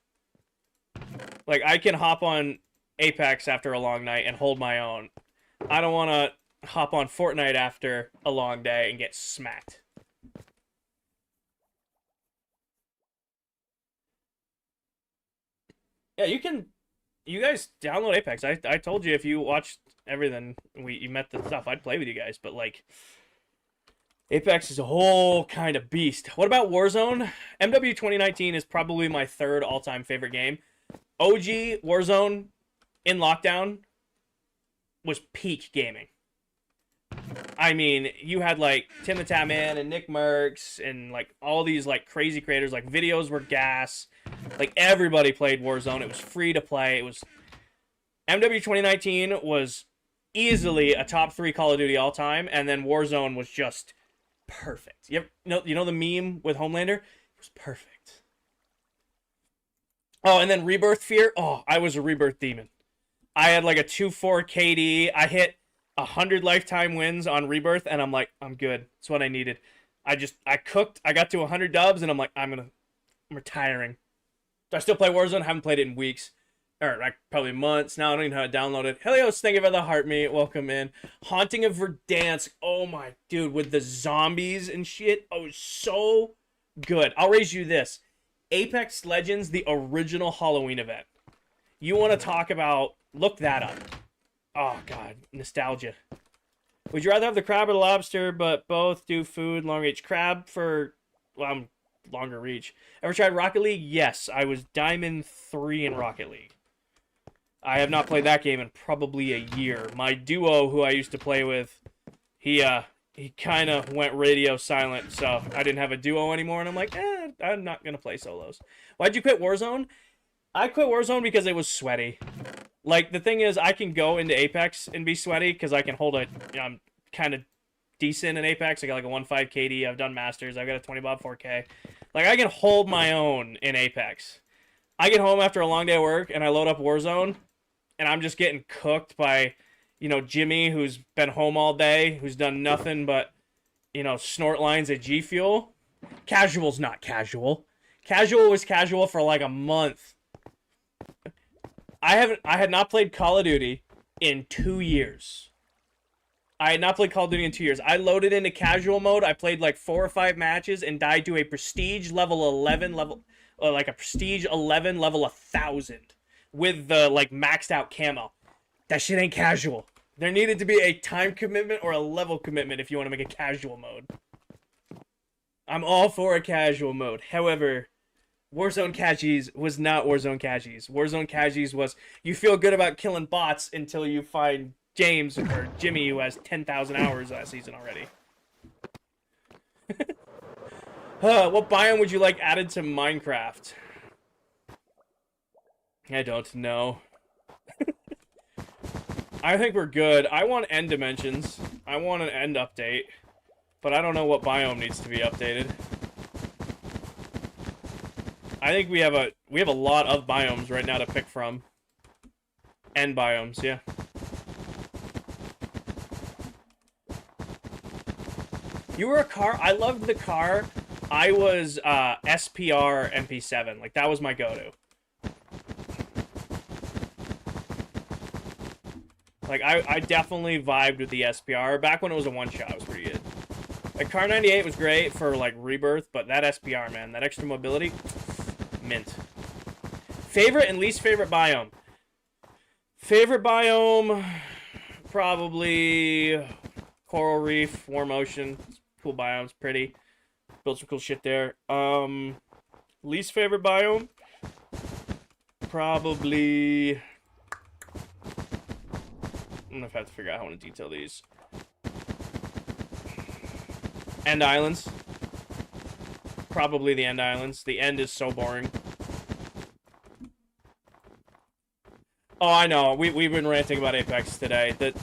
Like, I can hop on Apex after a long night and hold my own. I don't want to hop on Fortnite after a long day and get smacked. Yeah, you guys download Apex. I told you if you watched everything, you met the stuff, I'd play with you guys, but like Apex is a whole kind of beast. What about Warzone? MW 2019 is probably my third all-time favorite game. OG Warzone in lockdown was peak gaming. I mean, you had like Tim the Tatman and Nick Merckx and like all these like crazy creators. Like videos were gas. Like everybody played Warzone. It was free to play. It was MW 2019 was easily a top 3 Call of Duty all time, and then Warzone was just perfect. You know the meme with Homelander? It was perfect. Oh, and then Rebirth Fear. Oh, I was a Rebirth demon. I had like a 2-4 KD. I hit 100 lifetime wins on Rebirth, and I'm like, I'm good. That's what I needed. I cooked. I got to 100 dubs, and I'm like, I'm retiring. Do I still play Warzone? I haven't played it in weeks. or like probably months now. I don't even know how to download it. Helios, thank you for the heart meat. Welcome in. Haunting of Verdansk. Oh my dude, with the zombies and shit. Oh, so good. I'll raise you this. Apex Legends, the original Halloween event. You want to talk about, look that up. Oh god, nostalgia. Would you rather have the crab or the lobster, but both do food long reach? Crab for, well, longer reach. Ever tried Rocket League? Yes, I was Diamond 3 in Rocket League. I have not played that game in probably a year. My duo, who I used to play with, he kind of went radio silent, so I didn't have a duo anymore, and I'm like, I'm not going to play solos. Why'd you quit Warzone? I quit Warzone because it was sweaty. Like, the thing is, I can go into Apex and be sweaty, because I can hold a, I'm kind of decent in Apex. I got like a 1.5 KD, I've done Masters, I've got a 20 Bob 4K. Like, I can hold my own in Apex. I get home after a long day of work, and I load up Warzone, and I'm just getting cooked by, you know, Jimmy, who's been home all day, who's done nothing but, you know, snort lines at G Fuel. Casual's not casual. Casual was casual for like a month. I had not played Call of Duty in 2 years. I had not played Call of Duty in 2 years. I loaded into casual mode. I played like 4 or 5 matches and died to a prestige level 11 like a prestige 11 level 1000 with the like maxed out camo. That shit ain't casual. There needed to be a time commitment or a level commitment if you want to make a casual mode. I'm all for a casual mode. However, Warzone Cashies was not Warzone Cashies. Warzone Cashies was, you feel good about killing bots until you find James or Jimmy, who has 10,000 hours last season already. What biome would you like added to Minecraft? I don't know. I think we're good. I want end dimensions. I want an end update. But I don't know what biome needs to be updated. I think we have a lot of biomes right now to pick from. End biomes, yeah. You were a car? I loved the car. I was SPR MP7. Like, that was my go-to. Like, I definitely vibed with the SPR. Back when it was a one-shot, it was pretty good. Like, Car 98 was great for, like, Rebirth, but that SPR, man, that extra mobility, mint. Favorite and least favorite biome? Favorite biome, probably Coral Reef, Warm Ocean. Cool biomes, pretty. Built some cool shit there. Least favorite biome? Probably... I'm gonna have to figure out how I want to detail these. End Islands. Probably the End Islands. The End is so boring. Oh, I know. We've been ranting about Apex today. They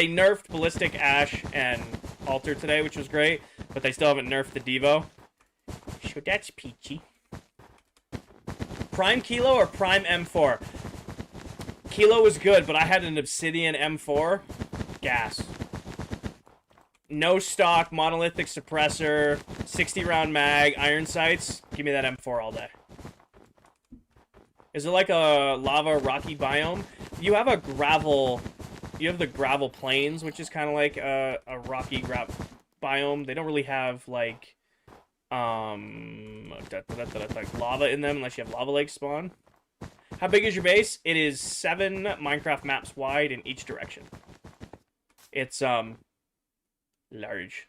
nerfed Ballistic Ash and Alter today, which was great, but they still haven't nerfed the Devo. So that's peachy. Prime Kilo or Prime M4? Kilo was good, but I had an Obsidian M4. Gas. No stock, monolithic suppressor, 60-round mag, iron sights. Give me that M4 all day. Is it like a lava rocky biome? You have a gravel... You have the gravel plains, which is kind of like a rocky biome. They don't really have, like, like lava in them unless you have lava lakes spawn. How big is your base? It is 7 Minecraft maps wide in each direction. It's, large.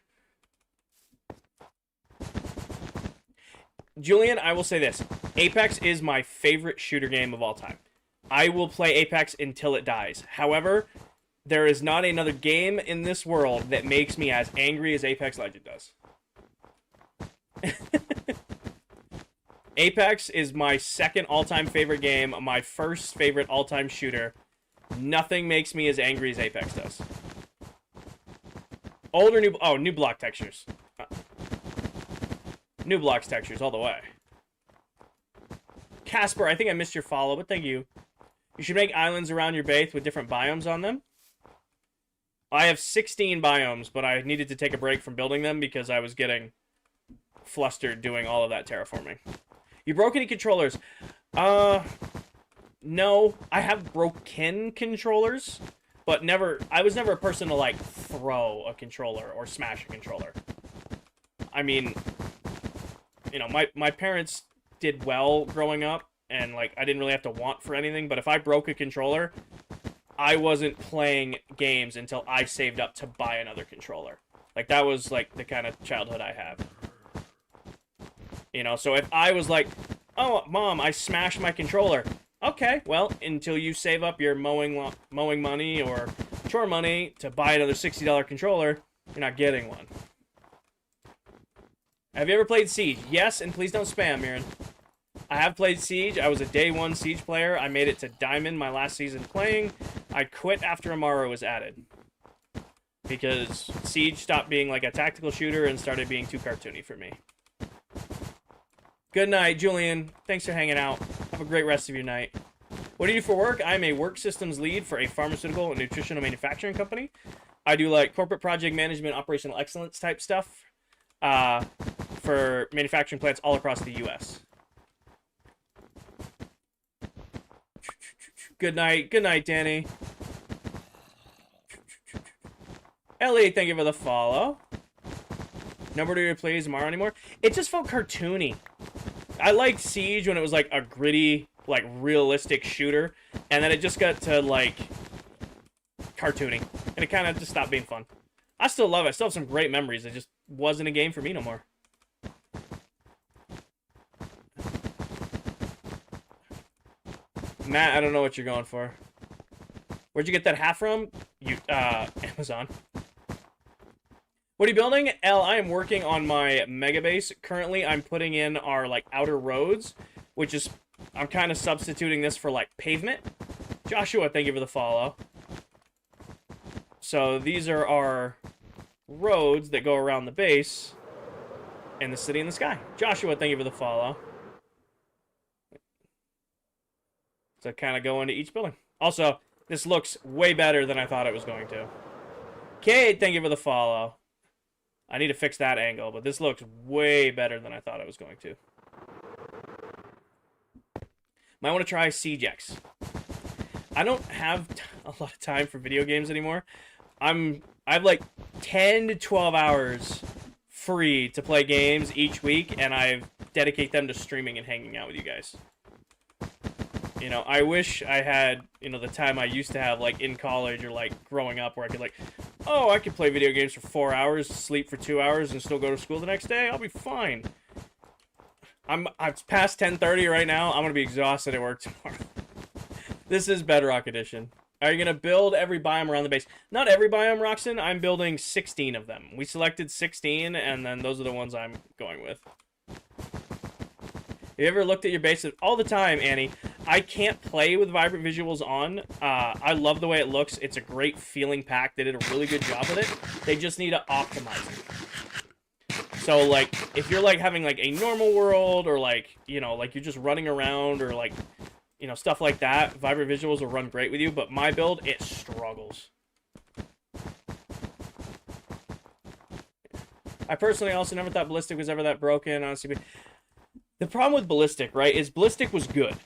Julian, I will say this. Apex is my favorite shooter game of all time. I will play Apex until it dies. However, there is not another game in this world that makes me as angry as Apex Legends does. Apex is my second all-time favorite game, my first favorite all-time shooter. Nothing makes me as angry as Apex does. Old or new? Oh, new block textures. New blocks textures all the way. Casper, I think I missed your follow, but thank you. You should make islands around your base with different biomes on them. I have 16 biomes, but I needed to take a break from building them because I was getting flustered doing all of that terraforming. You broke any controllers? Uh, no. I have broken controllers, but I was never a person to, like, throw a controller or smash a controller. I mean, you know, my parents did well growing up, and, like, I didn't really have to want for anything, but if I broke a controller, I wasn't playing games until I saved up to buy another controller. Like, that was, like, the kind of childhood I have. You know, so if I was like, oh, Mom, I smashed my controller. Okay, well, until you save up your mowing money or chore money to buy another $60 controller, you're not getting one. Have you ever played Siege? Yes, and please don't spam, Mirren. I have played Siege. I was a day one Siege player. I made it to Diamond my last season playing. I quit after Amaro was added. Because Siege stopped being like a tactical shooter and started being too cartoony for me. Good night, Julian. Thanks for hanging out. Have a great rest of your night. What do you do for work? I'm a work systems lead for a pharmaceutical and nutritional manufacturing company. I do like corporate project management, operational excellence type stuff for manufacturing plants all across the U.S. Good night. Good night, Danny. Ellie, thank you for the follow. Nobody plays Mario anymore. It just felt cartoony. I liked Siege when it was like a gritty, like realistic shooter, and then it just got to like cartoony, and it kind of just stopped being fun. I still love it. I still have some great memories. It just wasn't a game for me no more. Matt, I don't know what you're going for. Where'd you get that hat from? Amazon. What are you building? L, I am working on my mega base. Currently, I'm putting in our, like, outer roads, which is, I'm kind of substituting this for, like, pavement. Joshua, thank you for the follow. So, these are our roads that go around the base and the city in the sky. Joshua, thank you for the follow. So, kind of go into each building. Also, this looks way better than I thought it was going to. Kate, thank you for the follow. I need to fix that angle, but this looks way better than I thought it was going to. Might want to try Siege X. I don't have a lot of time for video games anymore. I have like 10 to 12 hours free to play games each week, and I dedicate them to streaming and hanging out with you guys. You know, I wish I had, you know, the time I used to have, like, in college or, like, growing up where I could, like, oh, I could play video games for 4 hours, sleep for 2 hours, and still go to school the next day. I'll be fine. I'm past 10:30 right now. I'm going to be exhausted at work tomorrow. This is Bedrock Edition. Are you going to build every biome around the base? Not every biome, Roxon. I'm building 16 of them. We selected 16, and then those are the ones I'm going with. Have you ever looked at your base? All the time, Annie. I can't play with vibrant visuals on. I love the way it looks. It's a great feeling pack. They did a really good job with it. They just need to optimize it. So, like, if you're, like, having, like, a normal world or, like, you know, like, you're just running around or, like, you know, stuff like that, vibrant visuals will run great with you. But my build, it struggles. I personally also never thought Ballistic was ever that broken, honestly. The problem with Ballistic, right, is Ballistic was good.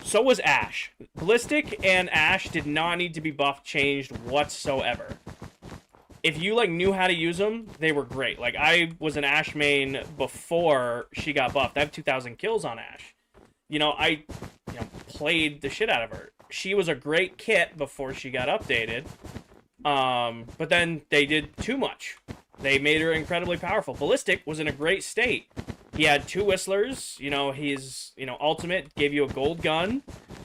So was Ash. Ballistic and Ash did not need to be buffed, changed whatsoever. If you, like, knew how to use them, they were great. Like, I was an Ash main before she got buffed. I have 2,000 kills on Ash. You know, I played the shit out of her. She was a great kit before she got updated. But then they did too much. They made her incredibly powerful. Ballistic was in a great state. He had 2 whistlers. You know, his ultimate gave you a gold gun.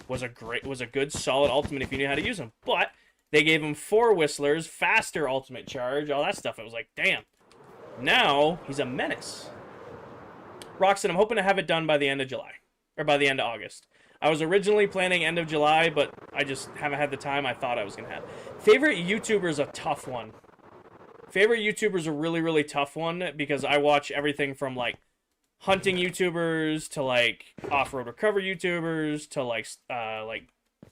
Was a good solid ultimate if you knew how to use him. But they gave him 4 whistlers, faster ultimate charge, all that stuff. It was like, damn. Now he's a menace. Roxon, I'm hoping to have it done by the end of July or by the end of August. I was originally planning end of July, but I just haven't had the time I thought I was gonna have. Favorite YouTuber is a tough one. Favorite YouTuber is a really, really tough one because I watch everything from like hunting YouTubers to like off-road recovery YouTubers to like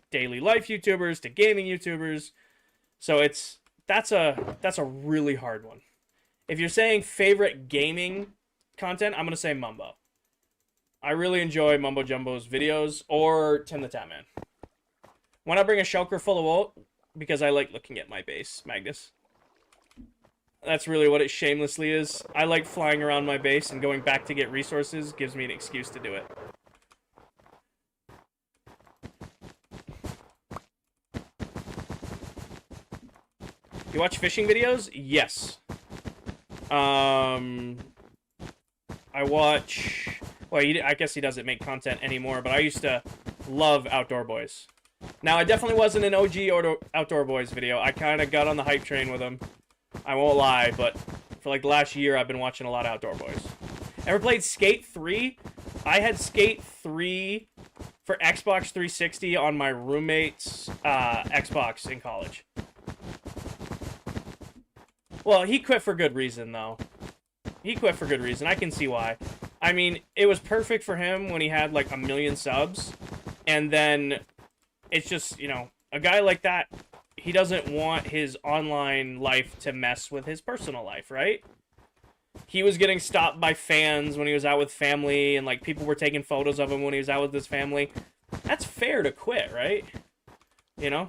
daily life YouTubers to gaming YouTubers. So that's a really hard one. If you're saying favorite gaming content, I'm gonna say Mumbo. I really enjoy Mumbo Jumbo's videos or Tim the Tatman. When I bring a shulker full of wool, because I like looking at my base, Magnus. That's really what it shamelessly is. I like flying around my base, and going back to get resources gives me an excuse to do it. You watch fishing videos? Yes. I watch... Well, I guess he doesn't make content anymore, but I used to love Outdoor Boys. Now, I definitely wasn't an OG Outdoor Boys video. I kind of got on the hype train with him. I won't lie, but for like the last year, I've been watching a lot of Outdoor Boys. Ever played Skate 3? I had Skate 3 for Xbox 360 on my roommate's Xbox in college. Well, he quit for good reason, though. He quit for good reason. I can see why. I mean, it was perfect for him when he had like 1 million subs. And then it's just, you know, a guy like that, he doesn't want his online life to mess with his personal life, right? He was getting stopped by fans when he was out with family, and like people were taking photos of him when he was out with his family. That's fair to quit, right? You know?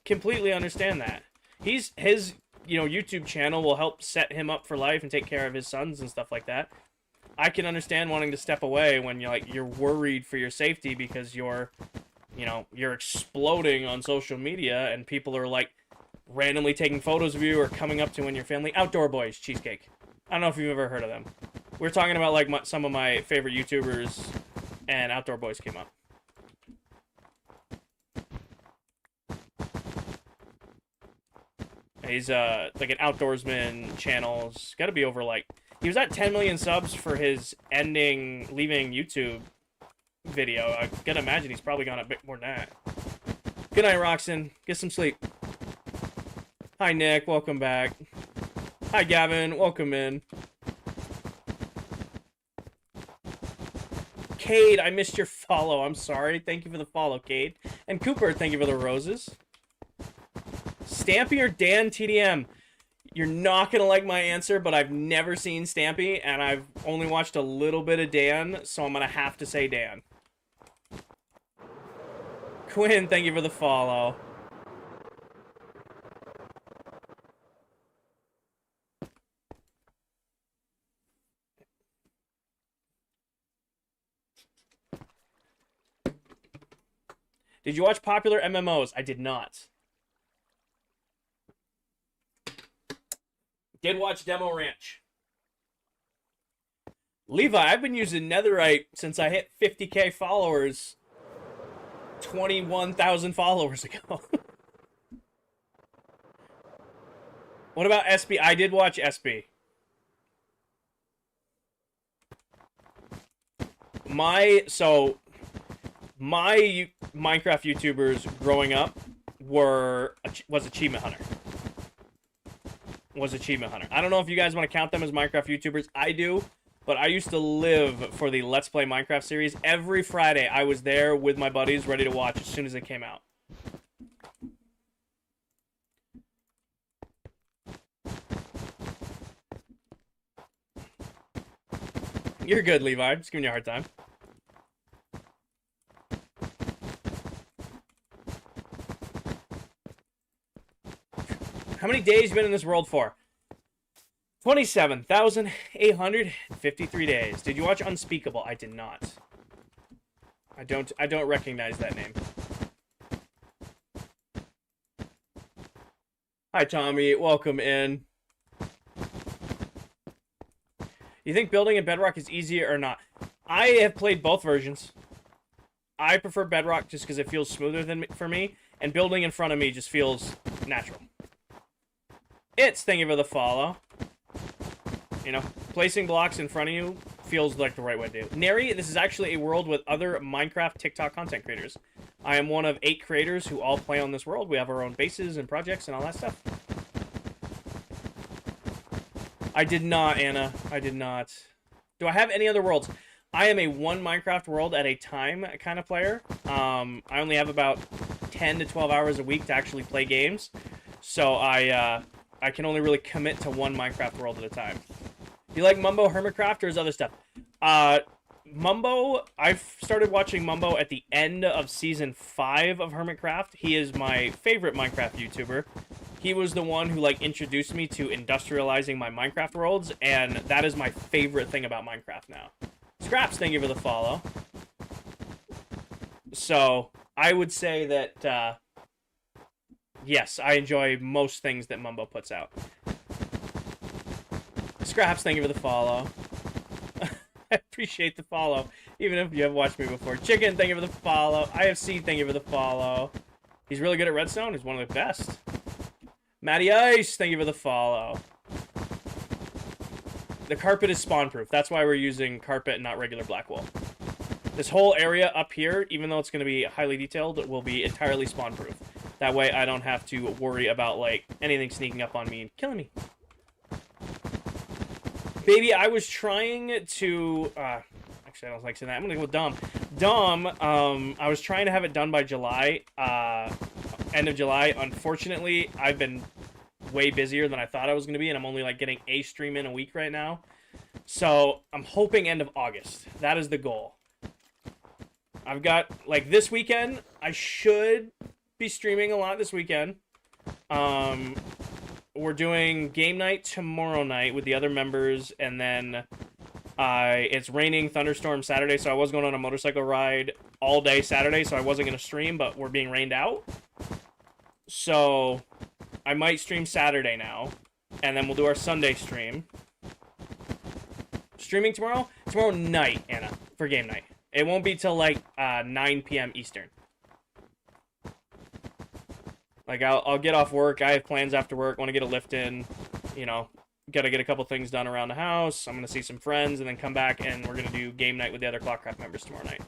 Completely understand that. His you know, YouTube channel will help set him up for life and take care of his sons and stuff like that. I can understand wanting to step away when you're worried for your safety because you're exploding on social media and people are like randomly taking photos of you or coming up to you and your family. Outdoor Boys Cheesecake. I don't know if you've ever heard of them. We're talking about like some of my favorite YouTubers, and Outdoor Boys came up. He's like an outdoorsman channel. It's got to be over like, he was at 10 million subs for his leaving YouTube video. I gotta imagine he's probably gone a bit more than that. Good night, Roxanne. Get some sleep. Hi, Nick. Welcome back. Hi, Gavin. Welcome in. Cade, I missed your follow. I'm sorry. Thank you for the follow, Cade. And Cooper, thank you for the roses. Stampy or Dan TDM? You're not going to like my answer, but I've never seen Stampy, and I've only watched a little bit of Dan, so I'm going to have to say Dan. Quinn, thank you for the follow. Did you watch popular MMOs? I did not. Did watch Demo Ranch. Levi, I've been using Netherite since I hit 50k followers 21,000 followers ago. What about SB? I did watch SB. My Minecraft YouTubers growing up was Achievement Hunter. I don't know if you guys want to count them as Minecraft YouTubers. I do, but I used to live for the Let's Play Minecraft series. Every Friday, I was there with my buddies, ready to watch as soon as it came out. You're good, Levi. I'm just giving you a hard time. How many days you been in this world for? 27,853 days. Did you watch Unspeakable? I did not. I don't recognize that name. Hi, Tommy. Welcome in. You think building in Bedrock is easier or not? I have played both versions. I prefer Bedrock just because it feels smoother for me, and building in front of me just feels natural. Thank you for the follow. You know, placing blocks in front of you feels like the right way to do. Neri, this is actually a world with other Minecraft TikTok content creators. I am one of 8 creators who all play on this world. We have our own bases and projects and all that stuff. I did not, Anna. I did not. Do I have any other worlds? I am a one Minecraft world at a time kind of player. I only have about 10 to 12 hours a week to actually play games. So I can only really commit to one Minecraft world at a time. Do you like Mumbo Hermitcraft or his other stuff? Mumbo, I've started watching Mumbo at the end of season 5 of Hermitcraft. He is my favorite Minecraft YouTuber. He was the one who like introduced me to industrializing my Minecraft worlds, and that is my favorite thing about Minecraft now. Scraps, thank you for the follow. So I would say that yes, I enjoy most things that Mumbo puts out. Scraps, thank you for the follow. I appreciate the follow, even if you haven't watched me before. Chicken, thank you for the follow. IFC, thank you for the follow. He's really good at redstone. He's one of the best. Matty Ice, thank you for the follow. The carpet is spawn-proof. That's why we're using carpet and not regular black wool. This whole area up here, even though it's going to be highly detailed, will be entirely spawn-proof. That way I don't have to worry about, like, anything sneaking up on me and killing me. Baby, I was trying to... actually, I don't like saying that. I'm going to go with Dom. Dom, I was trying to have it done by July. End of July. Unfortunately, I've been way busier than I thought I was going to be, and I'm only, like, getting a stream in a week right now. So, I'm hoping end of August. That is the goal. I've got, like, this weekend, I should be streaming a lot this weekend. We're doing game night tomorrow night with the other members, and then it's raining thunderstorm Saturday, so I was going on a motorcycle ride all day Saturday, so I wasn't going to stream, but we're being rained out. So I might stream Saturday now, and then we'll do our Sunday stream. Streaming tomorrow? Tomorrow night, Anna, for game night. It won't be till, like, 9 p.m. Eastern. Like, I'll get off work. I have plans after work. Want to get a lift in. You know, got to get a couple things done around the house. I'm going to see some friends and then come back, and we're going to do game night with the other ClockCraft members tomorrow night.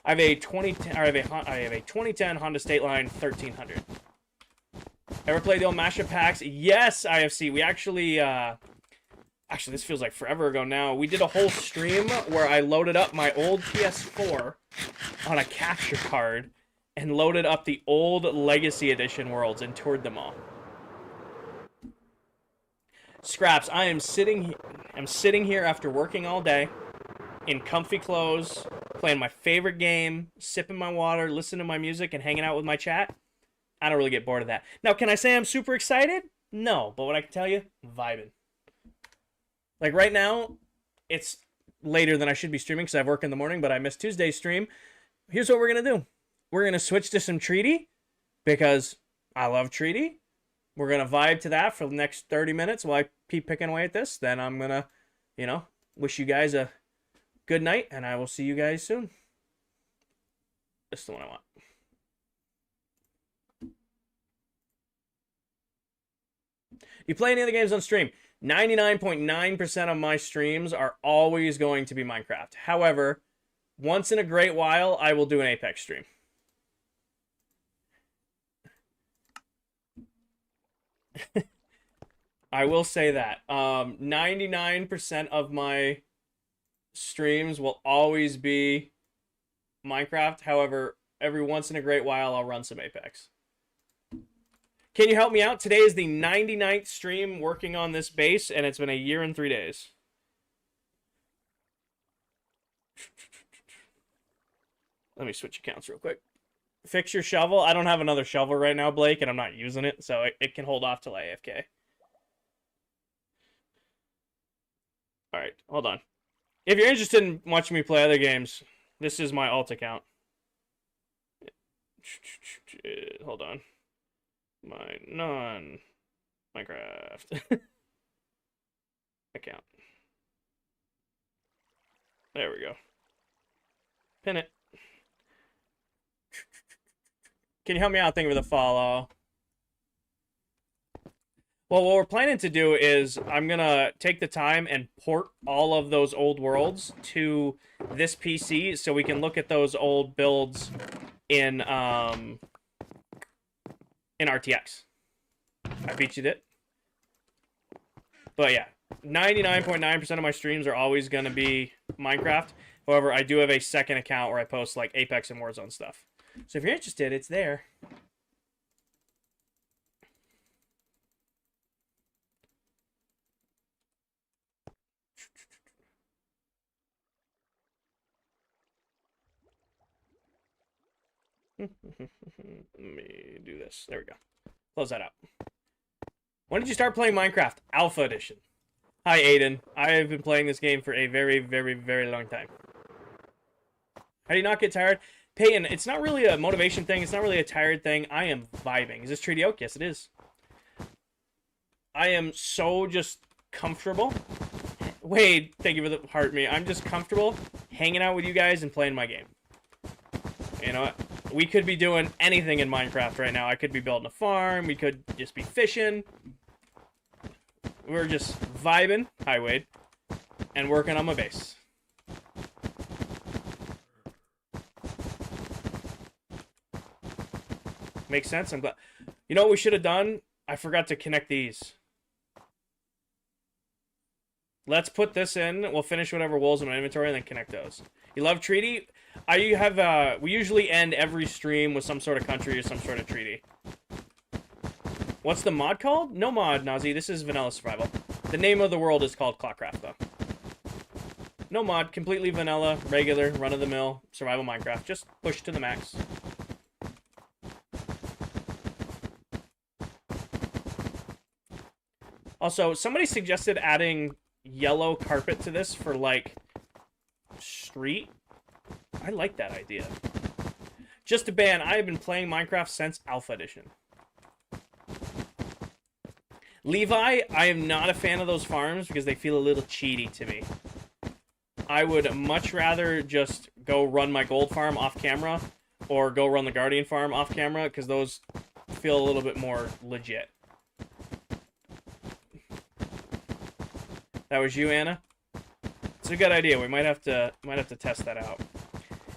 I have a 2010 Honda State Line 1300. Ever played the old mashup packs? Yes, IFC. We actually, actually, this feels like forever ago now. We did a whole stream where I loaded up my old PS4 on a capture card and loaded up the old Legacy Edition worlds and toured them all. Scraps, I'm sitting here after working all day in comfy clothes, playing my favorite game, sipping my water, listening to my music, and hanging out with my chat. I don't really get bored of that. Now, can I say I'm super excited? No, but what I can tell you, vibing. Like right now, it's later than I should be streaming because I have work in the morning, but I missed Tuesday's stream. Here's what we're going to do. We're going to switch to some Treaty because I love Treaty. We're going to vibe to that for the next 30 minutes while I keep picking away at this. Then I'm going to, you know, wish you guys a good night, and I will see you guys soon. This is the one I want. You play any other games on stream? 99.9% of my streams are always going to be Minecraft. However, once in a great while, I will do an Apex stream. I will say that 99% of my streams will always be Minecraft. However, every once in a great while, I'll run some Apex. Can you help me out? Today is the 99th stream working on this base, and it's been a year and 3 days. Let me switch accounts real quick. Fix your shovel. I don't have another shovel right now, Blake, and I'm not using it, so it can hold off till AFK. Alright, hold on. If you're interested in watching me play other games, this is my alt account. Hold on. My non-Minecraft account. There we go. Pin it. Can you help me out? Thank you for the follow. Well, what we're planning to do is I'm going to take the time and port all of those old worlds to this PC so we can look at those old builds in RTX. I beat you it. But yeah, 99.9% of my streams are always going to be Minecraft. However, I do have a second account where I post like Apex and Warzone stuff. So if you're interested, it's there. Let me do this. There we go. Close that out. When did you start playing Minecraft? Alpha Edition. Hi, Aiden. I have been playing this game for a very, very, very long time. How do you not get tired? Peyton, it's not really a motivation thing. It's not really a tired thing. I am vibing. Is this Treaty Oak? Yes, it is. I am so just comfortable. Wade, thank you for the heart me. I'm just comfortable hanging out with you guys and playing my game. You know what? We could be doing anything in Minecraft right now. I could be building a farm. We could just be fishing. We're just vibing. Hi, Wade. And working on my base. Makes sense. I'm glad. You know what we should have done? I forgot to connect these. Let's put this in. We'll finish whatever wool's in my inventory and then connect those. You love treaty? We usually end every stream with some sort of country or some sort of treaty. What's the mod called? No mod, Nazi. This is vanilla survival. The name of the world is called ClockCraft, though. No mod. Completely vanilla, regular, run-of-the-mill, survival Minecraft. Just push to the max. Also, somebody suggested adding yellow carpet to this for, like, street. I like that idea. Just a ban. I have been playing Minecraft since Alpha Edition. Levi, I am not a fan of those farms because they feel a little cheaty to me. I would much rather just go run my gold farm off camera or go run the Guardian farm off camera because those feel a little bit more legit. That was you, Anna? It's a good idea. We might have to test that out.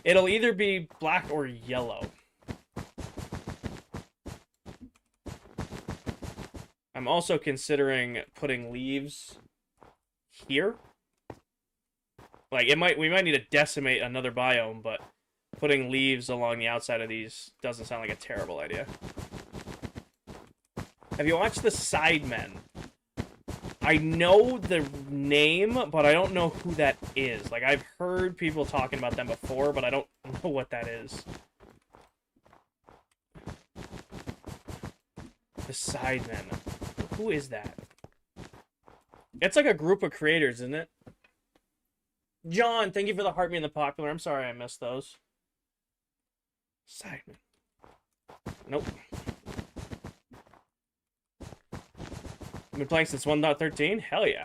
It'll either be black or yellow. I'm also considering putting leaves here. Like we might need to decimate another biome, but putting leaves along the outside of these doesn't sound like a terrible idea. Have you watched the Sidemen? I know the name, but I don't know who that is. Like, I've heard people talking about them before, but I don't know what that is. The Sidemen. Who is that? It's like a group of creators, isn't it? John, thank you for the heart me and the popular. I'm sorry I missed those. Sidemen. Nope. Been playing since 1.13? Hell yeah.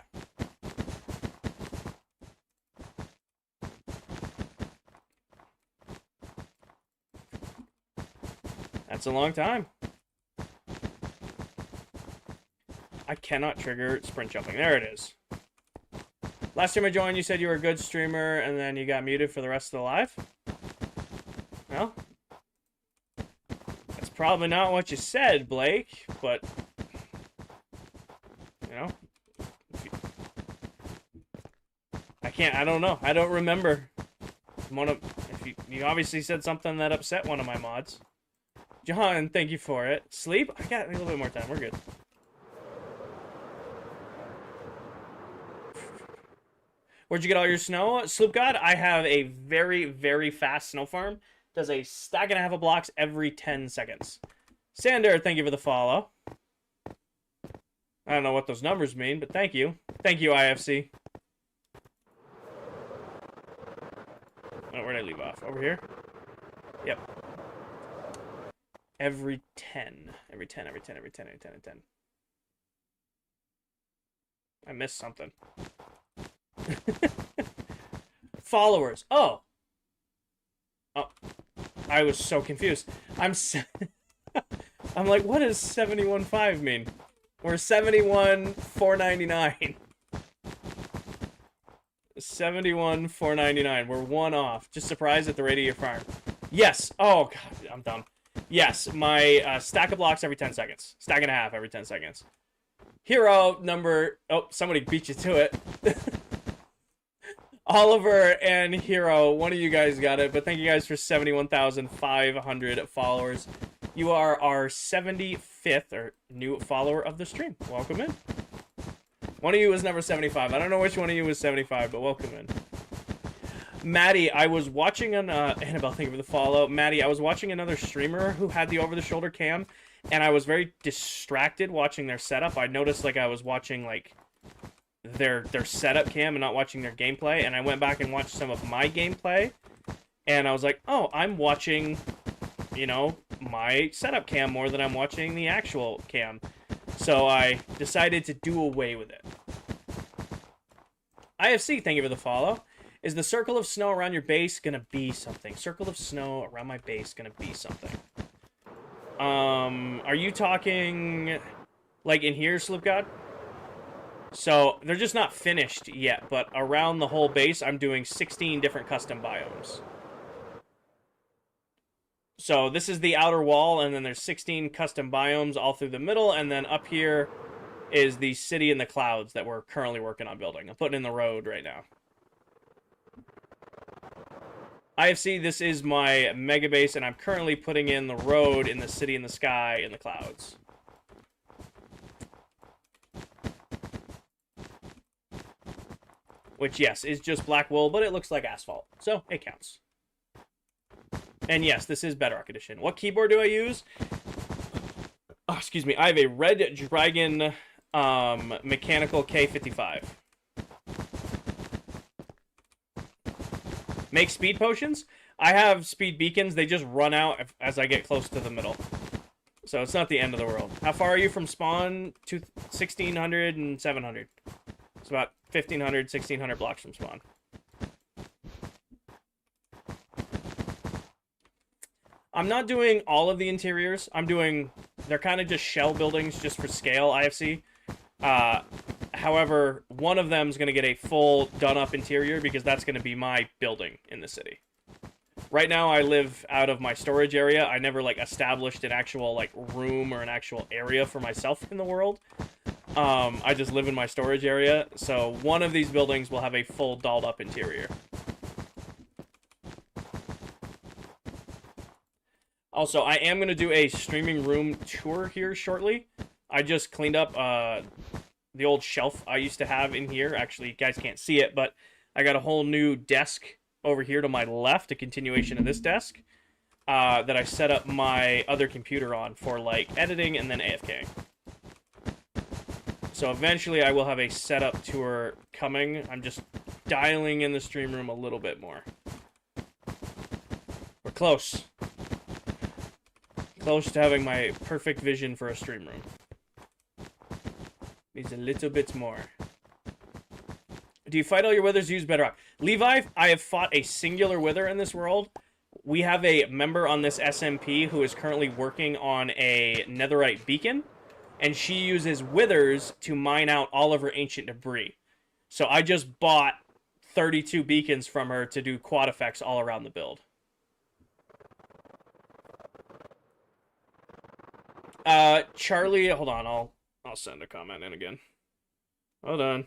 That's a long time. I cannot trigger sprint jumping. There it is. Last time I joined, you said you were a good streamer, and then you got muted for the rest of the live? Well, that's probably not what you said, Blake, but... You know, I don't know. I don't remember. You obviously said something that upset one of my mods. John, thank you for it. Sleep? I got a little bit more time. We're good. Where'd you get all your snow? Sloop God, I have a very, very fast snow farm. Does a stack and a half of blocks every 10 seconds. Sander, thank you for the follow. I don't know what those numbers mean, but thank you. Thank you, IFC. Oh, where did I leave off? Over here? Yep. Every 10. Every 10, every 10, every 10, every 10, every 10. I missed something. Followers. Oh. Oh. I was so confused. I'm like, what does 71.5 mean? We're 71,499. 71,499. We're one off. Just surprised at the rate of your farm. Yes. Oh, God. I'm dumb. Yes. My stack of blocks every 10 seconds. Stack and a half every 10 seconds. Hero number... Oh, somebody beat you to it. Oliver and Hero. One of you guys got it. But thank you guys for 71,500 followers. You are our 75th or new follower of the stream. Welcome in. One of you was number 75. I don't know which one of you was 75, but welcome in. Maddie, I was watching an Annabelle, thank you for the follow. Maddie, I was watching another streamer who had the over-the-shoulder cam, and I was very distracted watching their setup. I noticed like I was watching like their setup cam and not watching their gameplay, and I went back and watched some of my gameplay, and I was like, oh, I'm watching, you know, my setup cam more than I'm watching the actual cam. So I decided to do away with it. IFC, thank you for the follow. Is the circle of snow around your base gonna be something? Circle of snow around my base gonna be something. Are you talking like in here, Sloop God? So they're just not finished yet, but around the whole base, I'm doing 16 different custom biomes. So this is the outer wall, and then there's 16 custom biomes all through the middle, and then up here is the city in the clouds that we're currently working on building. I'm putting in the road right now. IFC, this is my mega base, and I'm currently putting in the road in the city in the sky in the clouds. Which, yes, is just black wool, but it looks like asphalt, so it counts. And yes, this is Bedrock Edition. What keyboard do I use? Oh, excuse me, I have a Red Dragon mechanical K55. Make speed potions? I have speed beacons. They just run out as I get close to the middle. So it's not the end of the world. How far are you from spawn? To 1,600 and 700. It's about 1,500, 1,600 blocks from spawn. I'm not doing all of the interiors. I'm doing... They're kind of just shell buildings just for scale, IFC. However, one of them is going to get a full done-up interior because that's going to be my building in the city. Right now, I live out of my storage area. I never, like, established an actual, like, room or an actual area for myself in the world. I just live in my storage area. So one of these buildings will have a full dolled-up interior. Also, I am going to do a streaming room tour here shortly. I just cleaned up the old shelf I used to have in here. Actually, you guys can't see it, but I got a whole new desk over here to my left, a continuation of this desk, that I set up my other computer on for, like, editing and then AFKing. So eventually I will have a setup tour coming. I'm just dialing in the stream room a little bit more. We're close. Close to having my perfect vision for a stream room. Needs a little bit more. Do you fight all your withers? Use Bedrock. Levi, I have fought a singular wither in this world. We have a member on this SMP who is currently working on a netherite beacon, and she uses withers to mine out all of her ancient debris. So I just bought 32 beacons from her to do quad effects all around the build. Charlie, hold on, I'll send a comment in again. Hold on.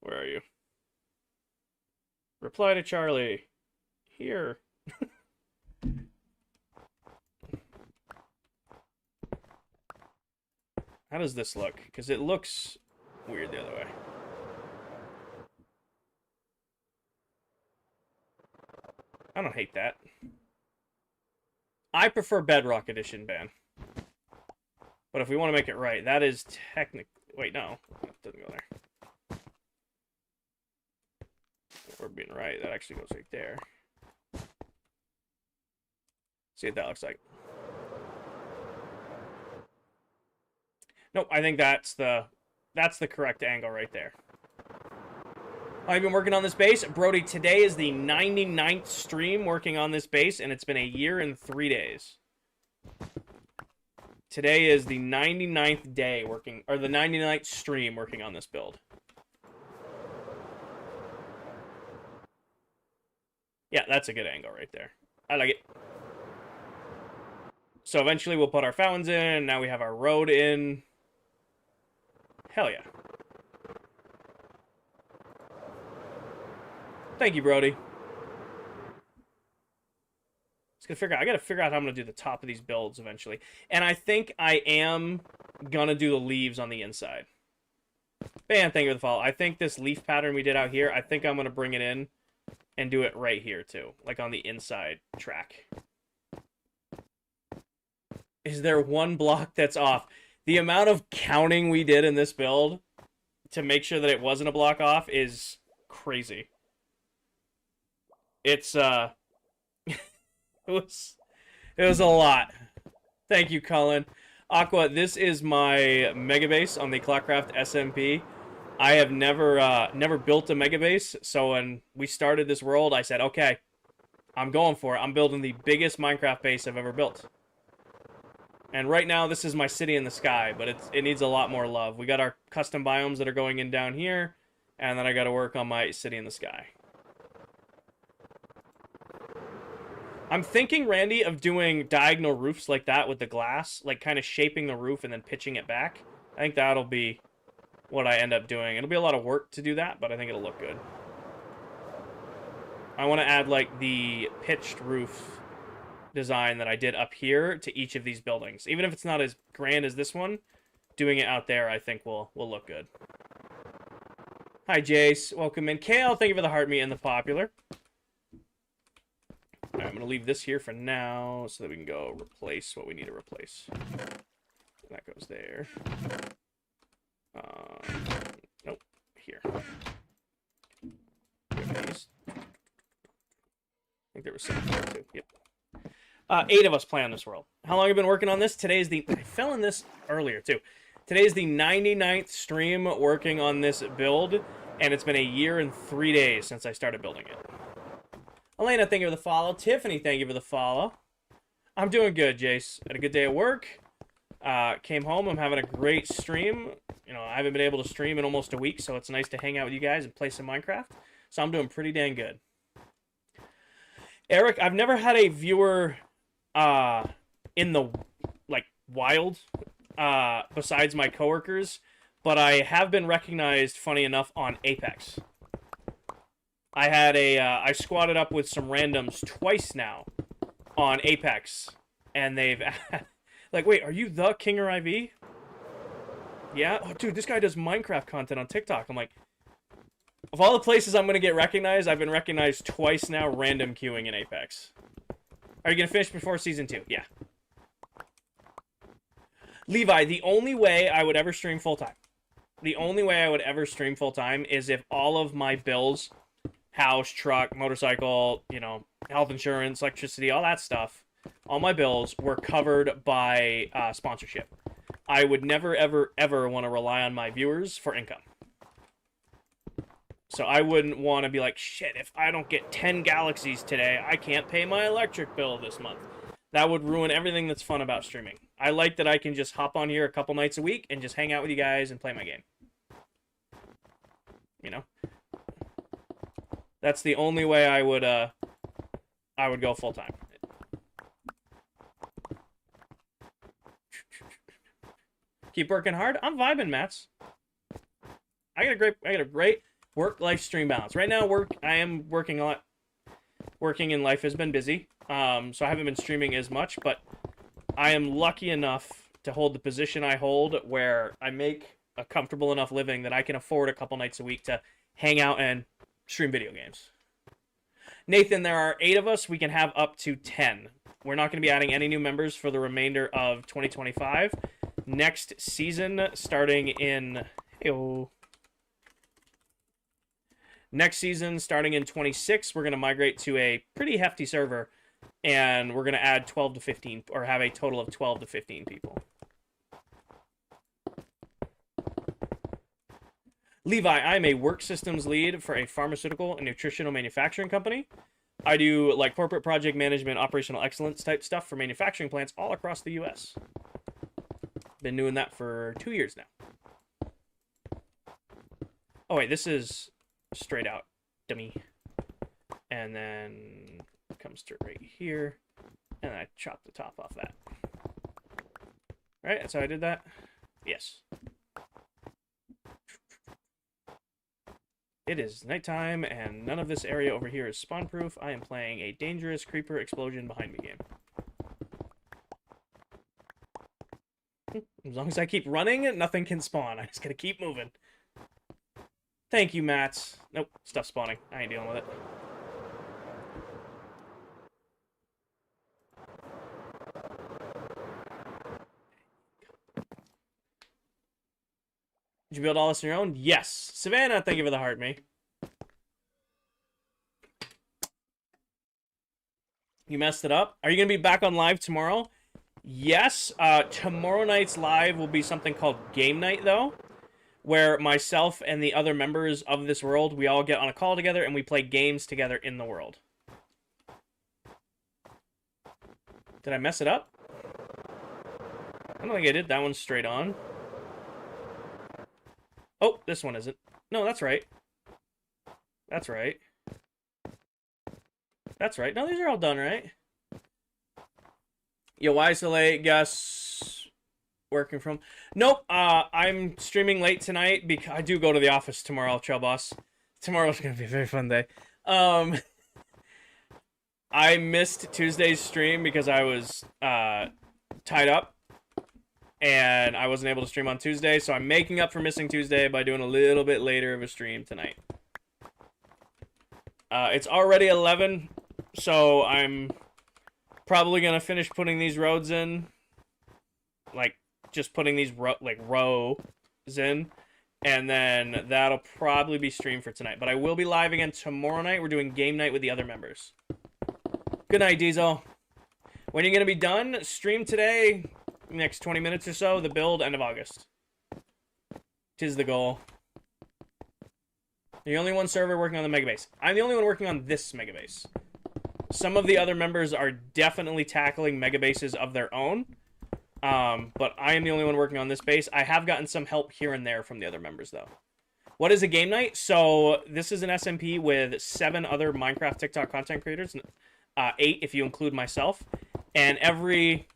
Where are you? Reply to Charlie. Here. How does this look? Because it looks weird the other way. I don't hate that. I prefer Bedrock Edition, Ben. But if we want to make it right, that is technically... Wait, no. That doesn't go there. If we're being right, that actually goes right there. See what that looks like. Nope, I think that's the correct angle right there. I've been working on this base. Brody, today is the 99th stream working on this base, and it's been a year and 3 days. Today is the 99th day working, or the 99th stream working on this build. Yeah, that's a good angle right there. I like it. So eventually we'll put our fountains in. Now we have our road in. Hell yeah. Thank you, Brody. I gotta figure out how I'm gonna do the top of these builds eventually. And I think I am gonna do the leaves on the inside. Bam, thank you for the follow. I think this leaf pattern we did out here, I think I'm gonna bring it in and do it right here too, like on the inside track. Is there one block that's off? The amount of counting we did in this build to make sure that it wasn't a block off is crazy. It's it was a lot. Thank you, Cullen. Aqua, this is my mega base on the ClockCraft SMP. I have never built a mega base, so when we started this world, I said, okay, I'm going for it. I'm building the biggest Minecraft base I've ever built. And right now, this is my city in the sky, but it needs a lot more love. We got our custom biomes that are going in down here, and then I got to work on my city in the sky. I'm thinking, Randy, of doing diagonal roofs like that with the glass, like kind of shaping the roof and then pitching it back. I think that'll be what I end up doing. It'll be a lot of work to do that, but I think it'll look good. I want to add like the pitched roof design that I did up here to each of these buildings. Even if it's not as grand as this one, doing it out there I think will look good. Hi Jace, welcome in. Kale, thank you for the heart meat and the popular. All right, I'm gonna leave this here for now so that we can go replace what we need to replace. That goes there. Nope, here. These. I think there was some there too. Yep. 8 of us play on this world. How long have you been working on this? Today's the... I fell in this earlier, too. Today's the 99th stream working on this build, and it's been a year and 3 days since I started building it. Elena, thank you for the follow. Tiffany, thank you for the follow. I'm doing good, Jace. Had a good day at work. Came home. I'm having a great stream. You know, I haven't been able to stream in almost a week, so it's nice to hang out with you guys and play some Minecraft. So I'm doing pretty dang good. Eric, I've never had a viewer... in the, like, wild, besides my coworkers, but I have been recognized, funny enough, on Apex. I had I squatted up with some randoms twice now on Apex, and they've, like, wait, are you the Kinger IV? Yeah? Oh, dude, this guy does Minecraft content on TikTok. I'm like, of all the places I'm gonna get recognized, I've been recognized twice now random queuing in Apex. Are you going to finish before Season 2? Yeah. Levi, the only way I would ever stream full-time. The only way I would ever stream full-time is if all of my bills, house, truck, motorcycle, you know, health insurance, electricity, all that stuff, all my bills were covered by sponsorship. I would never, ever, ever want to rely on my viewers for income. So I wouldn't want to be like, shit, if I don't get 10 galaxies today, I can't pay my electric bill this month. That would ruin everything that's fun about streaming. I like that I can just hop on here a couple nights a week and just hang out with you guys and play my game. You know? That's the only way I would go full time. Keep working hard. I'm vibing, Mats. I got a great work-life stream balance. Right now, I am working a lot. Working in life has been busy, so I haven't been streaming as much, but I am lucky enough to hold the position I hold where I make a comfortable enough living that I can afford a couple nights a week to hang out and stream video games. Nathan, there are 8 of us. We can have up to 10. We're not going to be adding any new members for the remainder of 2025. Next season, starting in... Hey-oh. Next season, starting in 26, we're going to migrate to a pretty hefty server, and we're going to add 12 to 15, or have a total of 12 to 15 people. Levi, I'm a work systems lead for a pharmaceutical and nutritional manufacturing company. I do like corporate project management, operational excellence type stuff for manufacturing plants all across the U.S. Been doing that for 2 years now. Oh, wait, this is... straight out dummy, and then comes to right here, and I chop the top off that. All right, that's how I did that. Yes. It is nighttime, and none of this area over here is spawn proof. I am playing a dangerous creeper explosion behind me game. As long as I keep running, nothing can spawn. I just gotta keep moving. Thank you, Mats. Nope, stuff spawning. I ain't dealing with it. Did you build all this on your own? Yes. Savannah, thank you for the heart, me. You messed it up. Are you going to be back on live tomorrow? Yes. Tomorrow night's live will be something called Game Night, though, where myself and the other members of this world, we all get on a call together and we play games together in the world. Did I mess it up? I don't think I did. That one's straight on. Oh, this one isn't. No, that's right. That's right. That's right. No, these are all done, right? Yo, why so late? Guess working from... Nope, I'm streaming late tonight because I do go to the office tomorrow, Trail Boss. Tomorrow's gonna be a very fun day. I missed Tuesday's stream because I was tied up. And I wasn't able to stream on Tuesday, so I'm making up for missing Tuesday by doing a little bit later of a stream tonight. It's already 11, so I'm probably going to finish putting these roads in. Like, just putting these rows in. And then that'll probably be streamed for tonight. But I will be live again tomorrow night. We're doing game night with the other members. Good night, Diesel. When are you going to be done? Stream today... Next 20 minutes or so, the build, end of August. 'Tis the goal. You're the only one server working on the megabase. I'm the only one working on this megabase. Some of the other members are definitely tackling megabases of their own. But I am the only one working on this base. I have gotten some help here and there from the other members, though. What is a game night? So, this is an SMP with 7 other Minecraft TikTok content creators. 8 if you include myself. And every,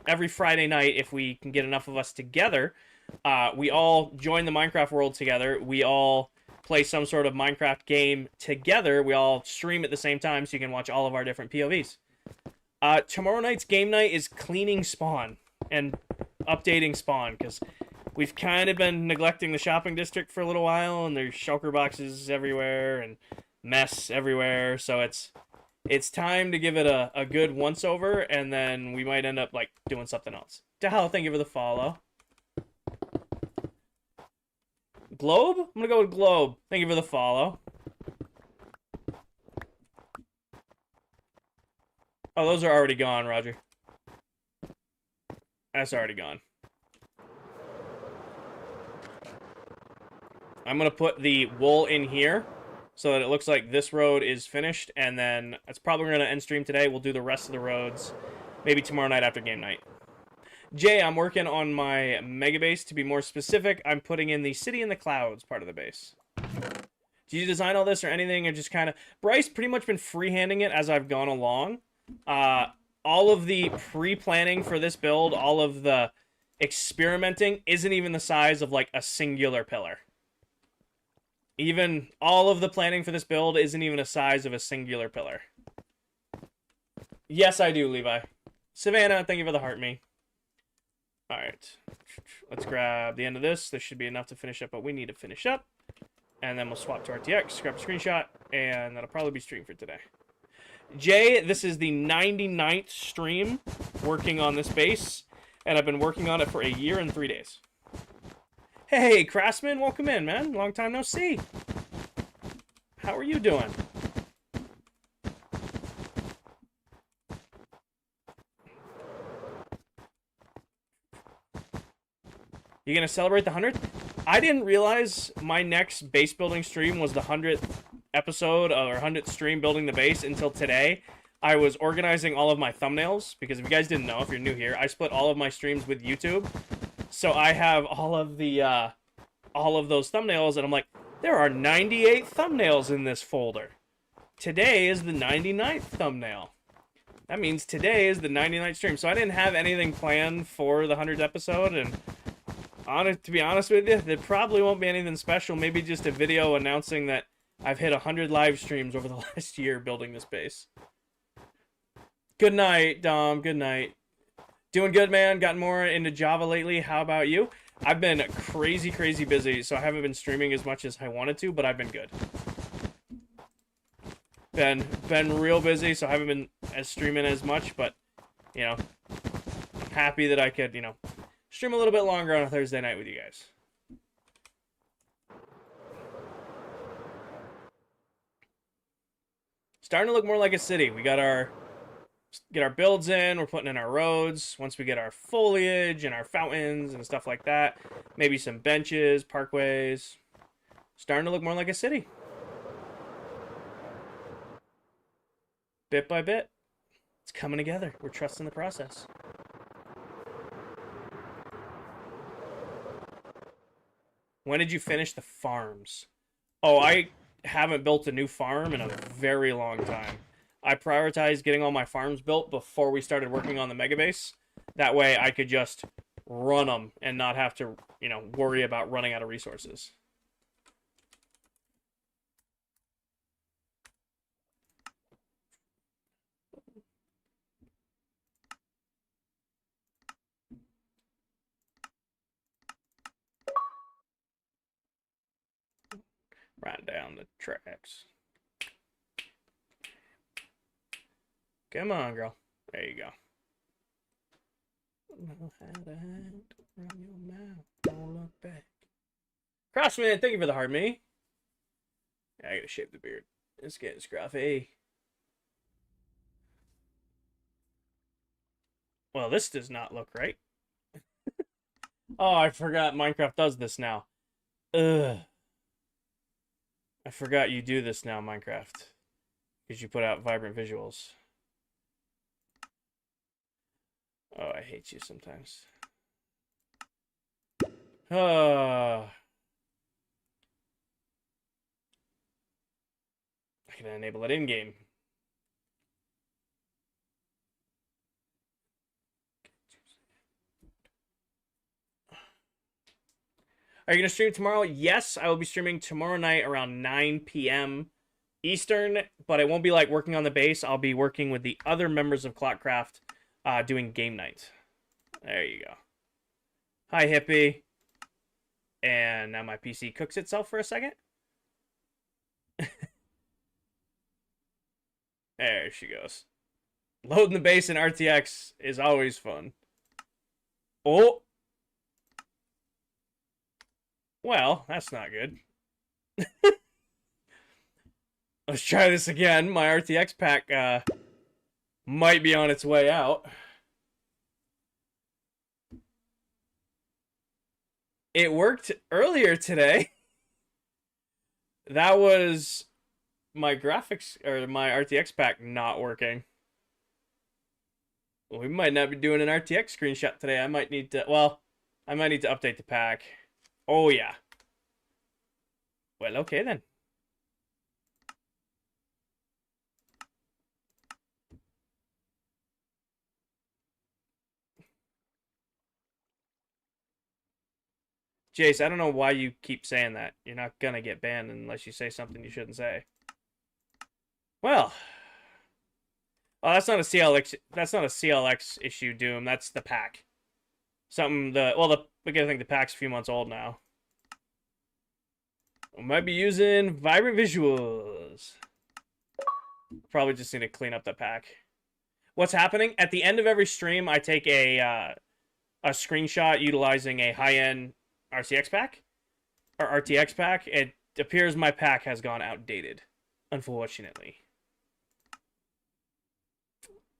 every Friday night, if we can get enough of us together, we all join the Minecraft world together. We all play some sort of Minecraft game together. We all stream at the same time so you can watch all of our different POVs. Tomorrow night's game night is cleaning spawn and updating spawn, because we've kind of been neglecting the shopping district for a little while, and there's shulker boxes everywhere and mess everywhere, so it's time to give it a good once-over, and then we might end up, doing something else. Dahal, thank you for the follow. Globe? I'm gonna go with Globe. Thank you for the follow. Oh, those are already gone, Roger. That's already gone. I'm gonna put the wool in here, so that it looks like this road is finished, and then it's probably going to end stream today. We'll do the rest of the roads maybe tomorrow night after game night. Jay, I'm working on my mega base. To be more specific, I'm putting in the City in the Clouds part of the base. Did you design all this or anything, or just kind of... Bryce, pretty much been freehanding it as I've gone along. All of the pre-planning for this build, all of the experimenting, isn't even the size of, a singular pillar. Even all of the planning for this build isn't even the size of a singular pillar. Yes, I do, Levi. Savannah, thank you for the heart, me. Alright. Let's grab the end of this. This should be enough to finish up what we need to finish up. And then we'll swap to RTX, grab a screenshot, and that'll probably be streamed for today. Jay, this is the 99th stream working on this base, and I've been working on it for a year and 3 days. Hey, Craftsman, welcome in, man. Long time no see. How are you doing? You gonna celebrate the 100th? I didn't realize my next base building stream was the 100th episode or 100th stream building the base until today. I was organizing all of my thumbnails, because if you guys didn't know, if you're new here, I split all of my streams with YouTube. So I have all of those thumbnails, and I'm like, there are 98 thumbnails in this folder. Today is the 99th thumbnail. That means today is the 99th stream. So I didn't have anything planned for the 100th episode, and to be honest with you, there probably won't be anything special. Maybe just a video announcing that I've hit 100 live streams over the last year building this base. Good night, Dom. Good night. Doing good, man. Gotten more into Java lately. How about you? I've been crazy busy, so I haven't been streaming as much as I wanted to, but I've been good. Been real busy, so I haven't been streaming as much, but, I'm happy that I could, stream a little bit longer on a Thursday night with you guys. Starting to look more like a city. We got our get our builds in. We're putting in our roads. Once we get our foliage and our fountains and stuff like that, maybe some benches, parkways. Starting to look more like a city. Bit by bit, it's coming together. We're trusting the process. When did you finish the farms? Oh, I haven't built a new farm in a very long time. I prioritized getting all my farms built before we started working on the mega base. That way I could just run them and not have to, worry about running out of resources. Run down the tracks. Come on, girl. There you go. Know how to hide from your mouth. Don't look back. Crossman, thank you for the heart, me. I gotta shave the beard. It's getting scruffy. Well, this does not look right. Oh, I forgot Minecraft does this now. Ugh. I forgot you do this now, Minecraft. Because you put out vibrant visuals. Oh, I hate you sometimes. I can enable it in-game. Are you going to stream tomorrow? Yes, I will be streaming tomorrow night around 9 p.m. Eastern, but it won't be like working on the base. I'll be working with the other members of ClockCraft doing game night. There you go. Hi, Hippie. And now my PC cooks itself for a second. There she goes. Loading the base in RTX is always fun. Oh. Well, that's not good. Let's try this again. My RTX pack might be on its way out. It worked earlier today. That was my graphics or my RTX pack not working. We might not be doing an RTX screenshot today. I might need to, I might need to update the pack. Oh, yeah. Well, okay then. Jace, I don't know why you keep saying that. You're not gonna get banned unless you say something you shouldn't say. Well. Oh, that's not a CLX. That's not a CLX issue, Doom. That's the pack. Something I think the pack's a few months old now. I might be using vibrant visuals. Probably just need to clean up the pack. What's happening? At the end of every stream, I take a screenshot utilizing a high-end RTX pack. Or RTX pack. It appears my pack has gone outdated. Unfortunately.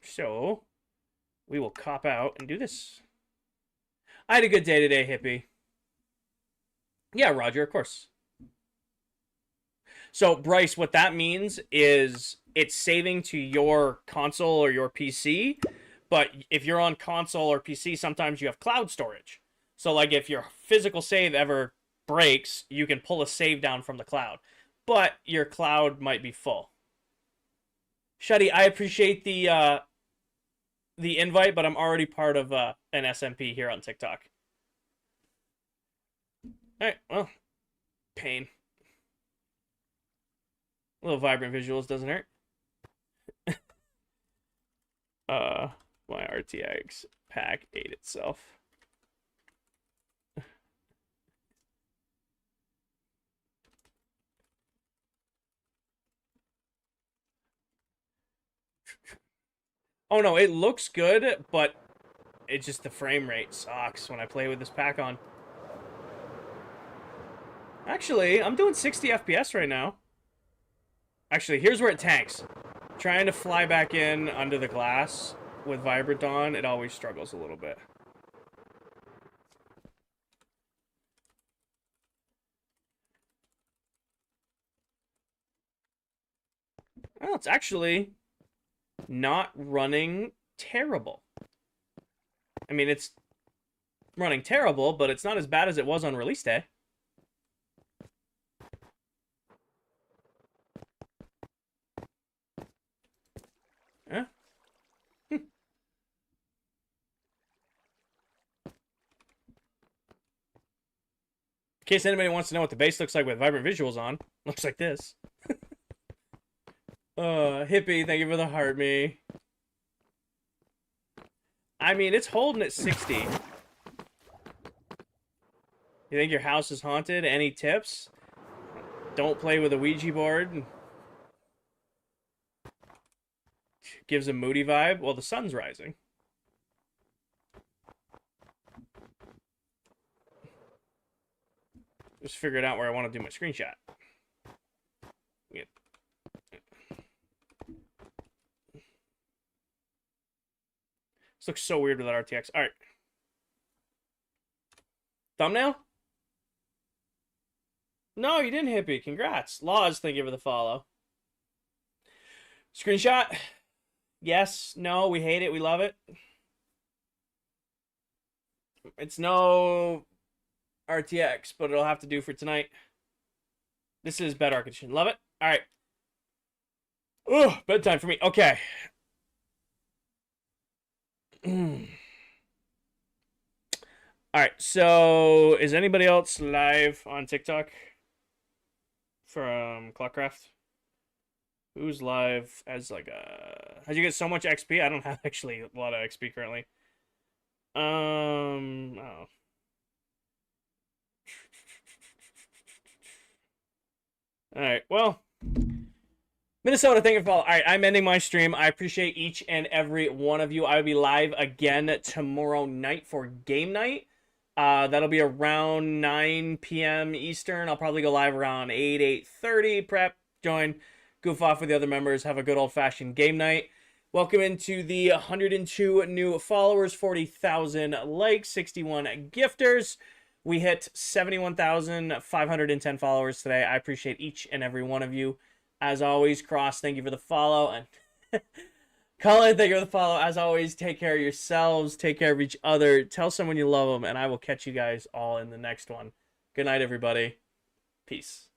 So, we will cop out and do this. I had a good day today, Hippie. Yeah, Roger, of course. So, Bryce, what that means is it's saving to your console or your PC. But if you're on console or PC, sometimes you have cloud storage. So, like, if your physical save ever breaks, you can pull a save down from the cloud. But your cloud might be full. Shuddy, I appreciate the invite, but I'm already part of an SMP here on TikTok. Alright, well, pain. A little vibrant visuals doesn't hurt. My RTX pack ate itself. Oh no, it looks good, but it's just the frame rate sucks when I play with this pack on. Actually, I'm doing 60 FPS right now. Actually, here's where it tanks. Trying to fly back in under the glass with Vibrant Dawn, it always struggles a little bit. Oh, it's actually not running terrible. I mean, it's running terrible, but it's not as bad as it was on release day. Yeah. In case anybody wants to know what the base looks like with vibrant visuals on, looks like this. Hippie, thank you for the heart me. I mean, it's holding at 60. You think your house is haunted? Any tips? Don't play with a Ouija board. Gives a moody vibe. Well, the sun's rising. Just figured out where I want to do my screenshot. Yeah. This looks so weird with that RTX. All right. Thumbnail? No, you didn't, Hippie. Congrats. Laws, thank you for the follow. Screenshot? Yes. No, we hate it. We love it. It's no RTX, but it'll have to do for tonight. This is bed architecture. Love it. All right. Ugh, bedtime for me. Okay. All right. So, is anybody else live on TikTok from ClockCraft? Who's live as like a? How'd you get so much XP? I don't have actually a lot of XP currently. Oh. All right. Well, Minnesota, thank you for following. All right, I'm ending my stream. I appreciate each and every one of you. I will be live again tomorrow night for game night. That'll be around 9 p.m. Eastern. I'll probably go live around 8:30. Prep, join, goof off with the other members, have a good old-fashioned game night. Welcome into the 102 new followers, 40,000 likes, 61 gifters. We hit 71,510 followers today. I appreciate each and every one of you. As always, Cross, thank you for the follow. And Colin, thank you for the follow. As always, take care of yourselves. Take care of each other. Tell someone you love them. And I will catch you guys all in the next one. Good night, everybody. Peace.